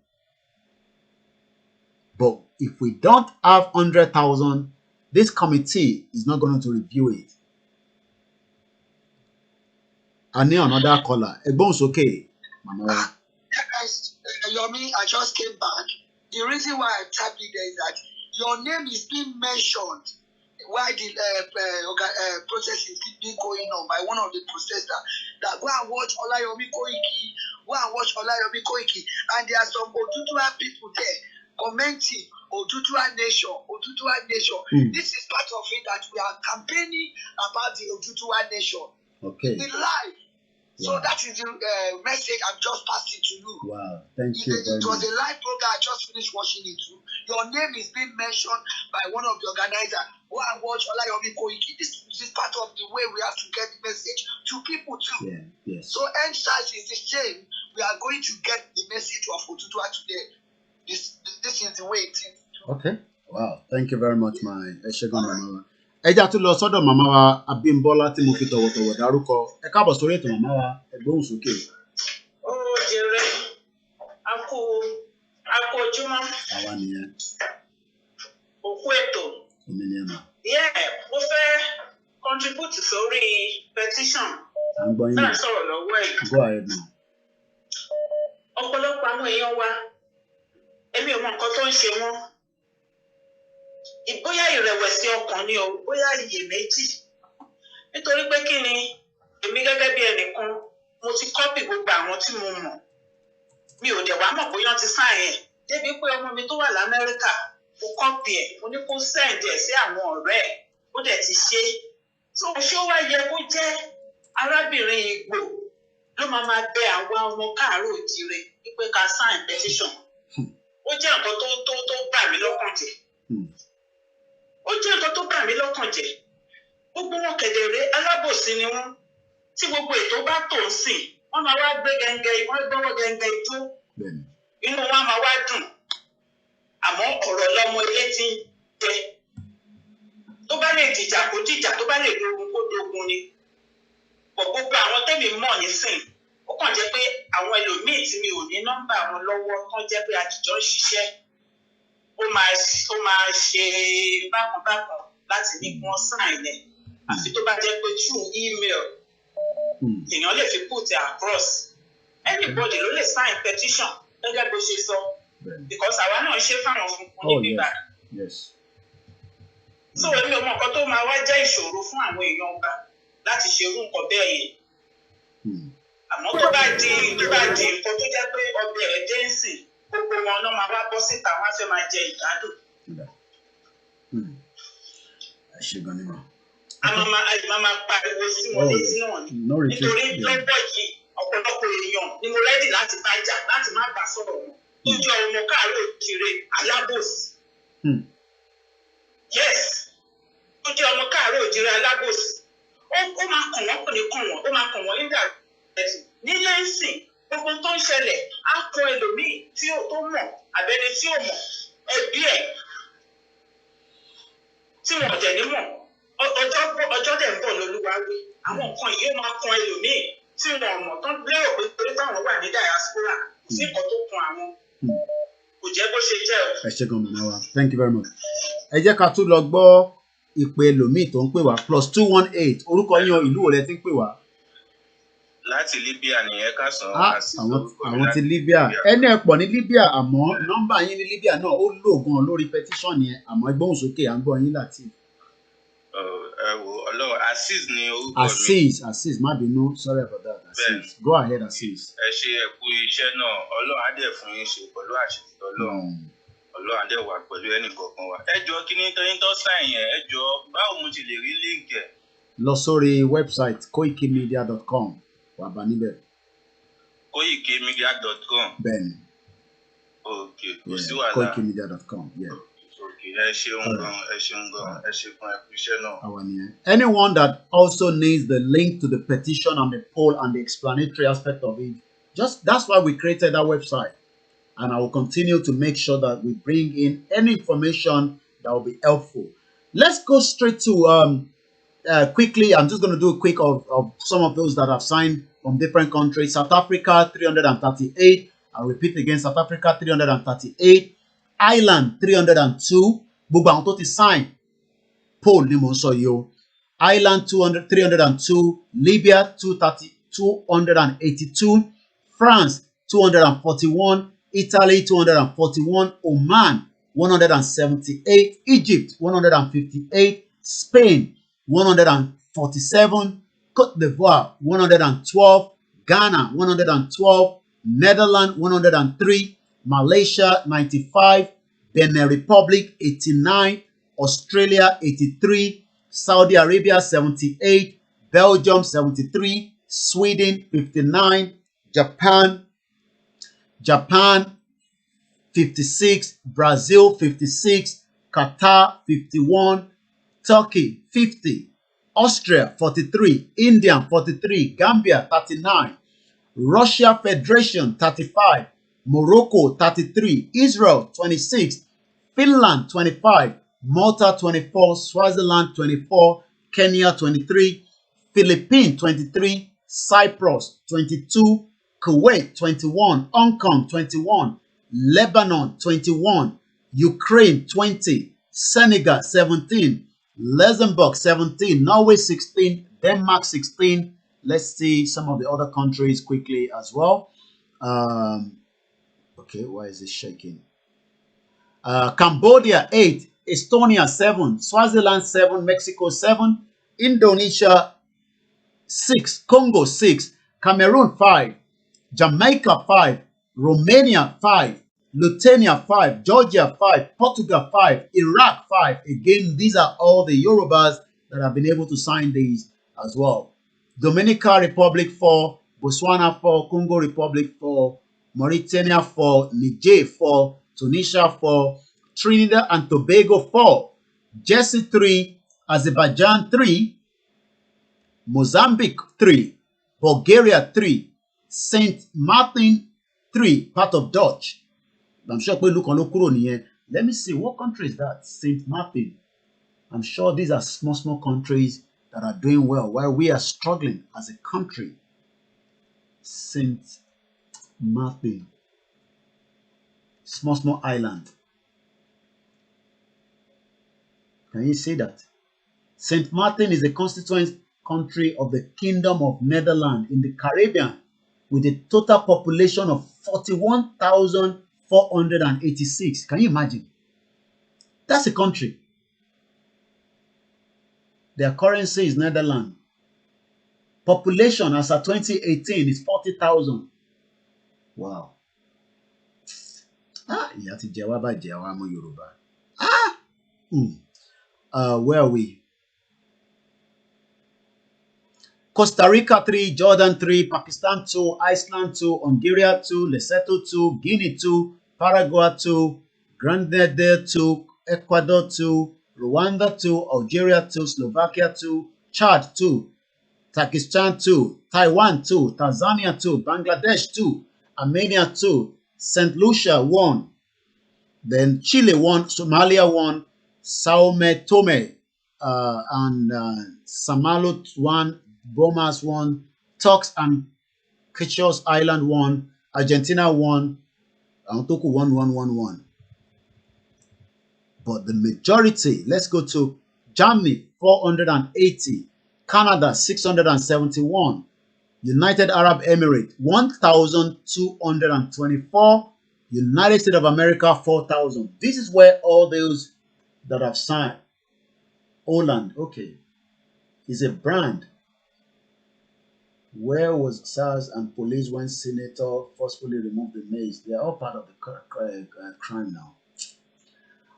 C: But if we don't have 100,000, this committee is not going to review it. I need another caller. Ebon's okay.
G: Guys, Yomi, I just came back. The reason why I tapped it there is that your name is being mentioned while the process is being going on by one of the protesters that go and watch Olayomi Koiki, and there are some Oduduwa people there commenting Oduduwa Nation. This is part of it that we are campaigning about the Oduduwa Nation.
C: Okay.
G: In live. So that is the message I've just passed it to you.
C: Wow, thank you very much.
G: It was a live program. I just finished watching it too. Your name is being mentioned by one of the organizers. Go and watch Olayomi Koiki. This is part of the way we have to get the message to people too.
C: Yeah, yes.
G: So NSAS is the same. We are going to get the message of Oduduwa today. This is the way it is.
C: Okay. Wow, thank you very much, my Eshegun Mama. Ẹ jẹ́ àtúntò lọ sọ́dọ̀ màmá wa Abímbọ́lá tí mo fi tọ̀wọ̀tọ̀wọ̀ dárúkọ. Ẹ káàbọ̀ sórí ètò màmá wa, ẹ gbóhùn sókè.
K: Ó jèrè akó ojúmọ́.
C: Àwa nìyẹn.
K: Òkú ètò.
C: Èmi ni ẹ mà.
K: Mo fẹ́ contribute sórí petition.
C: À ń gbọ́ yín.
K: Náà sọ̀rọ̀ lọ́wọ́ ẹ̀.
C: Go ahead now.
K: Ọ̀pọ̀lọpọ̀ àwọn èèyàn wa, èmi ò mọ nǹkan tó ń ṣe wọ́n. Bóyá ìrẹ̀wẹ̀sì ọkàn ni o, bóyá iyèméjì. Nítorí pé kí ni èmi gẹ́gẹ́ bí ẹnìkan, mo ti kọ́pì gbogbo àwọn tí mo mọ̀. Mi ò dẹ̀ wá mọ̀ bóyá ti sáìn ẹ̀. Débi pé ọmọ mi tó wà l'Amẹ́ríkà, mo kọ́pì ẹ̀, mo ní kó send ẹ̀ sí àwọn ọ̀rẹ́ ẹ̀, ó dẹ̀ ti ṣe. So ṣé ó wá yẹ kó jẹ́ arábìnrin Ìgbò ló máa bẹ àwọn ọmọ káàárọ̀ òjìrè wípé ká sign petition? Ó jẹ́ nǹkan tó bà mí lọ́kàn jẹ́. Ó jẹ́ nǹkan tó bà mí lọ́kàn jẹ́. Gbogbo wọn kẹ̀dẹ̀rẹ́ alábòsí ni wọ́n. Tí gbogbo ètò bá tò ń sìn, wọ́n máa wá gbé gẹ́gẹ́, wọ́n gbọ́wọ́ gẹ́gẹ́ ijó. Inú wọn máa wá dùn. Àmọ́ ọ̀rọ̀ lọmọ ilé ti ń jẹ. Tó bá lè dìjà kó dìjà, tó bá lè dogun kó dogun ni. Gbogbo àwọn tẹ́mi mọ̀ nísìn, ó kàn jẹ́ pé àwọn ẹlòmíì tí mi ò ní nọ́mbà wọn lọ́wọ́ kàn jẹ́ pé àjùjọ ń ṣiṣẹ́. Ó máa ṣe bákanbákan láti ní kí wọ́n sign ẹ̀. Àfi tó bá jẹ́ pé through email, èèyàn lè fi put it across. Anybody ló lè sign petition gẹ́gẹ́ bó ṣe sọ. Because àwa náà ṣe fáwọn funfun ní bíbá. So èmi ò mọ nǹkan tó máa wá jẹ́ ìṣòro fún àwọn èèyàn ọba láti ṣe irú nǹkan bẹ́ẹ̀ yẹn. Àmọ́ tó bá di nǹkan tó jẹ́ pé ọbẹ̀ ẹ̀ dé ń sìn, gbogbo wọn náà máa wá bọ́ síta, wọ́n á fẹ́ máa jẹ ìgbádùn.
C: Ẹ ṣe gan ni mà.
K: A máa pariwo sí wọn létí náà ni. Nítorí lọ́wọ́ yìí, ọ̀pọ̀lọpọ̀ èèyàn ni mo rẹ́dì láti bá jà, láti má bá sọ̀rọ̀ wọn. Tó jẹ́ ọmọ káàárọ̀ òjìrè alábòsí. Yes, tó jẹ́ ọmọ káàárọ̀ òjìrè alábòsí. Ó máa kàn wọ́n kò ní kàn wọ́n, ó máa kàn wọ́n nígbà ẹ̀sìn. Nílé ń sìn, gbogbo tó ń ṣẹlẹ̀, á kọ ẹlòmíì tó mọ̀, àbẹ́ni tí ò mọ̀, ẹbí ẹ̀ tí wọ́n jẹ̀ ní mọ̀. Ọjọ́ dẹ̀ ń bọ̀ lólúwa wí. Àwọn nǹkan yìí máa kan ẹlòmíì tí wọ́n mọ̀ tán lérò pé torí táwọn wà ní diaspora, kò sí nǹkan tó kan àwọn. Kò jẹ́ bó ṣe jẹ́ o.
C: Ẹ ṣe gan mọ̀nà wa. Thank you very much. Ẹ jẹ́ ká tún lọ gbọ́ ìpè ẹlòmíì tó ń pè wá +218. Orúkọ yín ìlú wo lẹ ti ń pè wá?
M: Láti Libya nìyẹn ká sàn.
C: Àwọn ti Libya. Ẹni ẹ pọ̀ ní Libya àmọ́ nọ́mbà yín ní Libya náà ó lò gan lórí petition yẹn àmọ́ ẹgbọ́n sókè à ń gbọ́ yín láti.
M: Ẹ wo Ọlọ́run Azeez ni orúkọ mi.
C: Azeez má bínú, sorry about that. Azeez, go ahead Azeez.
M: Ẹ ṣe ẹ̀kú iṣẹ́ náà, Ọlọ́run á dẹ̀ fún yín ṣe pẹ̀lú àṣìṣe Ọlọ́run. Ọlọ́run á dẹ̀ wà pẹ̀lú ẹnì kọ̀ọ̀kan wa. Ẹ jọ kí ni tẹ́yìn tó sáìn yẹn, ẹ jọ báwo mo ti lè rí líǹkì ẹ̀.
C: Lọ sórí website koikimedia.com wà bá níbẹ̀.
M: koikimedia.com.
C: Bẹ́ẹ̀ni.
M: Ok, kò sí wàhálà.
C: koikimedia.com, yeah.
M: Ẹ ṣeun gan, ẹ ṣeun gan, ẹ ṣe fún ẹkú iṣẹ́ náà.
C: Anyone that also needs the link to the petition and the poll and the explanatory aspect of it, that's why we created that website. And I will continue to make sure that we bring in any information that will be helpful. Let's go straight to quickly. I'm just going to do a quick of some of those that have signed from different countries. South Africa 338. I'll repeat again. South Africa 338. Ireland 302. Gbogbo àwọn tó ti sign poll ni mo sọ yìí o. Ireland 302. Libya 282. France 241. Italy 241. Oman 178. Egypt 158. Spain 147. Cote d'Ivoire 112. Ghana 112. Netherlands 103. Malaysia 95, Benin Republic 89, Australia 83, Saudi Arabia 78, Belgium 73, Sweden 59, Japan 56, Brazil 56, Qatar 51, Turkey 50, Austria 43, India 43, Gambia 39, Russia Federation 35, Morocco 33, Israel 26, Finland 25, Malta 24, Swaziland 24, Kenya 23, Philippines 23, Cyprus 22, Kuwait 21, Hong Kong 21, Lebanon 21, Ukraine 20, Senegal 17, Luxembourg 17, Norway 16, Denmark 16. Let's see some of the other countries quickly as well. Okay, why is it shaking? Cambodia 8, Estonia 7, Swaziland 7, Mexico 7, Indonesia 6, Congo 6, Cameroon 5, Jamaica 5, Romania 5, Lithuania 5, Georgia 5, Portugal 5, Iraq 5. Again, these are all the Yorubas that have been able to sign these as well. Dominican Republic 4, Botswana 4, Congo Republic 4, Mauritania 4, Niger 4, Tunisia 4, Trinidad and Tobago 4, Jersey 3, Azerbaijan 3, Mozambique 3, Bulgaria 3, Saint Martin 3, part of Dutch. I'm sure we look on here. Let me see, what country is that? Saint Martin. I'm sure these are small countries that are doing well while we are struggling as a country. Saint Martin. Small island. Can you see that? Saint Martin is a constituent country of the Kingdom of Netherlands in the Caribbean with a total population of 41,486. Can you imagine? That's a country. Their currency is Netherlands. Population as of 2018 is 40,000. Wow. You have to Jawaba Jawamo Yoruba. Where are we? Costa Rica 3, Jordan 3, Pakistan 2, Iceland 2, Hungary 2, Lesotho 2, Guinea 2, Paraguay 2, Grenada 2, Ecuador 2, Rwanda 2, Algeria 2, Slovakia 2, Chad 2, Pakistan 2, Taiwan 2, Tanzania 2, Bangladesh 2, Armenia 2, St. Lucia 1, then Chile 1, Somalia 1, Sao Tome and Samoa 1, Bomas 1, Turks and Caicos Island 1, Argentina 1, and Toku 1. But the majority, let's go to Germany 480, Canada 671, United Arab Emirates 1,224, United States of America 4,000. This is where all those that have signed. Holland, okay, is a brand. Where was SARS and police when senator forcefully removed the maze? They are all part of the crime now.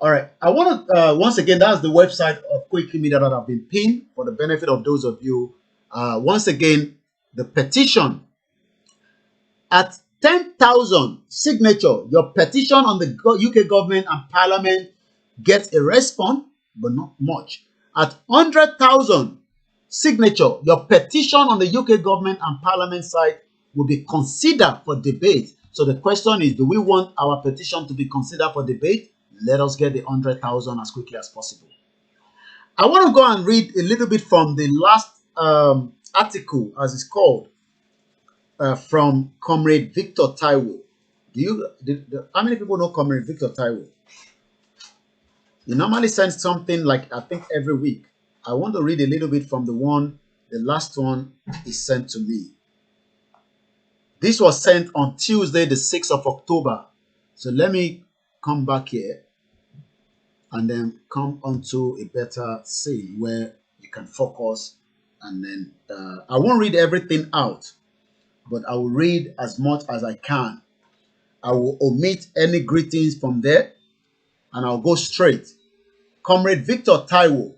C: All right, I want to once again, that's the website of Koiki Media that have been pinned for the benefit of those of you. Once again, the petition at 10,000 signature, your petition on the UK government and Parliament gets a response, but not much. At 100,000 signature, your petition on the UK government and Parliament side will be considered for debate. So the question is, do we want our petition to be considered for debate? Let us get the 100,000 as quickly as possible. I want to go and read a little bit from the last article, as it's called, from Comrade Victor Taiwo. How many people know Comrade Victor Taiwo? He normally sends something like, I think, every week. I want to read a little bit from the last one he sent to me. This was sent on Tuesday, the 6th of October. So let me come back here and then come onto a better scene where you can focus. And then I won't read everything out, but I will read as much as I can. I will omit any greetings from there and I'll go straight. Comrade Victor Taiwo.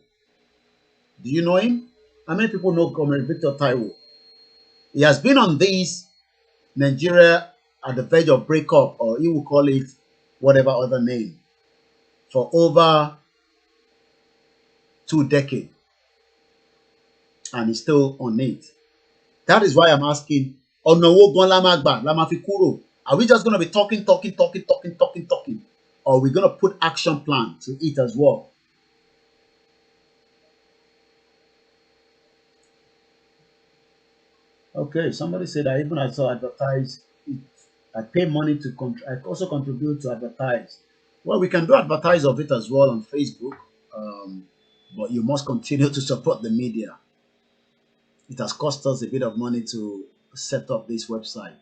C: Do you know him? How many people know Comrade Victor Taiwo? He has been on this Nigeria at the verge of breakup, or he will call it whatever other name, for over 2 decades. And he's still on it. That is why I'm asking, are we just going to be talking? or we're going to put action plan to it as well. Okay, somebody said I even I saw advertise it. I pay money to I also contribute to advertise. Well, we can do advertise of it as well on Facebook, but you must continue to support the media. It has cost us a bit of money to set up this website.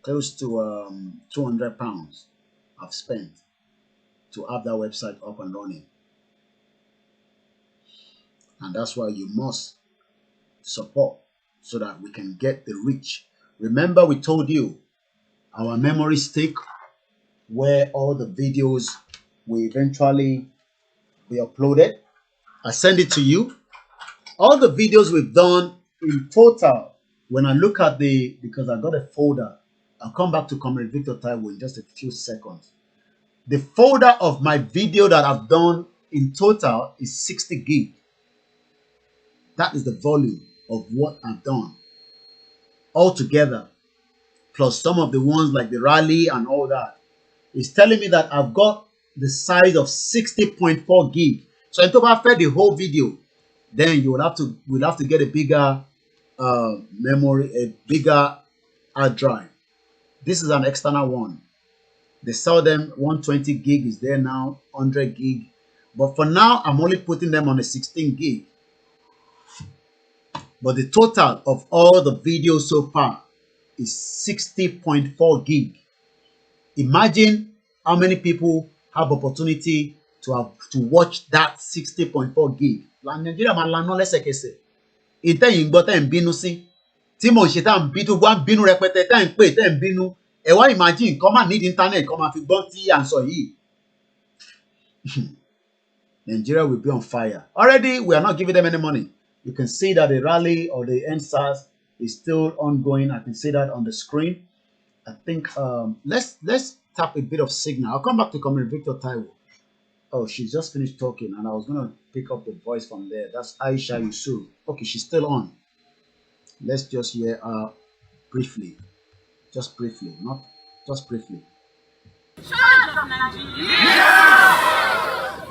C: Close to £200 I've spent to have that website up and running. And that's why you must support so that we can get the reach. Remember, we told you our memory stick where all the videos will eventually be uploaded. I send it to you. All the videos we've done in total, when I look at because I got a folder, I'll come back to Comrade Victor Taiwo in just a few seconds. The folder of my video that I've done in total is 60 gig. That is the volume of what I've done altogether, plus some of the ones like the rally and all that. It's telling me that I've got the size of 60.4 gig. So if I fed the whole video, then we'll have to get a bigger memory, a bigger hard drive. This is an external one. They sell them 120 gig is there now, 100 gig. But for now, I'm only putting them on a 16 gig. But the total of all the videos so far is 60.4 gig. Imagine how many people have opportunity to watch that 60.4 gig. La Nigeria ma lanu lẹ́sẹ̀kẹsẹ̀. Ìtẹ̀yìn gbọ́ tẹ̀ ń bínú sí. Tí mo ṣe tá ń bínú wá ń bínú rẹpẹtẹ tẹ̀ ń pè tẹ̀ ń bínú. Ẹ wá imagine kọ́ máa need internet kọ́ máa fi gbọ́ tí à ń sọ yìí. Nigeria will be on fire. Already, we are not giving them any money. You can see that the rally or the NSAS is still ongoing. I can see that on the screen. I think let's tap a bit of signal. I'll come back to Comrade Victor Taiwo. Oh, she's just finished talking, and I was gonna pick up the voice from there. That's Aisha Yusuf. Okay, she's still on. Let's just hear her briefly. Just briefly, not just briefly.
N: Charge of Nigeria. Yeah!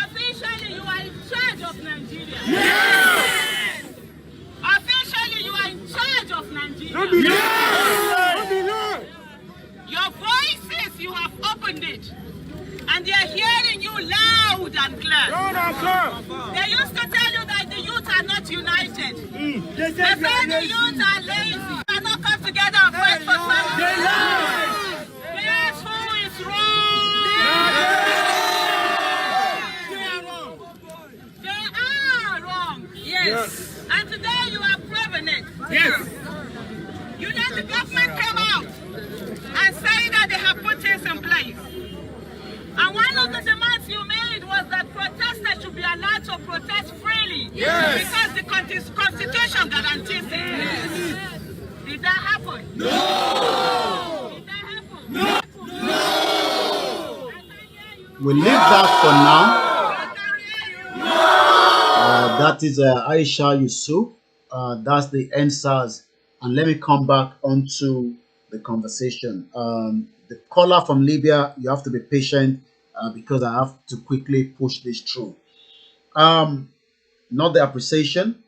N: Officially, you are in charge of Nigeria. Yeah! Officially, you are in charge of Nigeria. Yeah! Your voices, you have opened it. And they are hearing you loud and clear. They used to tell you that the youth are not united. They say the youth are lazy. They cannot come together and fight for something. They lie. Guess who is wrong? They are wrong. They are wrong. Yes. And today you are proving it. Yes. You know the government came out and say that they have put things in place. And one of the demands you made was that protesters should be allowed to protest freely. Yes. Because the Constitution guarantees it. Yes. Did that happen? No! Did that happen? No! No!
C: We leave that for now. That is Aisha Yusuf. That's the NSAS. And let me come back onto the conversation. The caller from Libya, you have to be patient because I have to quickly push this through. Not the appreciation.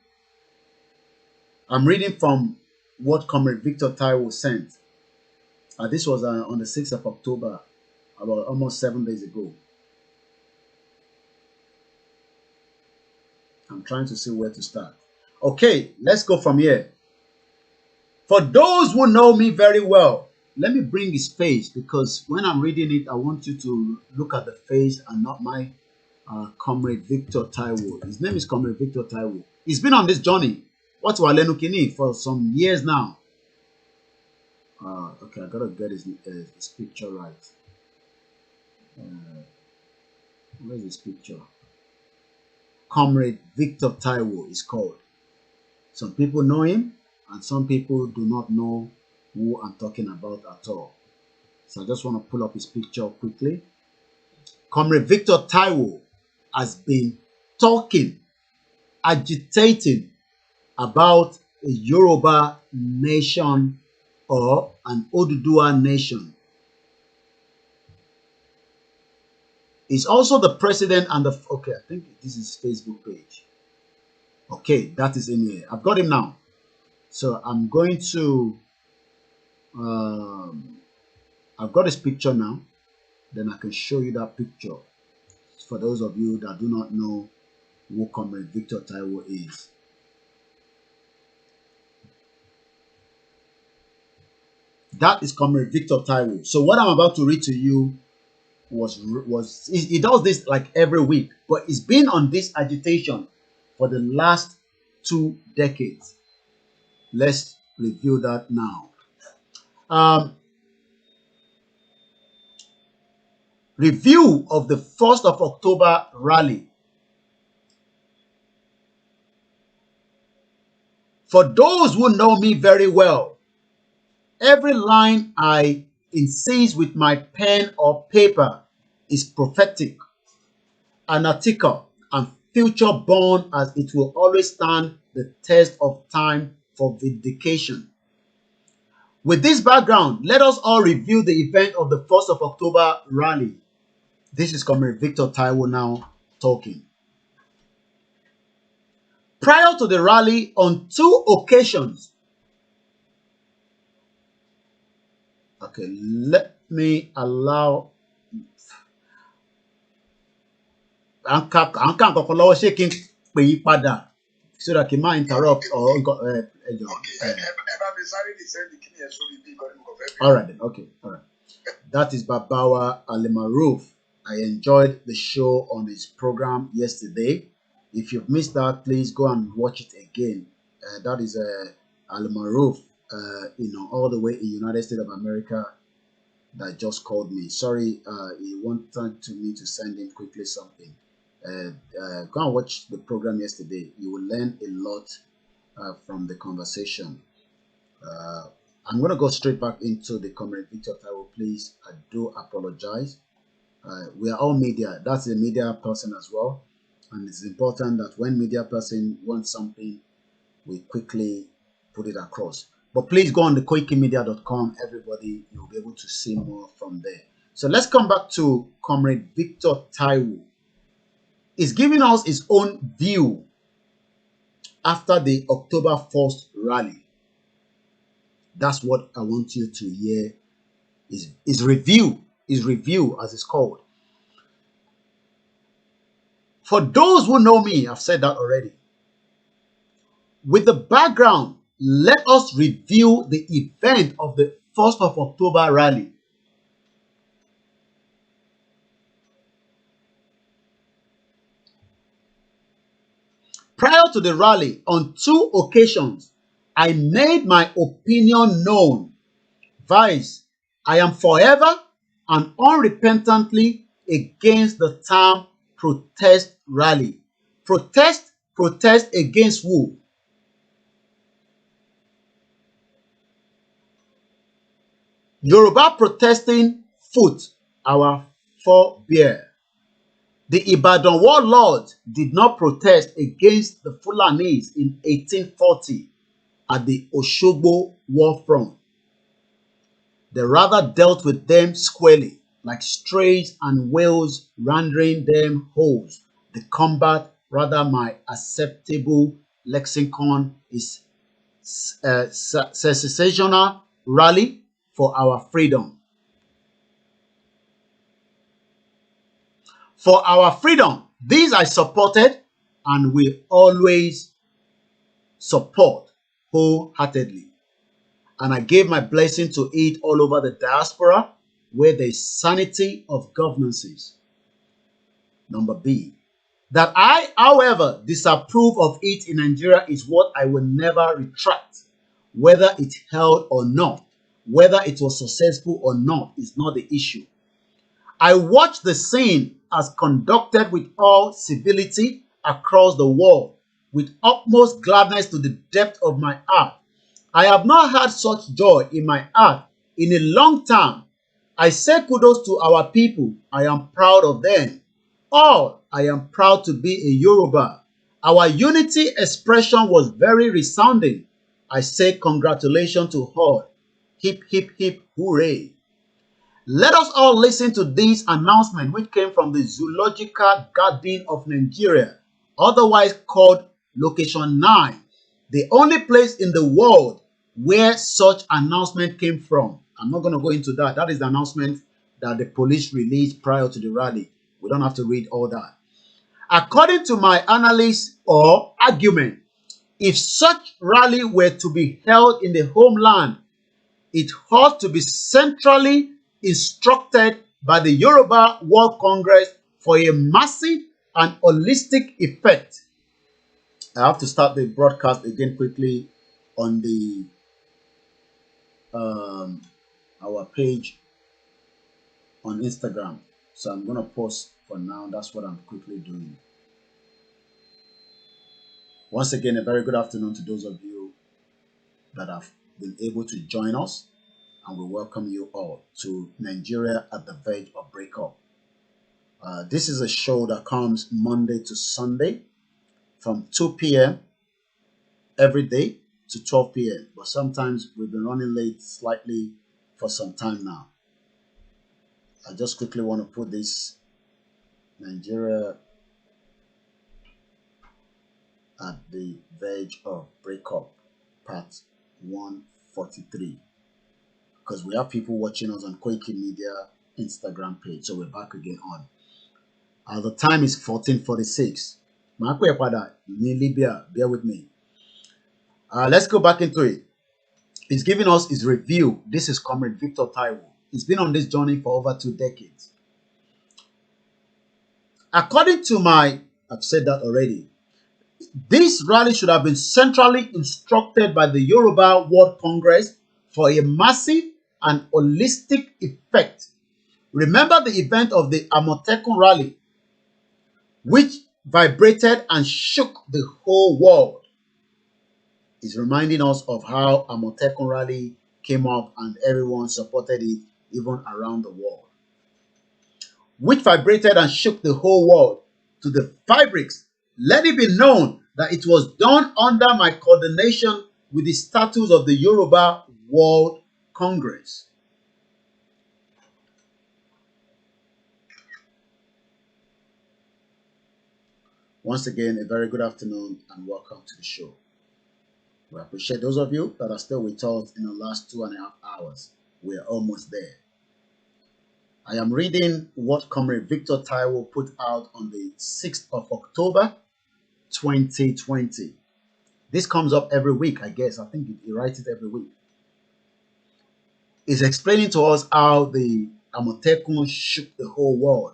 C: I'm reading from what Comrade Victor Taiwo sent. This was on the 6th of October, about almost 7 days ago. I'm trying to see where to start. Okay, let's go from here. For those who know me very well, let me bring his face, because when I'm reading it, I want you to look at the face and not my Comrade Victor Taiwo. His name is Comrade Victor Taiwo. He's been on this journey, what's Walenukini, for some years now. Okay, I gotta get his picture right. Where's his picture? Comrade Victor Taiwo is called. Some people know him, and some people do not know who I'm talking about at all. So I just want to pull up his picture quickly. Comrade Victor Taiwo has been talking, agitating about a Yoruba nation or an Oduduwa nation. is also the president and the, okay, I think this is Facebook page. Okay, that is in here. I've got him now. So I'm going to, I've got his picture now. Then I can show you that picture. For those of you that do not know who Comrade Victor Taiwo is. That is Comrade Victor Taiwo. So what I'm about to read to you was he does this like every week, but he's been on this agitation for the last 2 decades. Let's review that now. Review of the 1st of October rally. For those who know me very well, every line I insist with my pen or paper is prophetic, analytical, and future born, as it will always stand the test of time for vindication. With this background, let us all review the event of the 1st of October rally. This is Comrade Victor Taiwo now talking. Prior to the rally, on 2 occasions, okay, let me allow. So that he might interrupt or all right then, okay, all right. That is Babawa Alimaroof. I enjoyed the show on his program yesterday. If you've missed that, please go and watch it again. That is Alimaroof, all the way in United States of America, that just called me. Sorry, he wanted me to send him quickly something. Go and watch the program yesterday. You will learn a lot from the conversation. I'm going to go straight back into the Comrade Victor Taiwo. Please, I do apologize. We are all media. That's a media person as well. And it's important that when media person wants something, we quickly put it across. But please go on the koikimedia.com. Everybody, you'll be able to see more from there. So let's come back to Comrade Victor Taiwo. He's giving us his own view after the October 1st rally. That's what I want you to hear. His review as it's called. For those who know me, I've said that already. With the background, let us review the event of the 1st of October rally. Prior to the rally, on 2 occasions, I made my opinion known. Vice, I am forever and unrepentantly against the term protest rally. Protest against who? Yoruba protesting foot, our forebear. The Ibadan warlords did not protest against the Fulanis in 1840 at the Oshogbo war front. They rather dealt with them squarely, like strays and whales, rendering them holes. The combat, rather my acceptable lexicon, is sensational rally for our freedom. For our freedom, these I supported and will always support wholeheartedly. And I gave my blessing to it all over the diaspora where there is sanity of governances. Number B, that I, however, disapprove of it in Nigeria is what I will never retract. Whether it held or not, whether it was successful or not is not the issue. I watched the scene as conducted with all civility across the world, with utmost gladness to the depth of my heart. I have not had such joy in my heart in a long time. I say kudos to our people. I am proud of them. All, I am proud to be a Yoruba. Our unity expression was very resounding. I say congratulations to all. Hip, hip, hip, hooray. Let us all listen to this announcement which came from the Zoological Garden of Nigeria, otherwise called Location 9, the only place in the world where such announcement came from. I'm not going to go into that. That is the announcement that the police released prior to the rally. We don't have to read all that. According to my analysis or argument, if such rally were to be held in the homeland, it ought to be centrally instructed by the Yoruba World Congress for a massive and holistic effect. I have to start the broadcast again quickly on the our page on Instagram. So I'm going to post for now. That's what I'm quickly doing. Once again, a very good afternoon to those of you that have been able to join us, and we welcome you all to Nigeria at the Verge of Breakup. This is a show that comes Monday to Sunday from 2 p.m. every day to 12 p.m. But sometimes we've been running late slightly for some time now. I just quickly want to put this Nigeria at the Verge of Breakup part 143, because we have people watching us on Koiki Media Instagram page. So we're back again on. The time is 14:46. Libya, bear with me. Let's go back into it. He's giving us his review. This is Comrade Victor Taiwo. He's been on this journey for over 2 decades. According to I've said that already, this rally should have been centrally instructed by the Yoruba World Congress for a massive and holistic effect. Remember the event of the Amotekun rally, which vibrated and shook the whole world. It's reminding us of how Amotekun rally came up and everyone supported it, even around the world. Which vibrated and shook the whole world to the fabrics. Let it be known that it was done under my coordination with the status of the Yoruba World Congress. Once again, a very good afternoon and welcome to the show. We appreciate those of you that are still with us in the last 2.5 hours. We are almost there. I am reading what Comrade Victor Taiwo put out on the 6th of October, 2020. This comes up every week, I guess. I think he writes it every week. He's explaining to us how the Amotekun shook the whole world.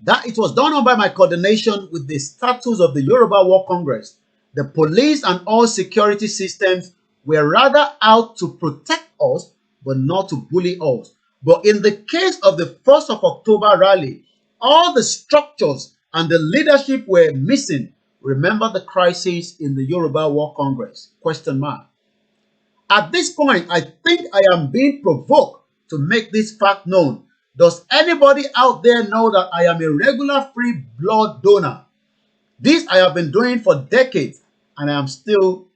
C: That it was done by my coordination with the status of the Yoruba World Congress. The police and all security systems were rather out to protect us, but not to bully us. But in the case of the 1st of October rally, all the structures and the leadership were missing. Remember the crisis in the Yoruba World Congress? Question mark. At this point, I think I am being provoked to make this fact known. Does anybody out there know that I am a regular free blood donor? This I have been doing for decades, and I am still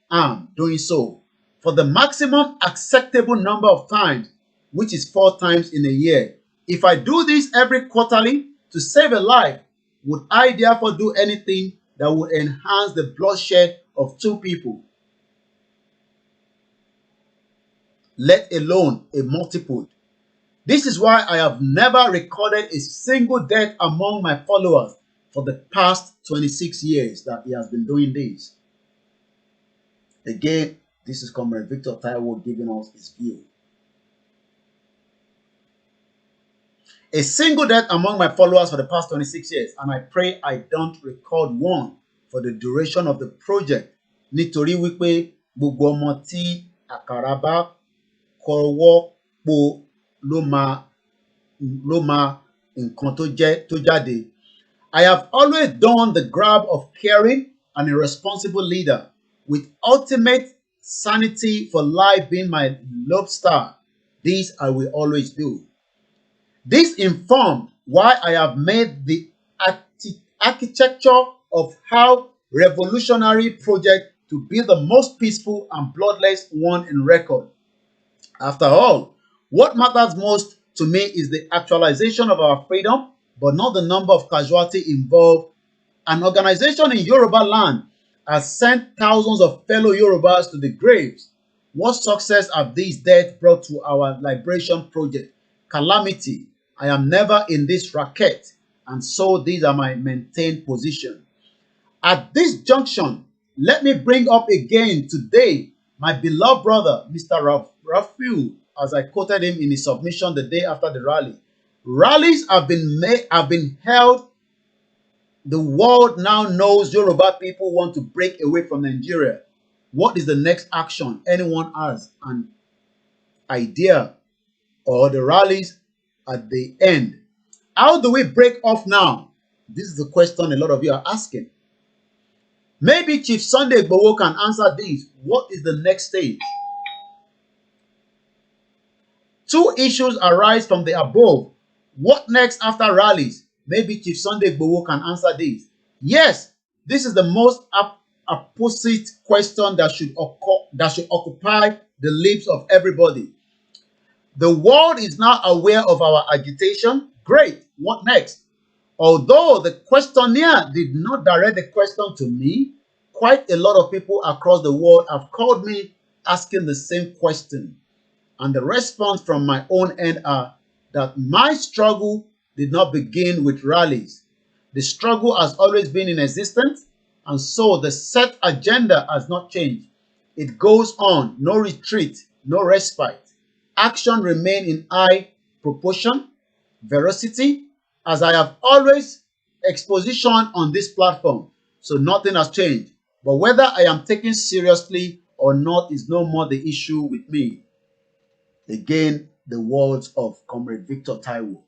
C: doing so for the maximum acceptable number of times, which is 4 times in a year. If I do this every quarterly to save a life, would I therefore do anything that would enhance the bloodshed of 2 people, let alone a multitude? This is why I have never recorded a single death among my followers for the past 26 years that he has been doing this. Again, this is Comrade Victor Taiwo giving us his view. A single death among my followers for the past 26 years, and I pray I don't record one for the duration of the project. Nítorí wípé gbogbo ọmọ tí àkàrà bá kọwọ́ pọ̀ ló máa nǹkan tó jáde. I have always done the job of caring and a responsible leader, with ultimate sanity for life being my lodestar. This I will always do. This informed why I have made the architecture of how revolutionary project to be the most peaceful and bloodless one in record. After all, What matters most to me is the actualization of our freedom, but not the number of casualties involved. An organization in Yoruba land has sent thousands of fellow Yorubas to the graves. What success have these deaths brought to our liberation project? Calamity. I am never in this racket, and so these are my maintained position. At this junction, let me bring up again today my beloved brother, Mr. Rafiu, as I quoted him in his submission the day after the rally. Rallies have been held. The world now knows Yoruba people want to break away from Nigeria. What is the next action? Anyone has an idea? Or the rallies at the end? How do we break off now? This is the question a lot of you are asking. Maybe Chief Sunday Igboho can answer this. What is the next stage? Two issues arise from the above. What next after rallies? Maybe Chief Sunday Igboho can answer this. Yes, this is the most opposite question that should occupy the lips of everybody. The world is now aware of our agitation. Great. What next? Although the questionnaire did not direct the question to me, quite a lot of people across the world have called me asking the same question. And the response from my own end are that my struggle did not begin with rallies. The struggle has always been in existence, and so the set agenda has not changed. It goes on, no retreat, no respite. Action remains in high proportion, veracity, as I have always expositioned on this platform. So nothing has changed. But whether I am taken seriously or not is no more the issue with me. Again, the words of Comrade Victor Taiwo.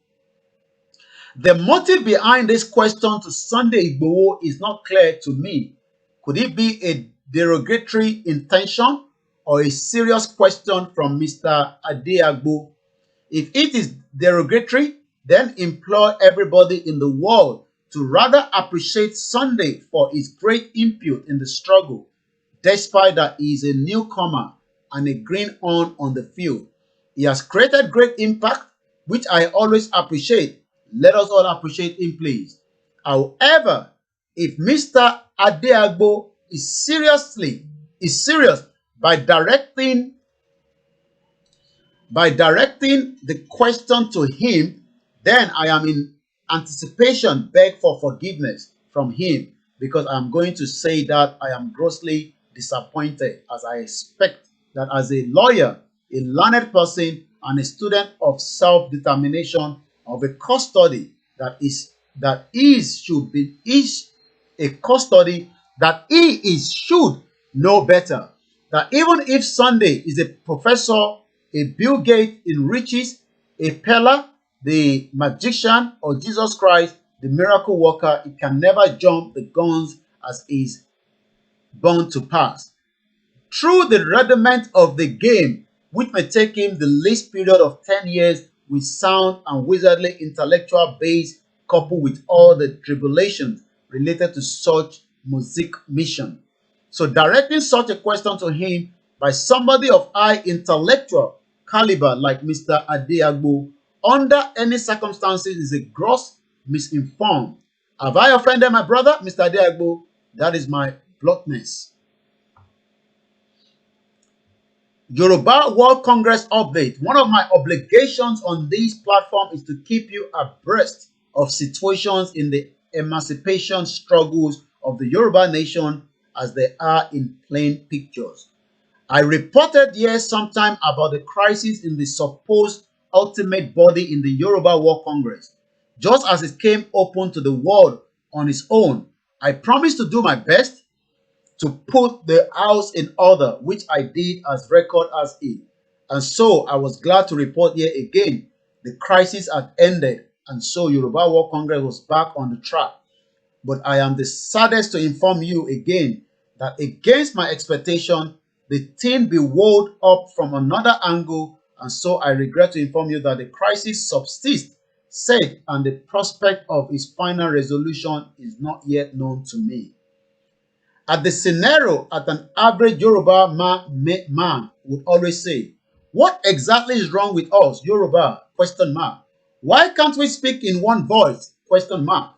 C: The motive behind this question to Sunday Igboho is not clear to me. Could it be a derogatory intention or a serious question from Mr. Adeagbo? If it is derogatory, then implore everybody in the world to rather appreciate Sunday for his great input in the struggle, despite that he is a newcomer and a greenhorn on the field. He has created great impact, which I always appreciate. Let us all appreciate him, please. However, if Mr. Adeagbo is serious by directing the question to him, then I am in anticipation, beg for forgiveness from him, because I am going to say that I am grossly disappointed, as I expect that as a lawyer, a learned person, and a student of self-determination, of a custody should know better. That even if Sunday is a professor, a Bill Gates in riches, a Pella, the magician, or Jesus Christ, the miracle worker, it can never jump the guns as is bound to pass. Through the rudiment of the game, which may take him the least period of 10 years, with sound and wizardly intellectual base, coupled with all the tribulations related to such music mission. So directing such a question to him by somebody of high intellectual caliber like Mr. Adeagbo under any circumstances is a gross misinformed. Have I offended my brother, Mr. Adeagbo? That is my bluntness. Yoruba World Congress update. One of my obligations on this platform is to keep you abreast of situations in the emancipation struggles of the Yoruba nation as they are in plain pictures. I reported here sometime about the crisis in the supposed ultimate body in the Yoruba World Congress. Just as it came open to the world on its own, I promised to do my best to put the house in order, which I did as record as it. And so I was glad to report here again, the crisis had ended, and so Yoruba World Congress was back on the track. But I am the saddest to inform you again that against my expectation, the thing bewildered up from another angle, and so I regret to inform you that the crisis subsists, said, and the prospect of its final resolution is not yet known to me. At the scenario, at an average Yoruba man would always say, What exactly is wrong with us, Yoruba? Question mark. Why can't we speak in one voice? Question mark.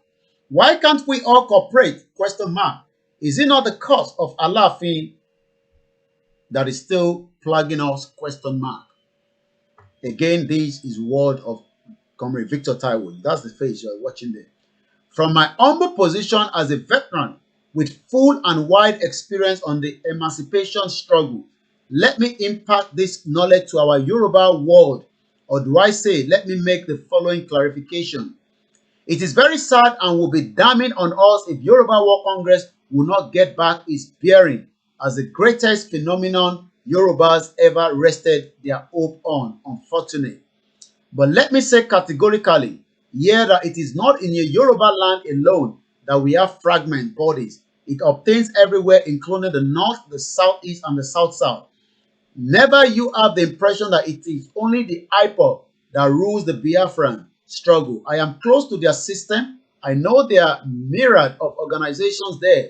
C: Why can't we all cooperate? Question mark. Is it not the cause of Alaafin that is still plaguing us? Question mark. Again, this is word of comrade Victor Taiwo. That's the face you are watching there. From my humble position as a veteran with full and wide experience on the emancipation struggle, let me impart this knowledge to our Yoruba world, or do I say, let me make the following clarification. It is very sad and will be damning on us if Yoruba World Congress will not get back its bearing as the greatest phenomenon Yorubas ever rested their hope on. Unfortunate. But let me say categorically here that it is not in Yoruba land alone that we have fragment bodies. It obtains everywhere, including the north, the southeast, and the south-south. Never you have the impression that it is only the IPOB that rules the Biafran struggle. I am close to their system. I know there are myriad of organizations there.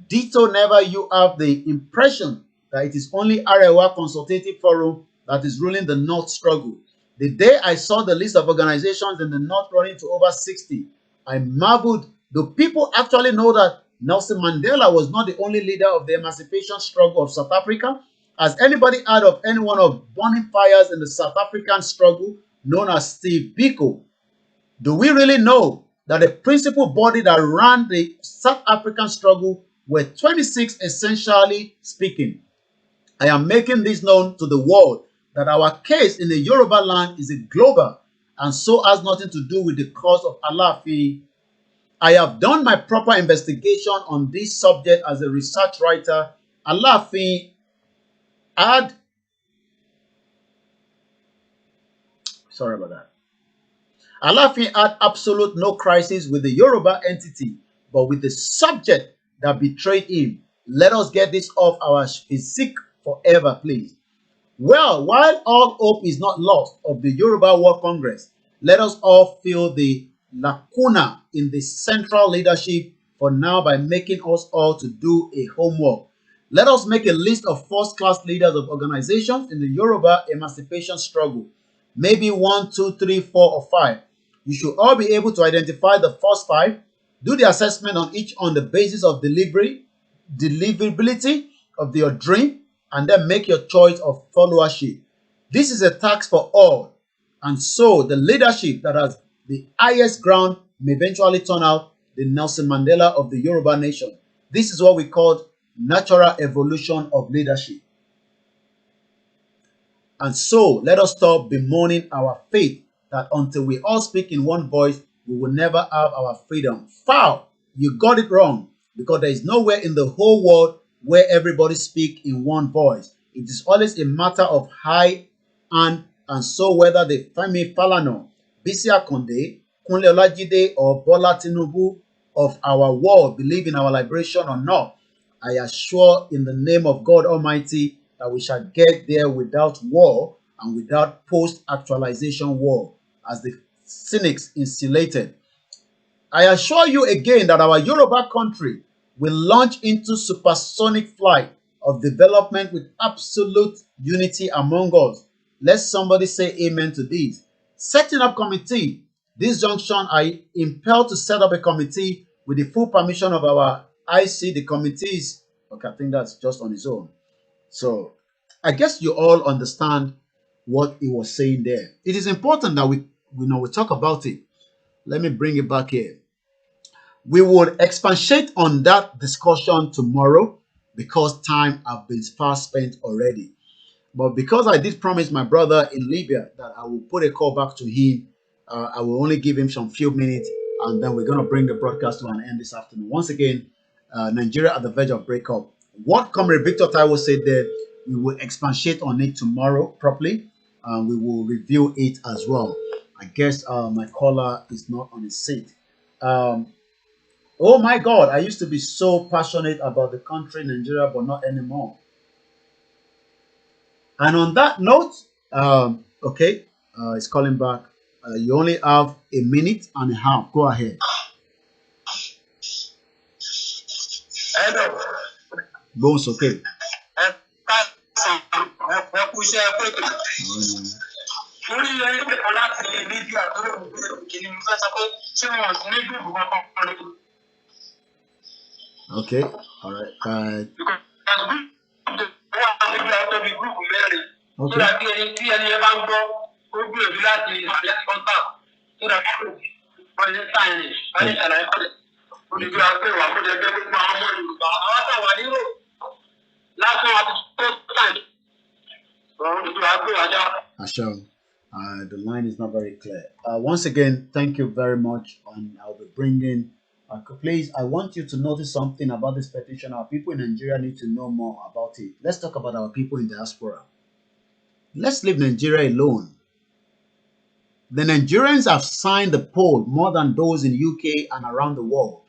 C: Ditto, never you have the impression that it is only Arewa Consultative Forum that is ruling the North struggle. The day I saw the list of organizations in the North running to over 60, I marveled. Do people actually know that Nelson Mandela was not the only leader of the emancipation struggle of South Africa? Has anybody heard of any one of burning fires in the South African struggle known as Steve Biko? Do we really know that the principal body that ran the South African struggle were 26, essentially speaking? I am making this known to the world that our case in the Yoruba land is a global and so has nothing to do with the cause of Alaafin. I have done my proper investigation on this subject as a research writer. Alaafin had, sorry about that. Alaafin had absolute no crisis with the Yoruba entity, but with the subject that betrayed him. Let us get this off our physique forever, please. Well, while all hope is not lost of the Yoruba World Congress, let us all fill the lacuna in the central leadership for now by making us all to do a homework. Let us make a list of first-class leaders of organizations in the Yoruba emancipation struggle. Maybe 1, 2, 3, 4, or 5. You should all be able to identify the first 5, do the assessment on each on the basis of deliverability of your dream, and then make your choice of followership. This is a task for all, and so the leadership that has the highest ground may eventually turn out the Nelson Mandela of the Yoruba nation. This is what we call natural evolution of leadership. And so let us stop bemoaning our fate that until we all speak in one voice, we will never have our freedom. Foul! You got it wrong, because there is nowhere in the whole world where everybody speaks in one voice. It is always a matter of high and so whether the Femi Falana, Bisi Akonde, Kunle Olajide, or Bola Tinubu of our world believe in our liberation or not, I assure in the name of God Almighty that we shall get there without war and without post-actualization war, as the cynics insulated. I assure you again that our Yoruba country will launch into supersonic flight of development with absolute unity among us. Let somebody say amen to this. Setting up committee. This junction, I impelled to set up a committee with the full permission of our IC. The committee is, okay, I think that's just on its own. So I guess you all understand what he was saying there. It is important that we talk about it. Let me bring it back here. We will expatiate on that discussion tomorrow because time has been fast spent already. But because I did promise my brother in Libya that I will put a call back to him, I will only give him some few minutes, and then we're going to bring the broadcast to an end this afternoon. Once again, Nigeria at the verge of breakup. What comrade Victor Taiwo said there, we will expatiate on it tomorrow properly, and we will review it as well. I guess my caller is not on his seat. Oh my God, I used to be so passionate about the country, Nigeria, but not anymore. And on that note, okay, it's calling back. You only have a minute and a half. Go ahead.
O: Hello.
C: Bones, okay.
F: kú iṣẹ́ ẹ̀kọ́ ètò. Orí ẹ̀yìn pẹ̀lú láti mídíà tó lè gbé òkèlè mi fẹ́ sọ pé ṣé wọn ò ní gúrùpù kankan lórí.
C: Okay, all right. Asham, the line is not very clear. Once again, thank you very much, and I'll be bringing. Please, I want you to notice something about this petition. Our people in Nigeria need to know more about it. Let's talk about our people in diaspora. Let's leave Nigeria alone. The Nigerians have signed the poll more than those in UK and around the world.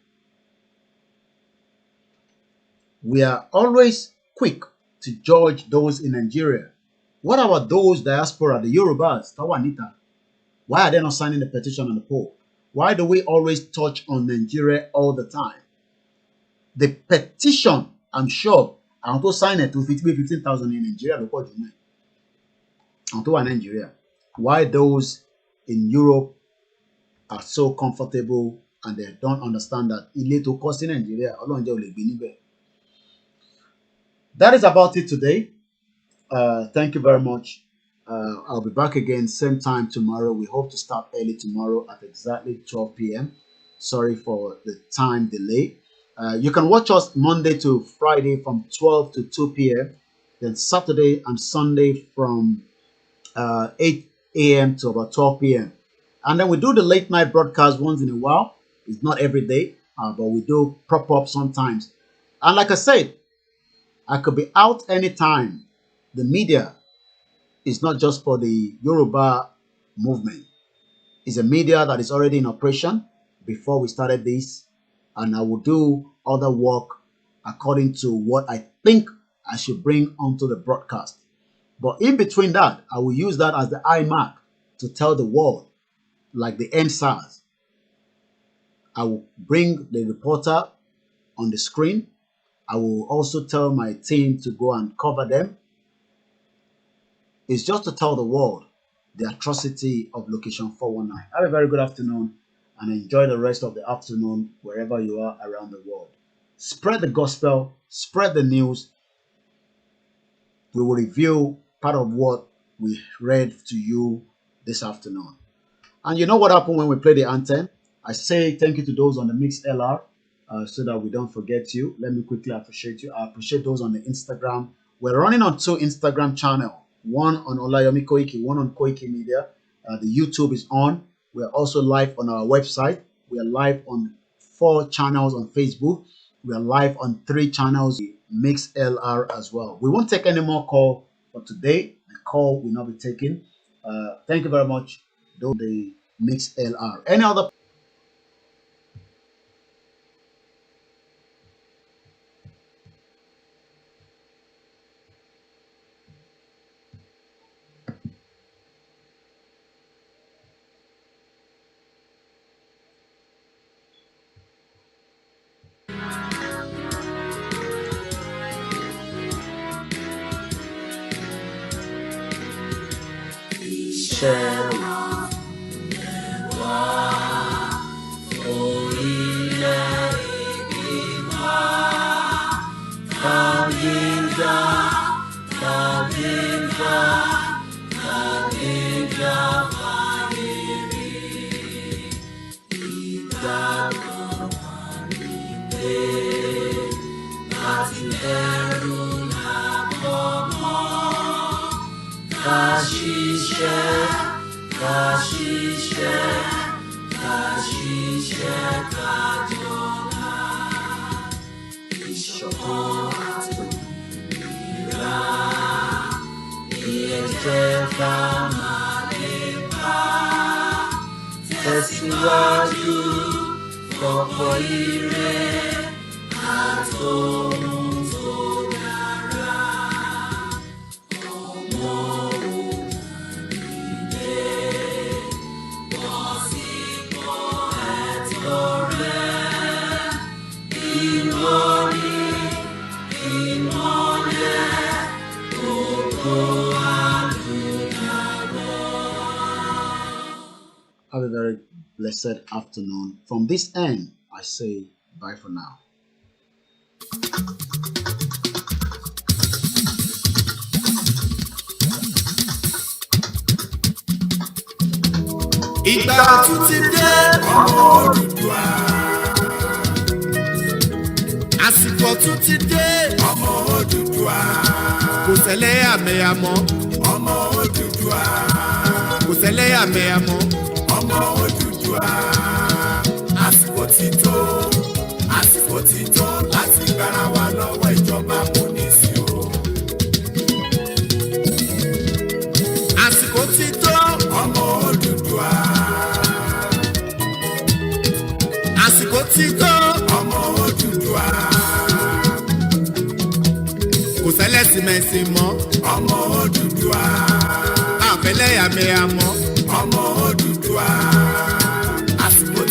C: We are always quick to judge those in Nigeria. What about those diaspora, the Yorubas, Tawanita? Why are they not signing the petition and the poll? Why do we always touch on Nigeria all the time? The petition, I'm sure, I want to sign it to 15,000 in Nigeria. Look what you mean. I want to Nigeria. Why those in Europe are so comfortable and they don't understand that it to cost in Nigeria. That is about it today. Thank you very much. I'll be back again same time tomorrow. We hope to start early tomorrow at exactly 12 p.m. Sorry for the time delay. You can watch us Monday to Friday from 12 to 2 p.m. Then Saturday and Sunday from 8 a.m. to about 12 p.m. And then we do the late night broadcast once in a while. It's not every day, but we do prop up sometimes. And like I said, I could be out anytime. The media is not just for the Yoruba movement. It's a media that is already in operation before we started this. And I will do other work according to what I think I should bring onto the broadcast. But in between that, I will use that as the eye mark to tell the world, like the NSAS. I will bring the reporter on the screen. I will also tell my team to go and cover them. It's just to tell the world the atrocity of Location 419. Have a very good afternoon and enjoy the rest of the afternoon wherever you are around the world. Spread the gospel, spread the news. We will review part of what we read to you this afternoon. And you know what happened when we play the anthem? I say thank you to those on the Mixed LR so that we don't forget you. Let me quickly appreciate you. I appreciate those on the Instagram. We're running on 2 Instagram channels. One on Olayomi Koiki, one on Koiki Media. The YouTube is on. We are also live on our website. We are live on 4 channels on Facebook. We are live on 3 channels, Mix LR as well. We won't take any more call for today. The call will not be taken. Thank you very much. The Mix LR. Any other?
B: Ìmọ́lẹ̀ ògo.
C: Have a very blessed afternoon. From this end, I say bye for now.
A: Ìgbà tún ti dé ọmọ Odùduwà. Àsìkò tún ti dé ọmọ Odùduwà. Kò ṣẹlẹ́yàmẹ̀yà mọ́ ọmọ Odùduwà. Kò ṣẹlẹ́yàmẹ̀yà mọ́ ọmọ Odùduwà. Àsìkò ti tó láti gbára wa lọ́wọ́ ìjọba amúnisìn o. Àsìkò ti tó ọmọ Odùduwà. Àsìkò ti tó ọmọ Odùduwà. Kò ṣẹlẹ́sìmẹ̀sìn mọ́ ọmọ Odùduwà. Àfẹ́lẹ́yàmẹ̀yà mọ́ ọmọ Odùduwà. Àsìkò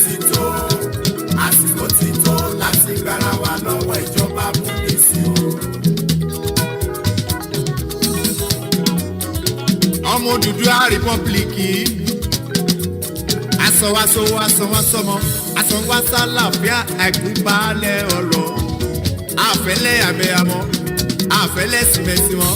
A: ti tó láti gbára wa lọ́wọ́ ìjọba amúnisìn o. Ọmọ Odùduwà rìpọ́blìkì asọ̀wàsọ̀wọ̀ asọ̀wàsọ̀mọ̀ asọ̀wàsálàfíà àìkúbalẹ̀ ọ̀rọ̀ àfẹ́lẹ́yàmẹ̀yà mọ́ àfẹ́lẹ́sìmẹ̀sìn mọ́.